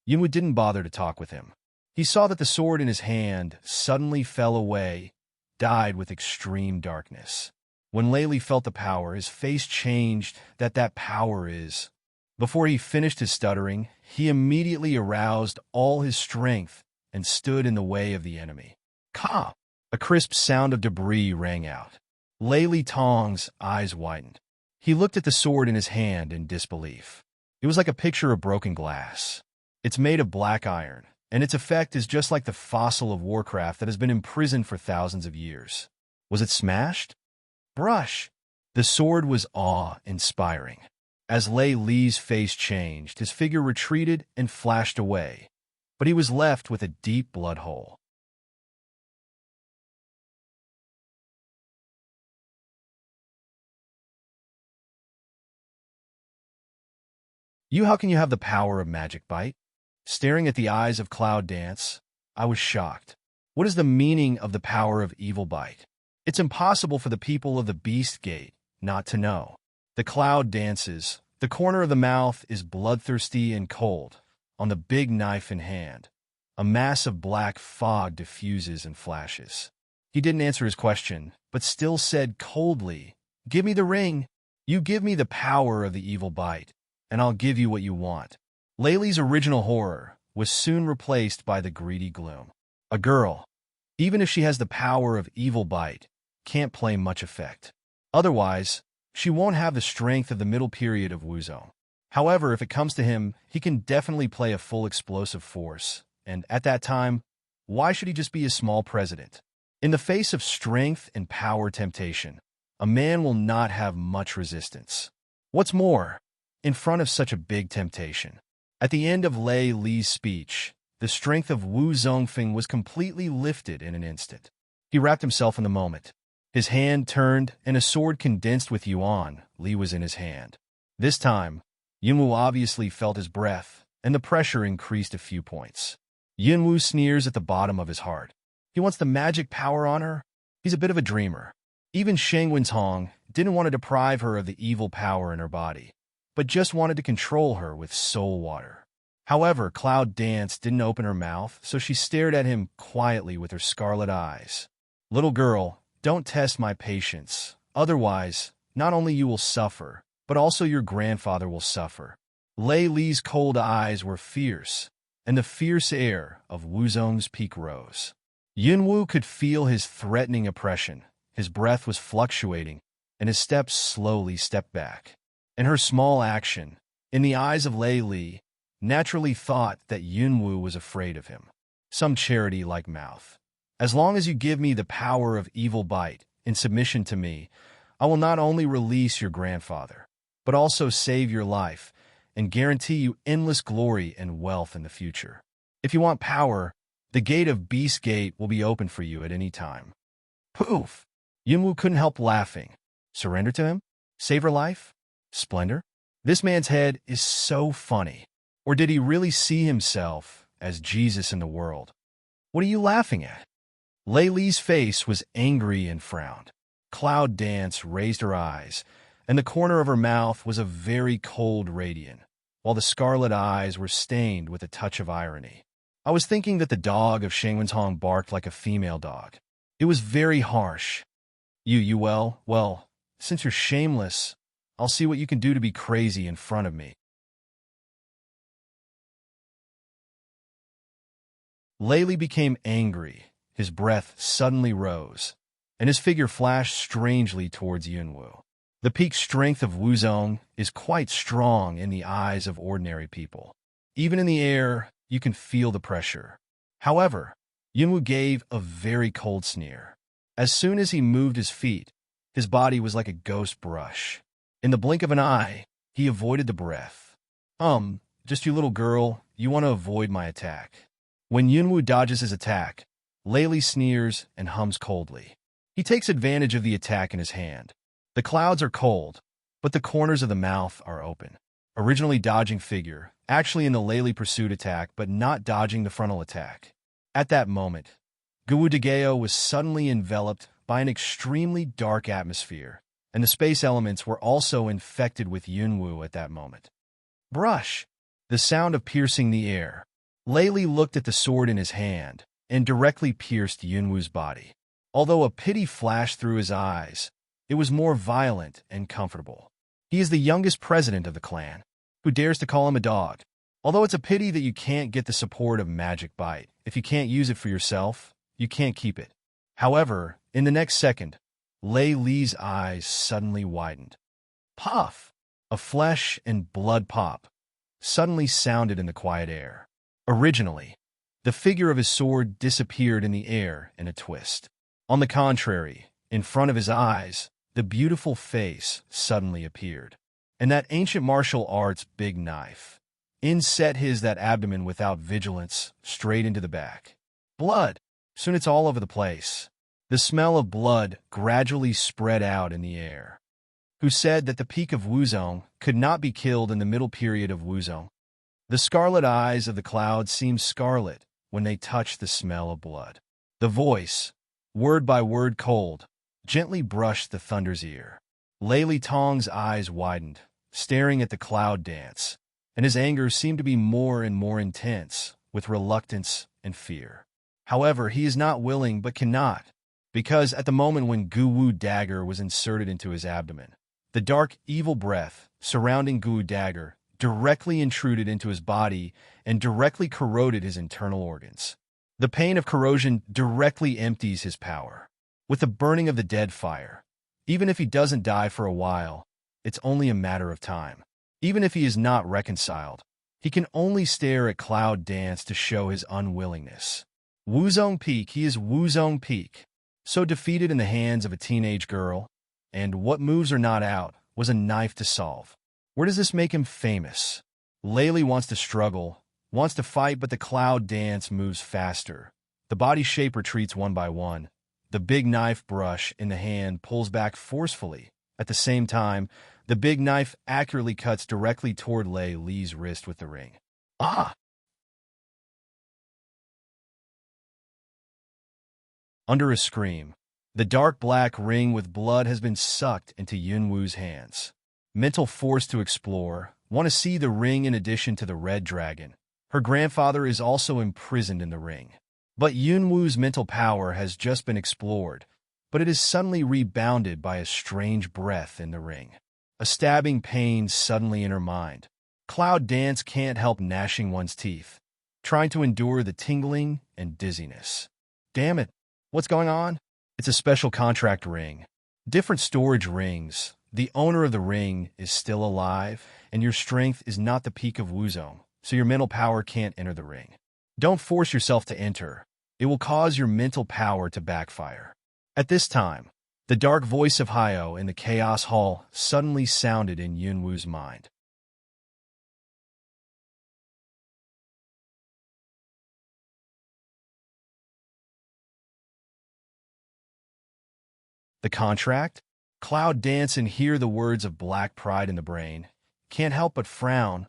Yunwu didn't bother to talk with him. He saw that the sword in his hand suddenly fell away, dyed with extreme darkness. When Lei Li felt the power, his face changed. That power is. Before he finished his stuttering, he immediately aroused all his strength and stood in the way of the enemy. Ka! A crisp sound of debris rang out. Lei Li Tong's eyes widened. He looked at the sword in his hand in disbelief. It was like a picture of broken glass. It's made of black iron, and its effect is just like the fossil of Warcraft that has been imprisoned for thousands of years. Was it smashed? Brush! The sword was awe-inspiring. As Lei Li's face changed, his figure retreated and flashed away, but he was left with a deep blood hole. How can you have the power of Magic Bite? Staring at the eyes of Cloud Dance, I was shocked. What is the meaning of the power of Evil Bite? It's impossible for the people of the Beast Gate not to know. The Cloud dances. The corner of the mouth is bloodthirsty and cold. On the big knife in hand, a mass of black fog diffuses and flashes. He didn't answer his question, but still said coldly, "Give me the ring. You give me the power of the Evil Bite, and I'll give you what you want." Lei Li's original horror was soon replaced by the greedy gloom. A girl, even if she has the power of Evil Bite, can't play much effect. Otherwise, she won't have the strength of the middle period of Wuzong. However, if it comes to him, he can definitely play a full explosive force, and at that time, why should he just be a small president? In the face of strength and power temptation, a man will not have much resistance. What's more, in front of such a big temptation, at the end of Lei Li's speech, the strength of Wu Zongfeng was completely lifted in an instant. He wrapped himself in the moment. His hand turned, and a sword condensed with Yuan Li was in his hand. This time, Yunwu obviously felt his breath, and the pressure increased a few points. Yunwu sneers at the bottom of his heart. He wants the magic power on her. He's a bit of a dreamer. Even Shangwen's Hong didn't want to deprive her of the evil power in her body, but just wanted to control her with soul water. However, Cloud Dance didn't open her mouth, so she stared at him quietly with her scarlet eyes. "Little girl, don't test my patience. Otherwise, not only you will suffer, but also your grandfather will suffer." Lei Li's cold eyes were fierce, and the fierce air of Wuzong's peak rose. Yunwu could feel his threatening oppression. His breath was fluctuating, and his steps slowly stepped back. And her small action, in the eyes of Lei Li, naturally thought that Yunwu was afraid of him. Some charity-like mouth. "As long as you give me the power of evil bite in submission to me, I will not only release your grandfather, but also save your life and guarantee you endless glory and wealth in the future. If you want power, the gate of Beast Gate will be open for you at any time." Poof! Yunwu couldn't help laughing. Surrender to him? Save her life? Splendor? This man's head is so funny. Or did he really see himself as Jesus in the world? "What are you laughing at?" Lei Li's face was angry and frowned. Cloud Dance raised her eyes, and the corner of her mouth was a very cold radiant, while the scarlet eyes were stained with a touch of irony. "I was thinking that the dog of Shangwen's Hong barked like a female dog. It was very harsh. Well, since you're shameless, I'll see what you can do to be crazy in front of me." Lei Li became angry. His breath suddenly rose, and his figure flashed strangely towards Yunwu. The peak strength of Wuzong is quite strong in the eyes of ordinary people. Even in the air, you can feel the pressure. However, Yunwu gave a very cold sneer. As soon as he moved his feet, his body was like a ghost brush. In the blink of an eye, he avoided the breath. Just you little girl, you want to avoid my attack." When Yunwu dodges his attack, Lei Li sneers and hums coldly. He takes advantage of the attack in his hand. The clouds are cold, but the corners of the mouth are open. Originally dodging figure, actually in the Lei Li pursuit attack, but not dodging the frontal attack. At that moment, Guwu Dageo was suddenly enveloped by an extremely dark atmosphere, and the space elements were also infected with Yunwu at that moment. Brush! The sound of piercing the air. Lei Li looked at the sword in his hand and directly pierced Yunwu's body. Although a pity flashed through his eyes, it was more violent and comfortable. He is the youngest president of the clan. Who dares to call him a dog? Although it's a pity that you can't get the support of Magic Bite. If you can't use it for yourself, you can't keep it. However, in the next second, Lei Li's eyes suddenly widened. Puff! A flesh and blood pop suddenly sounded in the quiet air. Originally, the figure of his sword disappeared in the air in a twist. On the contrary, in front of his eyes, the beautiful face suddenly appeared. And that ancient martial arts big knife inset that abdomen without vigilance, straight into the back. Blood! Soon it's all over the place. The smell of blood gradually spread out in the air. Who said that the peak of Wuzong could not be killed in the middle period of Wuzong? The scarlet eyes of the cloud seemed scarlet when they touched the smell of blood. The voice, word by word cold, gently brushed the thunder's ear. Lei Li Tong's eyes widened, staring at the Cloud Dance, and his anger seemed to be more and more intense, with reluctance and fear. However, he is not willing but cannot, because at the moment when Guwu dagger was inserted into his abdomen, the dark, evil breath surrounding Guwu dagger directly intruded into his body and directly corroded his internal organs. The pain of corrosion directly empties his power. With the burning of the dead fire, even if he doesn't die for a while, it's only a matter of time. Even if he is not reconciled, he can only stare at Cloud Dance to show his unwillingness. Wuzong Peak, he is Wuzong Peak. So defeated in the hands of a teenage girl, and what moves are not out, was a knife to solve. Where does this make him famous? Lei Li wants to struggle, wants to fight, but the Cloud Dance moves faster. The body shape retreats one by one. The big knife brush in the hand pulls back forcefully. At the same time, the big knife accurately cuts directly toward Lei Li's wrist with the ring. Ah! Under a scream, the dark black ring with blood has been sucked into Yunwu's hands. Mental force to explore. Want to see the ring in addition to the red dragon. Her grandfather is also imprisoned in the ring. But Yunwu's mental power has just been explored, but it is suddenly rebounded by a strange breath in the ring. A stabbing pain suddenly in her mind. Cloud Dance can't help gnashing one's teeth, trying to endure the tingling and dizziness. Damn it, what's going on? It's a special contract ring. Different storage rings. The owner of the ring is still alive, and your strength is not the peak of Wuzong, so your mental power can't enter the ring. Don't force yourself to enter. It will cause your mental power to backfire. At this time, the dark voice of Hayo in the Chaos Hall suddenly sounded in Yunwu's mind. The contract? Cloud Dance and hear the words of black pride in the brain. Can't help but frown,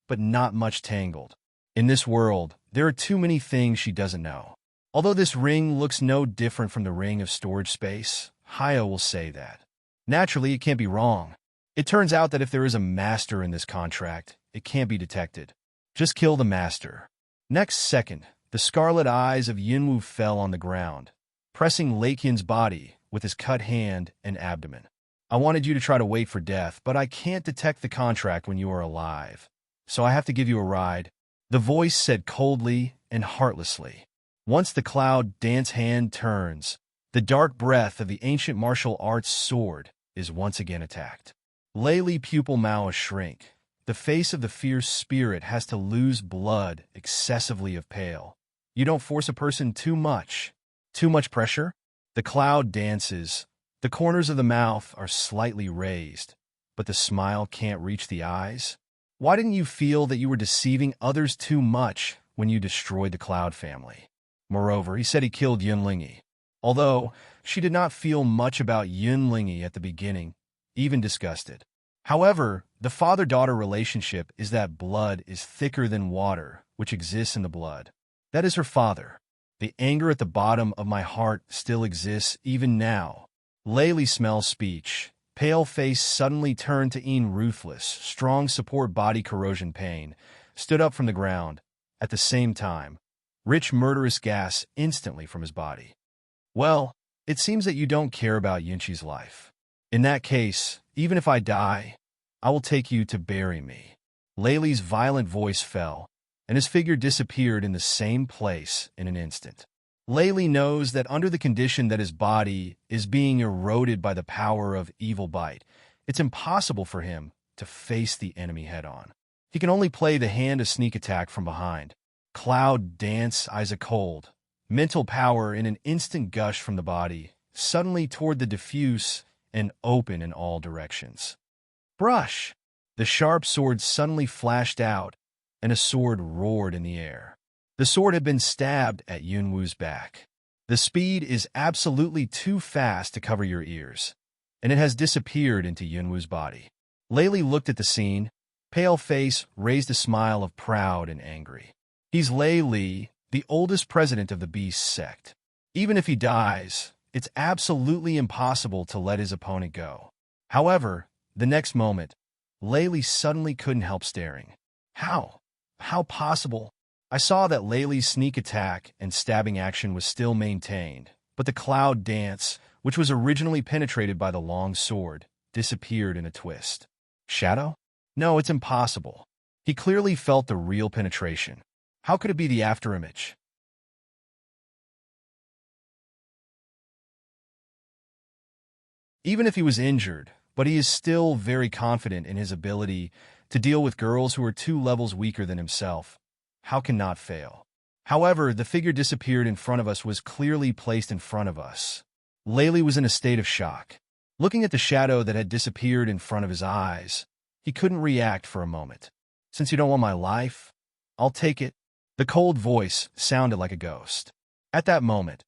but not much tangled. In this world, there are too many things she doesn't know. Although this ring looks no different from the ring of storage space, Hayo will say that. Naturally, it can't be wrong. It turns out that if there is a master in this contract, it can't be detected. Just kill the master. Next second, the scarlet eyes of Yunwu fell on the ground, pressing Lakyan's body with his cut hand and abdomen. I wanted you to try to wait for death, but I can't detect the contract when you are alive, so I have to give you a ride, the voice said coldly and heartlessly. Once the Cloud Dance hand turns, the dark breath of the ancient martial arts sword is once again attacked. Layli pupil mouths shrink. The face of the fierce spirit has to lose blood excessively of pale. You don't force a person too much. Too much pressure? The Cloud dances. The corners of the mouth are slightly raised, but the smile can't reach the eyes. Why didn't you feel that you were deceiving others too much when you destroyed the Cloud family? Moreover, he said he killed Yunlingyi. Although she did not feel much about Yunlingyi at the beginning, even disgusted. However, the father-daughter relationship is that blood is thicker than water, which exists in the blood. That is her father. The anger at the bottom of my heart still exists even now. Layli smells speech. Pale face suddenly turned to Een ruthless, strong support body corrosion pain, stood up from the ground. At the same time, rich murderous gas instantly from his body. Well, it seems that you don't care about Yunqi's life. In that case, even if I die, I will take you to bury me. Layli's violent voice fell, and his figure disappeared in the same place in an instant. Layli knows that under the condition that his body is being eroded by the power of evil bite, it's impossible for him to face the enemy head-on. He can only play the hand of sneak attack from behind. Cloud Dance eyes a cold, mental power in an instant gush from the body, suddenly toward the diffuse and open in all directions. Brush! The sharp sword suddenly flashed out, and a sword roared in the air. The sword had been stabbed at Yunwu's back. The speed is absolutely too fast to cover your ears, and it has disappeared into Yunwu's body. Layli looked at the scene. Pale face raised a smile of proud and angry. He's Layli, the oldest president of the Beast sect. Even if he dies, it's absolutely impossible to let his opponent go. However, the next moment, Layli suddenly couldn't help staring. How? How possible? I saw that Layli's sneak attack and stabbing action was still maintained, but the Cloud Dance, which was originally penetrated by the long sword, disappeared in a twist. Shadow? No, it's impossible. He clearly felt the real penetration. How could it be the afterimage? Even if he was injured, but he is still very confident in his ability to deal with girls who are 2 levels weaker than himself. How can not fail? However, the figure disappeared in front of us was clearly placed in front of us. Layli was in a state of shock. Looking at the shadow that had disappeared in front of his eyes, he couldn't react for a moment. Since you don't want my life, I'll take it. The cold voice sounded like a ghost. At that moment,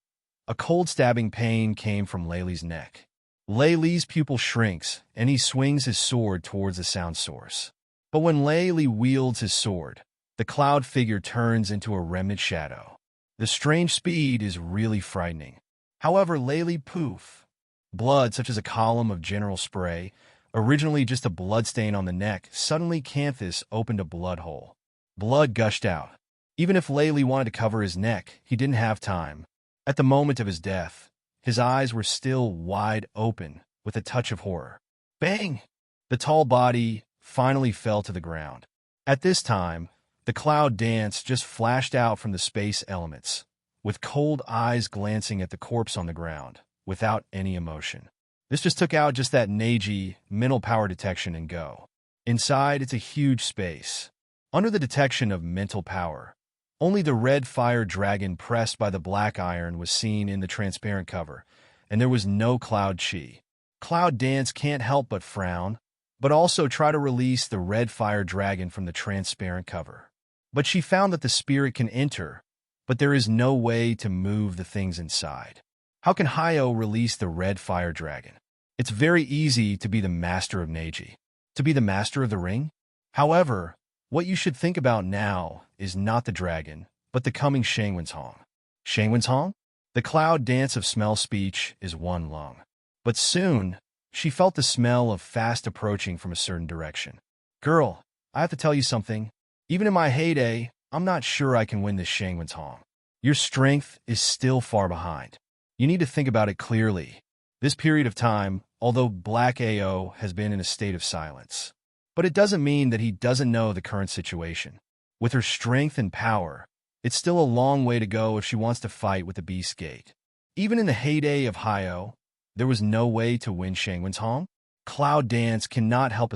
a cold stabbing pain came from Layli's neck. Layli's pupil shrinks, and he swings his sword towards the sound source. But when Layli wields his sword, the cloud figure turns into a remnant shadow. The strange speed is really frightening. However, Layli poof. Blood, such as a column of general spray, originally just a bloodstain on the neck, suddenly Canthus opened a blood hole. Blood gushed out. Even if Layli wanted to cover his neck, he didn't have time. At the moment of his death, his eyes were still wide open, with a touch of horror. Bang! The tall body finally fell to the ground. At this time, the cloud dance just flashed out from the space elements, with cold eyes glancing at the corpse on the ground, without any emotion. This just took out just that Neji mental power detection and go. Inside, it's a huge space. Under the detection of mental power, only the red fire dragon pressed by the black iron was seen in the transparent cover, and there was no Cloud Chi. Cloud Dance can't help but frown, but also try to release the red fire dragon from the transparent cover. But she found that the spirit can enter, but there is no way to move the things inside. How can Hayo release the red fire dragon? It's very easy to be the master of Neji, to be the master of the ring. However, what you should think about now is not the dragon, but the coming Shangwen's-hong. Shangwen's-hong? The cloud dance of smell speech is one lung. But soon, she felt the smell of fast approaching from a certain direction. Girl, I have to tell you something. Even in my heyday, I'm not sure I can win this Shangwen's-hong. Your strength is still far behind. You need to think about it clearly. This period of time, although Black AO has been in a state of silence. But it doesn't mean that he doesn't know the current situation. With her strength and power, it's still a long way to go if she wants to fight with the Beast Gate. Even in the heyday of Hayo, there was no way to win Shangwen's-hong. Cloud Dance cannot help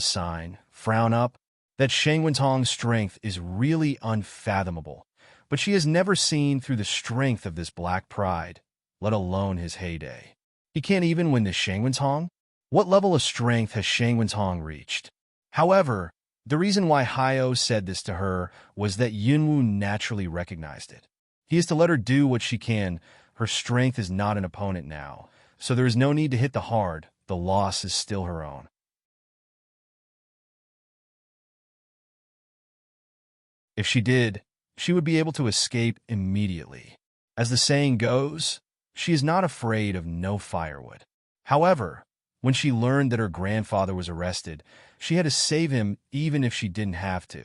frown up, that Shangwen's-hong's strength is really unfathomable, but she has never seen through the strength of this black pride, let alone his heyday. He can't even win this Shangwen's-hong? What level of strength has Shangwen's-hong reached? However, the reason why Hayo said this to her was that Yunwu naturally recognized it. He is to let her do what she can. Her strength is not an opponent now, so there is no need to hit the hard. The loss is still her own. If she did, she would be able to escape immediately. As the saying goes, she is not afraid of no firewood. However, when she learned that her grandfather was arrested, she had to save him even if she didn't have to.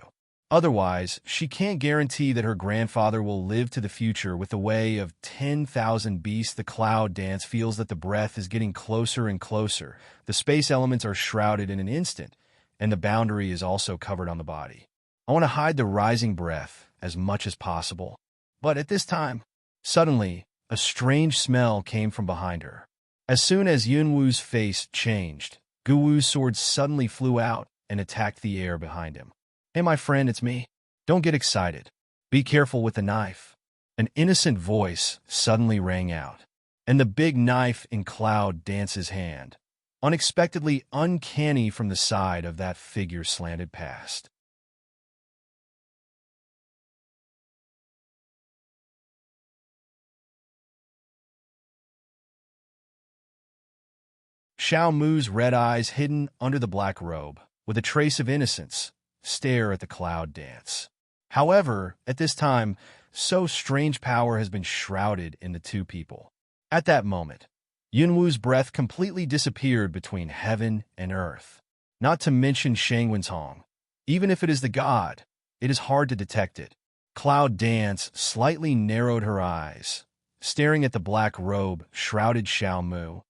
Otherwise, she can't guarantee that her grandfather will live to the future. With the way of 10,000 beasts, the cloud dance feels that the breath is getting closer and closer. The space elements are shrouded in an instant, and the boundary is also covered on the body. I want to hide the rising breath as much as possible. But at this time, suddenly, a strange smell came from behind her. As soon as Yunwu's face changed, Guwu's sword suddenly flew out and attacked the air behind him. Hey, my friend, it's me. Don't get excited. Be careful with the knife. An innocent voice suddenly rang out, and the big knife in Cloud Dance's hand, unexpectedly uncanny from the side of that figure, slanted past. Xiao Mu's red eyes, hidden under the black robe, with a trace of innocence, stare at the cloud dance. However, at this time, so strange power has been shrouded in the two people. At that moment, Yunwu's breath completely disappeared between heaven and earth. Not to mention Shangwen's-hong. Even if it is the god, it is hard to detect it. Cloud Dance slightly narrowed her eyes, staring at the black robe shrouded Xiao Mu.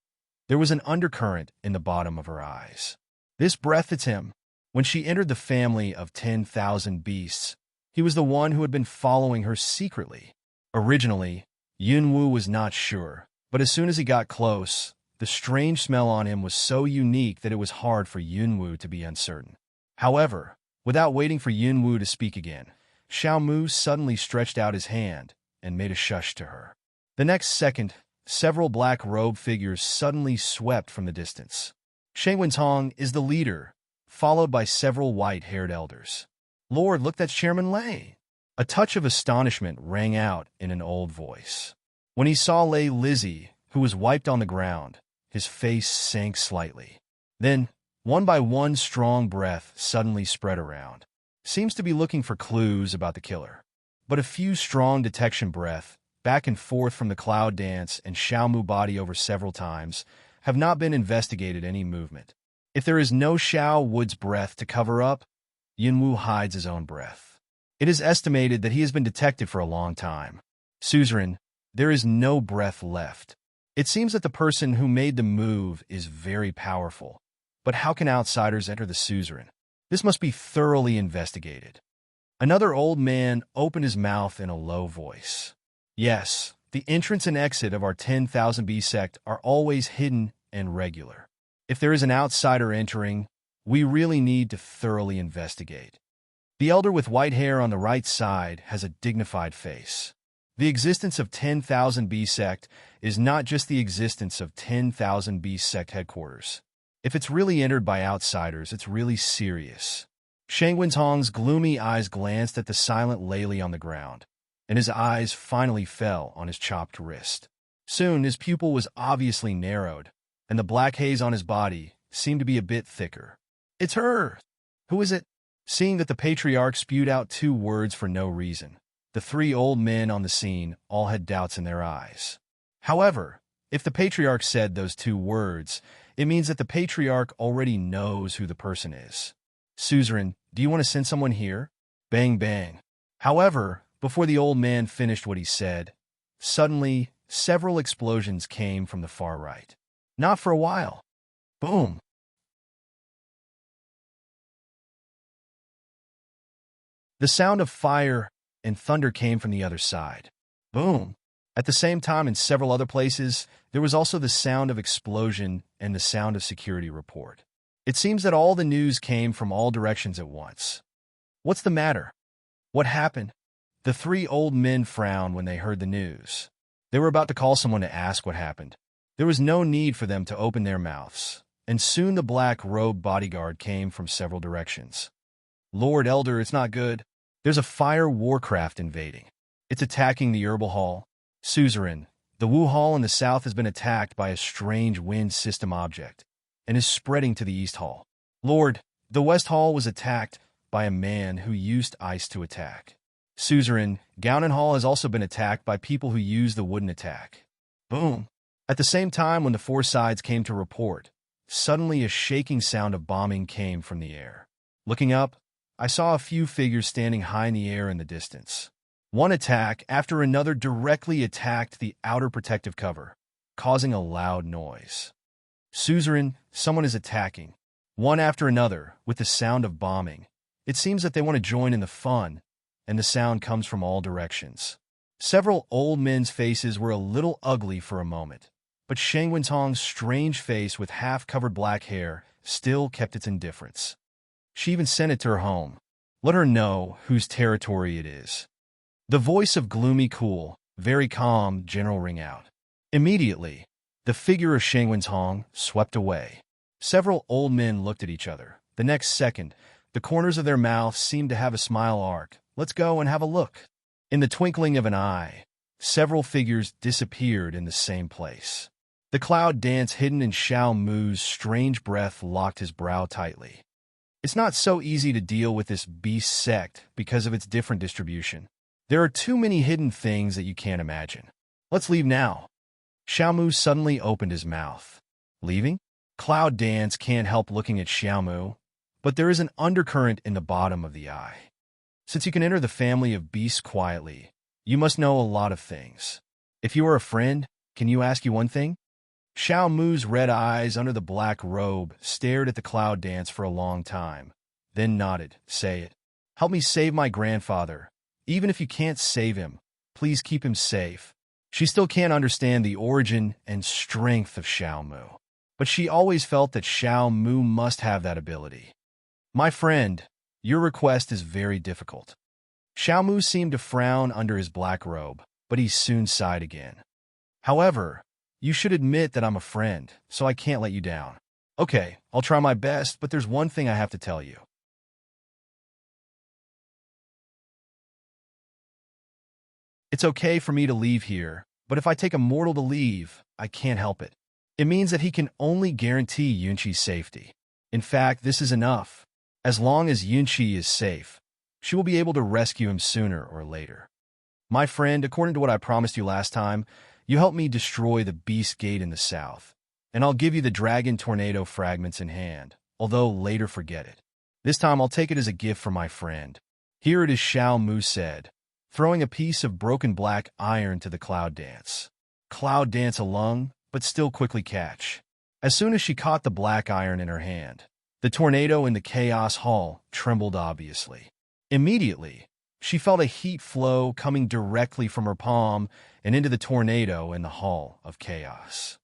There was an undercurrent in the bottom of her eyes. This breath, it's him. When she entered the family of 10,000 beasts, he was the one who had been following her secretly. Originally, Yunwu was not sure, but as soon as he got close, the strange smell on him was so unique that it was hard for Yunwu to be uncertain. However, without waiting for Yunwu to speak again, Xiao Mu suddenly stretched out his hand and made a shush to her. The next second, several black-robed figures suddenly swept from the distance. Shangwen's-hong is the leader, followed by several white-haired elders. Lord, look, that's Chairman Lei. A touch of astonishment rang out in an old voice. When he saw Lei Lizzie, who was wiped on the ground, his face sank slightly. Then, one by one, strong breath suddenly spread around. Seems to be looking for clues about the killer. But a few strong detection breath back and forth from the cloud dance and Xiaomu body over several times, have not been investigated any movement. If there is no Xiao Wood's breath to cover up, Yunwu hides his own breath. It is estimated that he has been detected for a long time. Suzerain, there is no breath left. It seems that the person who made the move is very powerful. But how can outsiders enter the suzerain? This must be thoroughly investigated. Another old man opened his mouth in a low voice. Yes, the entrance and exit of our 10,000 B sect are always hidden and regular. If there is an outsider entering, we really need to thoroughly investigate. The elder with white hair on the right side has a dignified face. The existence of 10,000 B sect is not just the existence of 10,000 B sect headquarters. If it's really entered by outsiders, it's really serious. Shang Wenzhong's gloomy eyes glanced at the silent Lei on the ground, and his eyes finally fell on his chopped wrist. Soon, his pupil was obviously narrowed, and the black haze on his body seemed to be a bit thicker. It's her! Who is it? Seeing that the patriarch spewed out 2 words for no reason, the 3 old men on the scene all had doubts in their eyes. However, if the patriarch said those 2 words, it means that the patriarch already knows who the person is. Suzerain, do you want to send someone here? Bang, bang. However, before the old man finished what he said, suddenly, several explosions came from the far right. Not for a while. Boom. The sound of fire and thunder came from the other side. Boom. At the same time, in several other places, there was also the sound of explosion and the sound of security report. It seems that all the news came from all directions at once. What's the matter? What happened? The 3 old men frowned when they heard the news. They were about to call someone to ask what happened. There was no need for them to open their mouths, and soon the black-robed bodyguard came from several directions. Lord Elder, it's not good. There's a fire warcraft invading. It's attacking the herbal hall. Suzerain, the Wu Hall in the south has been attacked by a strange wind system object and is spreading to the east hall. Lord, the west hall was attacked by a man who used ice to attack. Suzerain, Gownan Hall has also been attacked by people who use the wooden attack. Boom. At the same time when the 4 sides came to report, suddenly a shaking sound of bombing came from the air. Looking up, I saw a few figures standing high in the air in the distance. One attack after another directly attacked the outer protective cover, causing a loud noise. Suzerain, someone is attacking. One after another, with the sound of bombing. It seems that they want to join in the fun, and the sound comes from all directions. Several old men's faces were a little ugly for a moment, but Shang Wenzhong's strange face with half-covered black hair still kept its indifference. She even sent it to her home. Let her know whose territory it is. The voice of gloomy cool, very calm general rang out. Immediately, the figure of Shang Wenzhong swept away. Several old men looked at each other. The next second, the corners of their mouths seemed to have a smile arc. Let's go and have a look. In the twinkling of an eye, several figures disappeared in the same place. The cloud dance hidden in Xiao Mu's strange breath locked his brow tightly. It's not so easy to deal with this beast sect because of its different distribution. There are too many hidden things that you can't imagine. Let's leave now. Xiaomu suddenly opened his mouth. Leaving? Cloud Dance can't help looking at Xiaomu, but there is an undercurrent in the bottom of the eye. Since you can enter the family of beasts quietly, you must know a lot of things. If you are a friend, can you ask you one thing? Xiaomu's red eyes under the black robe stared at the Cloud Dance for a long time, then nodded. Say it. Help me save my grandfather. Even if you can't save him, please keep him safe. She still can't understand the origin and strength of Xiaomu, but she always felt that Xiaomu must have that ability. My friend, your request is very difficult. Xiaomu seemed to frown under his black robe, but he soon sighed again. However, you should admit that I'm a friend, so I can't let you down. Okay, I'll try my best, but there's one thing I have to tell you. It's okay for me to leave here, but if I take a mortal to leave, I can't help it. It means that he can only guarantee Yunqi's safety. In fact, this is enough. As long as Yunqi is safe, she will be able to rescue him sooner or later. My friend, according to what I promised you last time, you helped me destroy the Beast Gate in the south, and I'll give you the Dragon Tornado fragments in hand, although later forget it. This time I'll take it as a gift for my friend. Here it is, Xiao Mu said, throwing a piece of broken black iron to the Cloud Dance. Cloud Dance alung, but still quickly catch. As soon as she caught the black iron in her hand, the tornado in the Chaos Hall trembled obviously. Immediately, she felt a heat flow coming directly from her palm and into the tornado in the Hall of Chaos.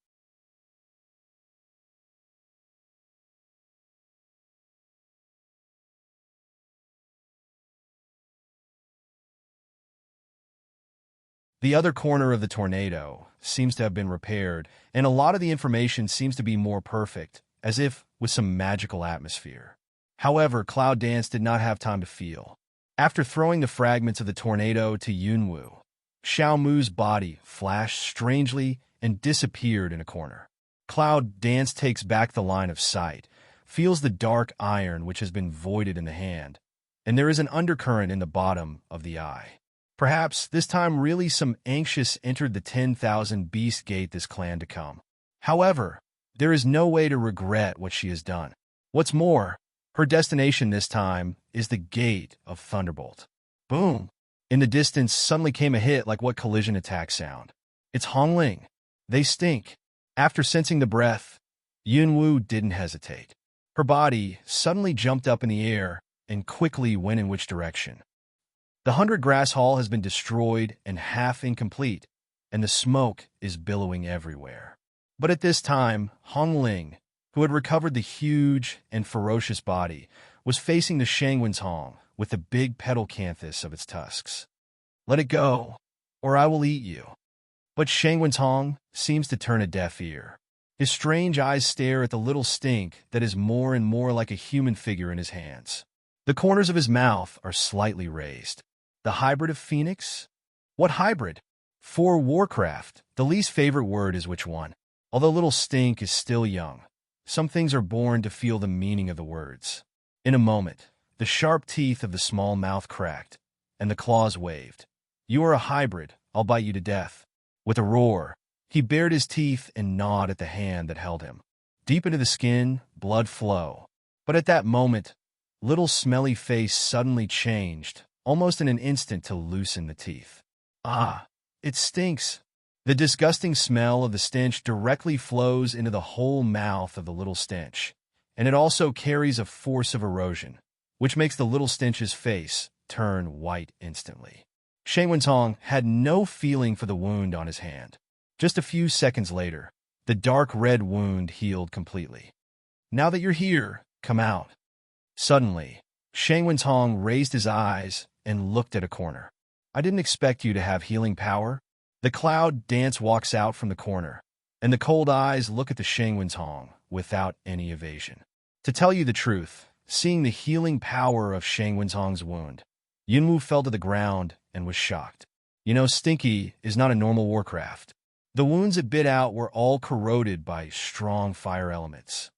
The other corner of the tornado seems to have been repaired, and a lot of the information seems to be more perfect, as if with some magical atmosphere. However, Cloud Dance did not have time to feel. After throwing the fragments of the tornado to Yunwu, Xiao Mu's body flashed strangely and disappeared in a corner. Cloud Dance takes back the line of sight, feels the dark iron which has been voided in the hand, and there is an undercurrent in the bottom of the eye. Perhaps this time really some anxious entered the 10,000 Beast Gate this clan to come. However, there is no way to regret what she has done. What's more, her destination this time is the Gate of Thunderbolt. Boom! In the distance suddenly came a hit like what collision attack sound. It's Hongling. They stink. After sensing the breath, Yunwu didn't hesitate. Her body suddenly jumped up in the air and quickly went in which direction. The 100 Grass Hall has been destroyed and half incomplete, and the smoke is billowing everywhere. But at this time, Hongling, who had recovered the huge and ferocious body, was facing the Shangwen's Hong with the big petal canthus of its tusks. Let it go, or I will eat you. But Shangwen's Hong seems to turn a deaf ear. His strange eyes stare at the little stink that is more and more like a human figure in his hands. The corners of his mouth are slightly raised. The hybrid of Phoenix? What hybrid? For Warcraft, the least favorite word is which one? Although little Stink is still young, some things are born to feel the meaning of the words. In a moment, the sharp teeth of the small mouth cracked, and the claws waved. You are a hybrid, I'll bite you to death. With a roar, he bared his teeth and gnawed at the hand that held him. Deep into the skin, blood flow. But at that moment, little smelly face suddenly changed, almost in an instant to loosen the teeth. Ah, it stinks. The disgusting smell of the stench directly flows into the whole mouth of the little stench, and it also carries a force of erosion, which makes the little stench's face turn white instantly. Shen Wentong had no feeling for the wound on his hand. Just a few seconds later, the dark red wound healed completely. Now that you're here, come out. Suddenly, Shen Wentong raised his eyes and looked at a corner. I didn't expect you to have healing power. The Cloud Dance walks out from the corner, and the cold eyes look at the Shen Wentong without any evasion. To tell you the truth, seeing the healing power of Shen Wentong's wound, Yunwu fell to the ground and was shocked. You know, Stinky is not a normal Warcraft. The wounds it bit out were all corroded by strong fire elements.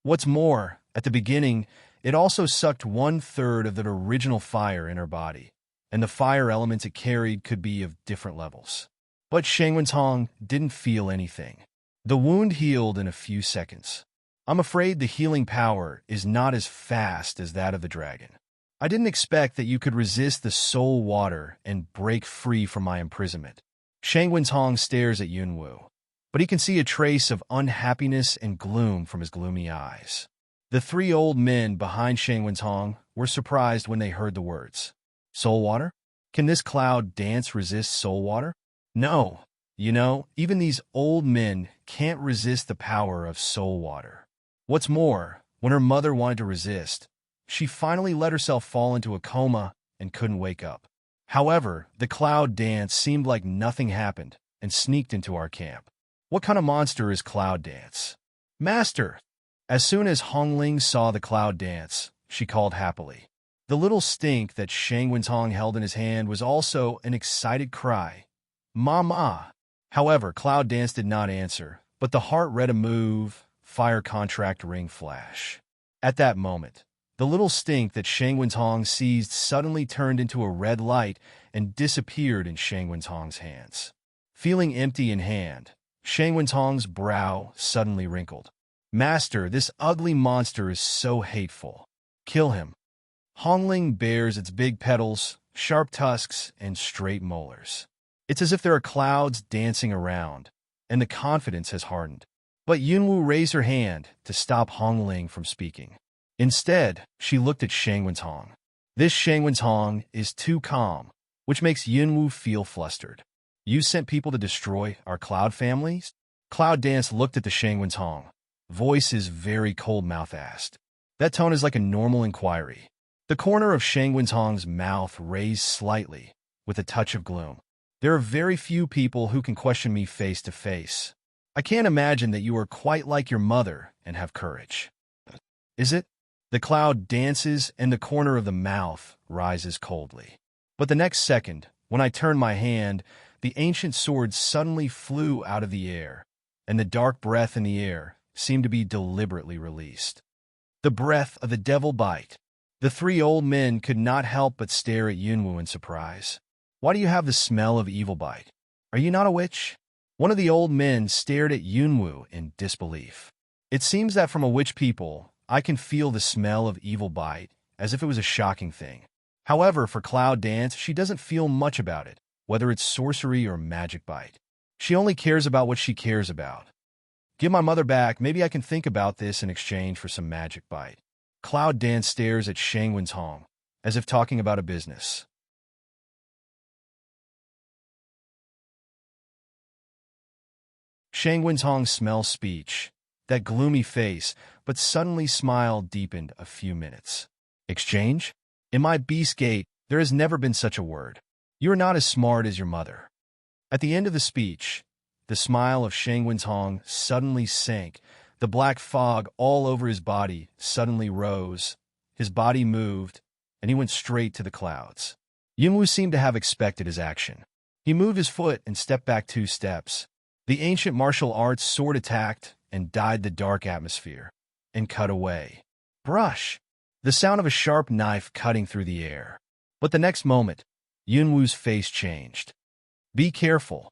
What's more, at the beginning, it also sucked 1/3 of the original fire in her body, and the fire elements it carried could be of different levels. But Shen Wentong didn't feel anything. The wound healed in a few seconds. I'm afraid the healing power is not as fast as that of the dragon. I didn't expect that you could resist the soul water and break free from my imprisonment. Shen Wentong stares at Yunwu, but he can see a trace of unhappiness and gloom from his gloomy eyes. The three old men behind Shen Wentong were surprised when they heard the words. Soul water? Can this Cloud Dance resist soul water? No. You know, even these old men can't resist the power of soul water. What's more, when her mother wanted to resist, she finally let herself fall into a coma and couldn't wake up. However, the Cloud Dance seemed like nothing happened and sneaked into our camp. What kind of monster is Cloud Dance? Master! As soon as Hongling saw the Cloud Dance, she called happily. The little stink that Shen Wentong held in his hand was also an excited cry. Mama! However, Cloud Dance did not answer, but the heart read a move, fire contract ring flash. At that moment, The little stink that Shang Wentong seized suddenly turned into a red light and disappeared in Shang Wentong's hands. Feeling empty in hand, Shang Wentong's brow suddenly wrinkled. Master, this ugly monster is so hateful. Kill him. Hongling bears its big petals, sharp tusks, and straight molars. It's as if there are clouds dancing around, and the confidence has hardened. But Yunwu raised her hand to stop Hongling from speaking. Instead, she looked at Shang Wentong. This Shang Wentong is too calm, which makes Yunwu feel flustered. You sent people to destroy our Cloud families? Cloud Dance looked at the Shang Wentong. Voice is very cold-mouth asked. That tone is like a normal inquiry. The corner of Shang Wentong's mouth raised slightly, with a touch of gloom. There are very few people who can question me face to face. I can't imagine that you are quite like your mother and have courage. Is it? The cloud dances and the corner of the mouth rises coldly. But the next second, when I turned my hand, the ancient sword suddenly flew out of the air, and the dark breath in the air seemed to be deliberately released. The breath of the devil bite. The three old men could not help but stare at Yunwu in surprise. Why do you have the smell of evil bite? Are you not a witch? One of the old men stared at Yunwu in disbelief. It seems that from a witch people, I can feel the smell of evil bite, as if it was a shocking thing. However, for Cloud Dance, she doesn't feel much about it, whether it's sorcery or magic bite. She only cares about what she cares about. Give my mother back, maybe I can think about this in exchange for some magic bite. Cloud Dance stares at Shang Wentong, as if talking about a business. Shang Wentong smells speech, that gloomy face, but suddenly smile deepened a few minutes. Exchange? In my beast gate, there has never been such a word. You are not as smart as your mother. At the end of the speech, the smile of Shang Wentong suddenly sank. The black fog all over his body suddenly rose. His body moved, and he went straight to the clouds. Yunwu seemed to have expected his action. He moved his foot and stepped back 2 steps. The ancient martial arts sword attacked and dyed the dark atmosphere, and cut away. Brush! The sound of a sharp knife cutting through the air. But the next moment, Yunwu's face changed. Be careful.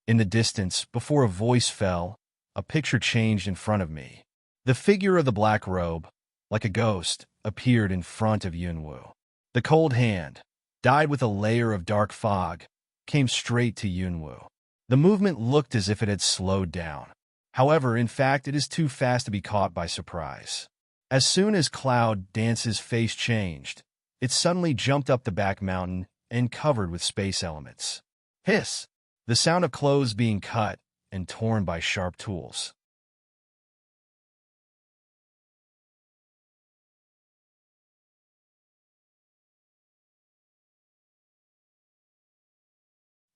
In the distance, before a voice fell, a picture changed in front of me. The figure of the black robe, like a ghost, appeared in front of Yunwu. The cold hand, dyed with a layer of dark fog, came straight to Yunwu. The movement looked as if it had slowed down. However, in fact, it is too fast to be caught by surprise. As soon as Cloud Dance's face changed, it suddenly jumped up the back mountain and covered with space elements. Hiss! The sound of clothes being cut and torn by sharp tools.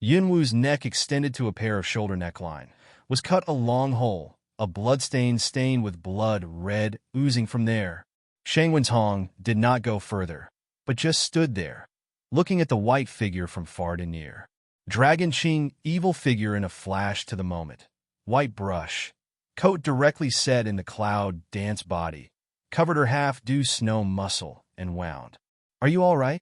Yunwu's neck extended to a pair of shoulder neckline, was cut a long hole, a bloodstain stained with blood red oozing from there. Shang Wentong did not go further, but just stood there, looking at the white figure from far to near. Dragon Qing, evil figure in a flash to the moment. White brush, coat directly set in the Cloud Dance body, covered her half-due snow muscle and wound. Are you all right?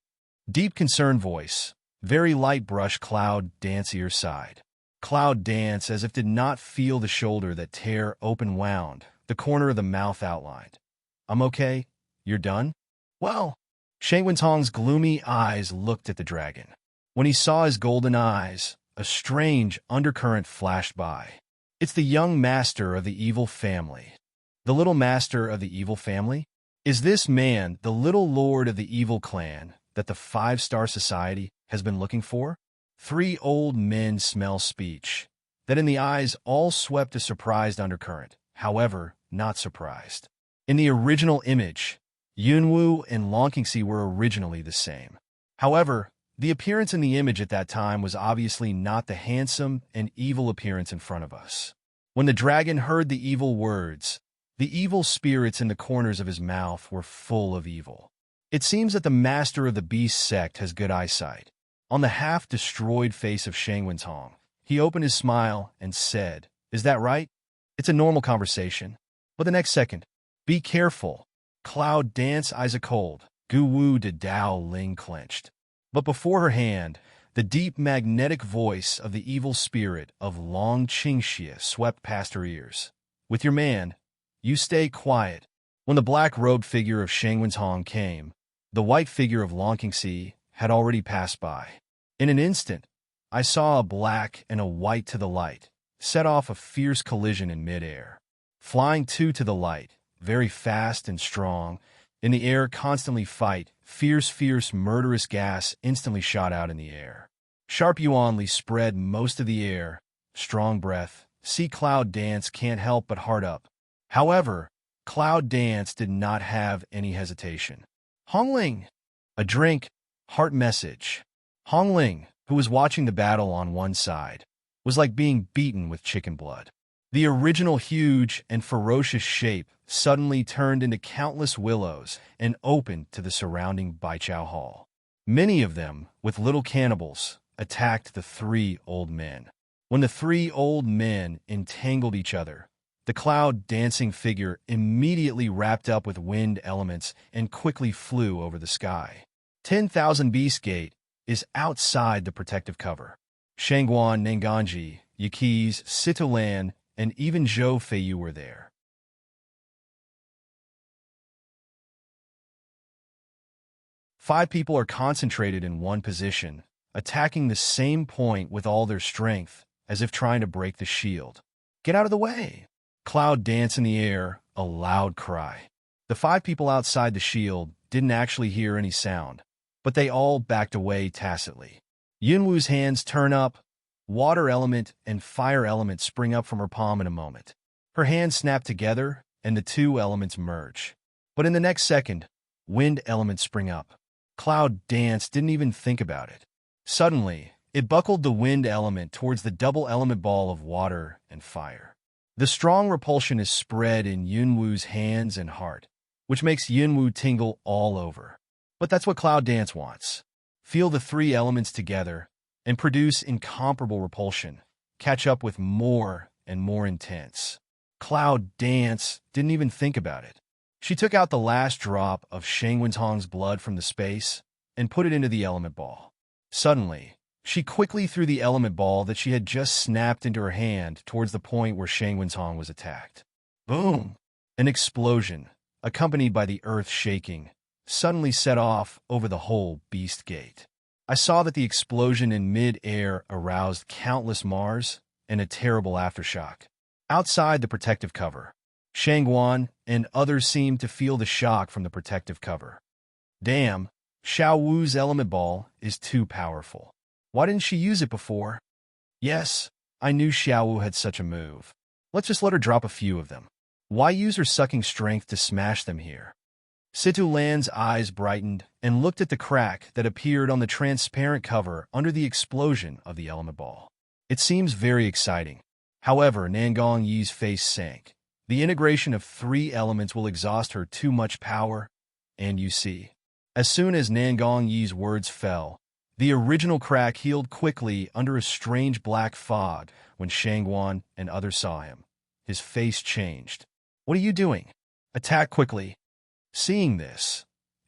Deep concerned voice. Very light brush Cloud Dance ear side. Cloud Dance as if did not feel the shoulder that tear open wound, the corner of the mouth outlined. I'm okay. You're done? Well, Shang Wentong's gloomy eyes looked at the dragon. When he saw his golden eyes, a strange undercurrent flashed by. It's the young master of the evil family. The little master of the evil family? Is this man the little lord of the evil clan that the 5-star society has been looking for? 3 old men smell speech, that in the eyes all swept a surprised undercurrent, however, not surprised. In the original image, Yunwu and Longqingxi were originally the same. However, the appearance in the image at that time was obviously not the handsome and evil appearance in front of us. When the dragon heard the evil words, the evil spirits in the corners of his mouth were full of evil. It seems that the master of the beast sect has good eyesight. On the half-destroyed face of Shang Wentong, he opened his smile and said, "Is that right?" It's a normal conversation. But the next second, "Be careful." Cloud Dance eyes a cold. Gu Wu de Dao Ling clenched. But before her hand, the deep magnetic voice of the evil spirit of Long Qingxie swept past her ears. With your man, you stay quiet. When the black-robed figure of Shang Wenhong came, the white figure of Long Qingxie had already passed by. In an instant, I saw a black and a white to the light, set off a fierce collision in midair. Flying two to the light, very fast and strong, in the air constantly fight, fierce, murderous gas instantly shot out in the air. Sharp Yuan Li spread most of the air, strong breath, see Cloud Dance can't help but heart up. However, Cloud Dance did not have any hesitation. Hongling! A drink, heart message. Hongling, who was watching the battle on one side, was like being beaten with chicken blood. The original huge and ferocious shape suddenly turned into countless willows and opened to the surrounding Baichao Hall. Many of them, with little cannibals, attacked the three old men. When the three old men entangled each other, the cloud-dancing figure immediately wrapped up with wind elements and quickly flew over the sky. 10,000 Beast Gate is outside the protective cover. Shangguan, Nanganji, Yaqiz, Sitolan, and even Zhou Feiyu were there. Five people are concentrated in one position, attacking the same point with all their strength, as if trying to break the shield. Get out of the way! Cloud Dance in the air, a loud cry. The five people outside the shield didn't actually hear any sound, but they all backed away tacitly. Yunwu's hands turn up. Water element and fire element spring up from her palm in a moment. Her hands snap together, and the two elements merge. But in the next second, wind elements spring up. Cloud Dance didn't even think about it. Suddenly, it buckled the wind element towards the double element ball of water and fire. The strong repulsion is spread in Yunwu's hands and heart, which makes Yunwu tingle all over. But that's what Cloud Dance wants. Feel the three elements together and produce incomparable repulsion, catch up with more and more intense. Cloud Dance didn't even think about it. She took out the last drop of Shang Wenhong's blood from the space and put it into the element ball. Suddenly, she quickly threw the element ball that she had just snapped into her hand towards the point where Shang Wenhong was attacked. Boom! An explosion, accompanied by the earth shaking, suddenly set off over the whole Beast Gate. I saw that the explosion in mid-air aroused countless Mars and a terrible aftershock. Outside the protective cover, Shangguan and others seemed to feel the shock from the protective cover. Damn, Xiao Wu's element ball is too powerful. Why didn't she use it before? Yes, I knew Xiao Wu had such a move. Let's just let her drop a few of them. Why use her sucking strength to smash them here? Situ Lan's eyes brightened and looked at the crack that appeared on the transparent cover under the explosion of the element ball. It seems very exciting. However, Nangong Yi's face sank. The integration of three elements will exhaust her too much power, and you see. As soon as Nangong Yi's words fell, the original crack healed quickly under a strange black fog when Shangguan and others saw him. His face changed. What are you doing? Attack quickly. Seeing this,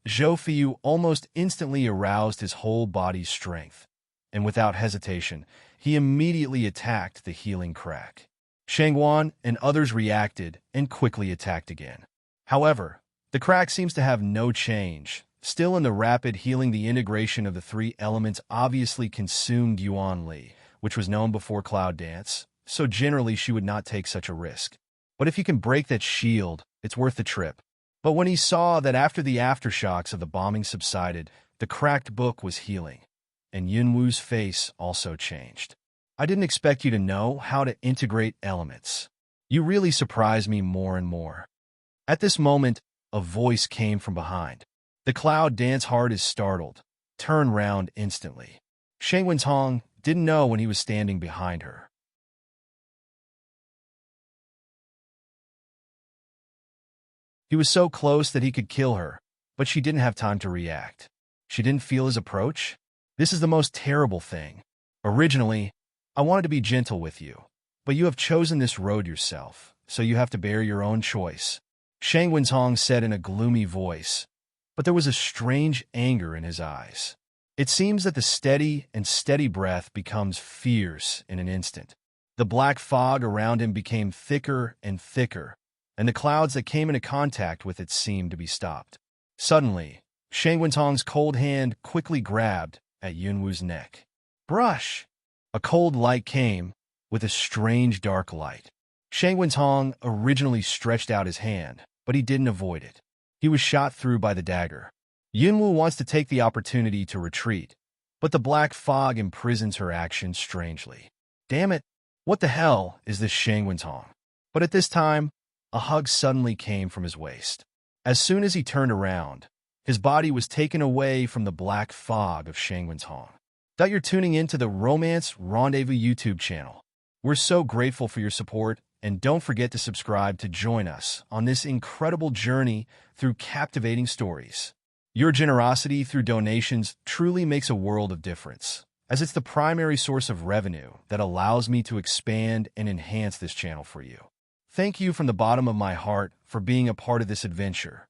Zhou Feiyu almost instantly aroused his whole body's strength, and without hesitation, he immediately attacked the healing crack. Shangguan and others reacted and quickly attacked again. However, the crack seems to have no change. Still in the rapid healing, the integration of the three elements obviously consumed Yuan Li, which was known before Cloud Dance, so generally she would not take such a risk. But if you can break that shield, it's worth the trip. But when he saw that after the aftershocks of the bombing subsided, the cracked book was healing, and Yunwu's face also changed. I didn't expect you to know how to integrate elements. You really surprise me more and more. At this moment, a voice came from behind. The Cloud Dance heart is startled. Turn round instantly. Shang Wenhong didn't know when he was standing behind her. He was so close that he could kill her, but she didn't have time to react. She didn't feel his approach? This is the most terrible thing. Originally, I wanted to be gentle with you, but you have chosen this road yourself, so you have to bear your own choice. Shang Wentong said in a gloomy voice, but there was a strange anger in his eyes. It seems that the steady breath becomes fierce in an instant. The black fog around him became thicker and thicker, and the clouds that came into contact with it seemed to be stopped. Suddenly, Shang Wentong's cold hand quickly grabbed at Yunwu's neck. Brush! A cold light came, with a strange dark light. Shang Wentong originally stretched out his hand, but he didn't avoid it. He was shot through by the dagger. Yunwu wants to take the opportunity to retreat, but the black fog imprisons her action strangely. Damn it! What the hell is this Shang Wentong? But at this time, a hug suddenly came from his waist. As soon as he turned around, his body was taken away from the black fog of Shang Wentong. That you're tuning into the Romance Rendezvous YouTube channel. We're so grateful for your support, and don't forget to subscribe to join us on this incredible journey through captivating stories. Your generosity through donations truly makes a world of difference, as it's the primary source of revenue that allows me to expand and enhance this channel for you. Thank you from the bottom of my heart for being a part of this adventure,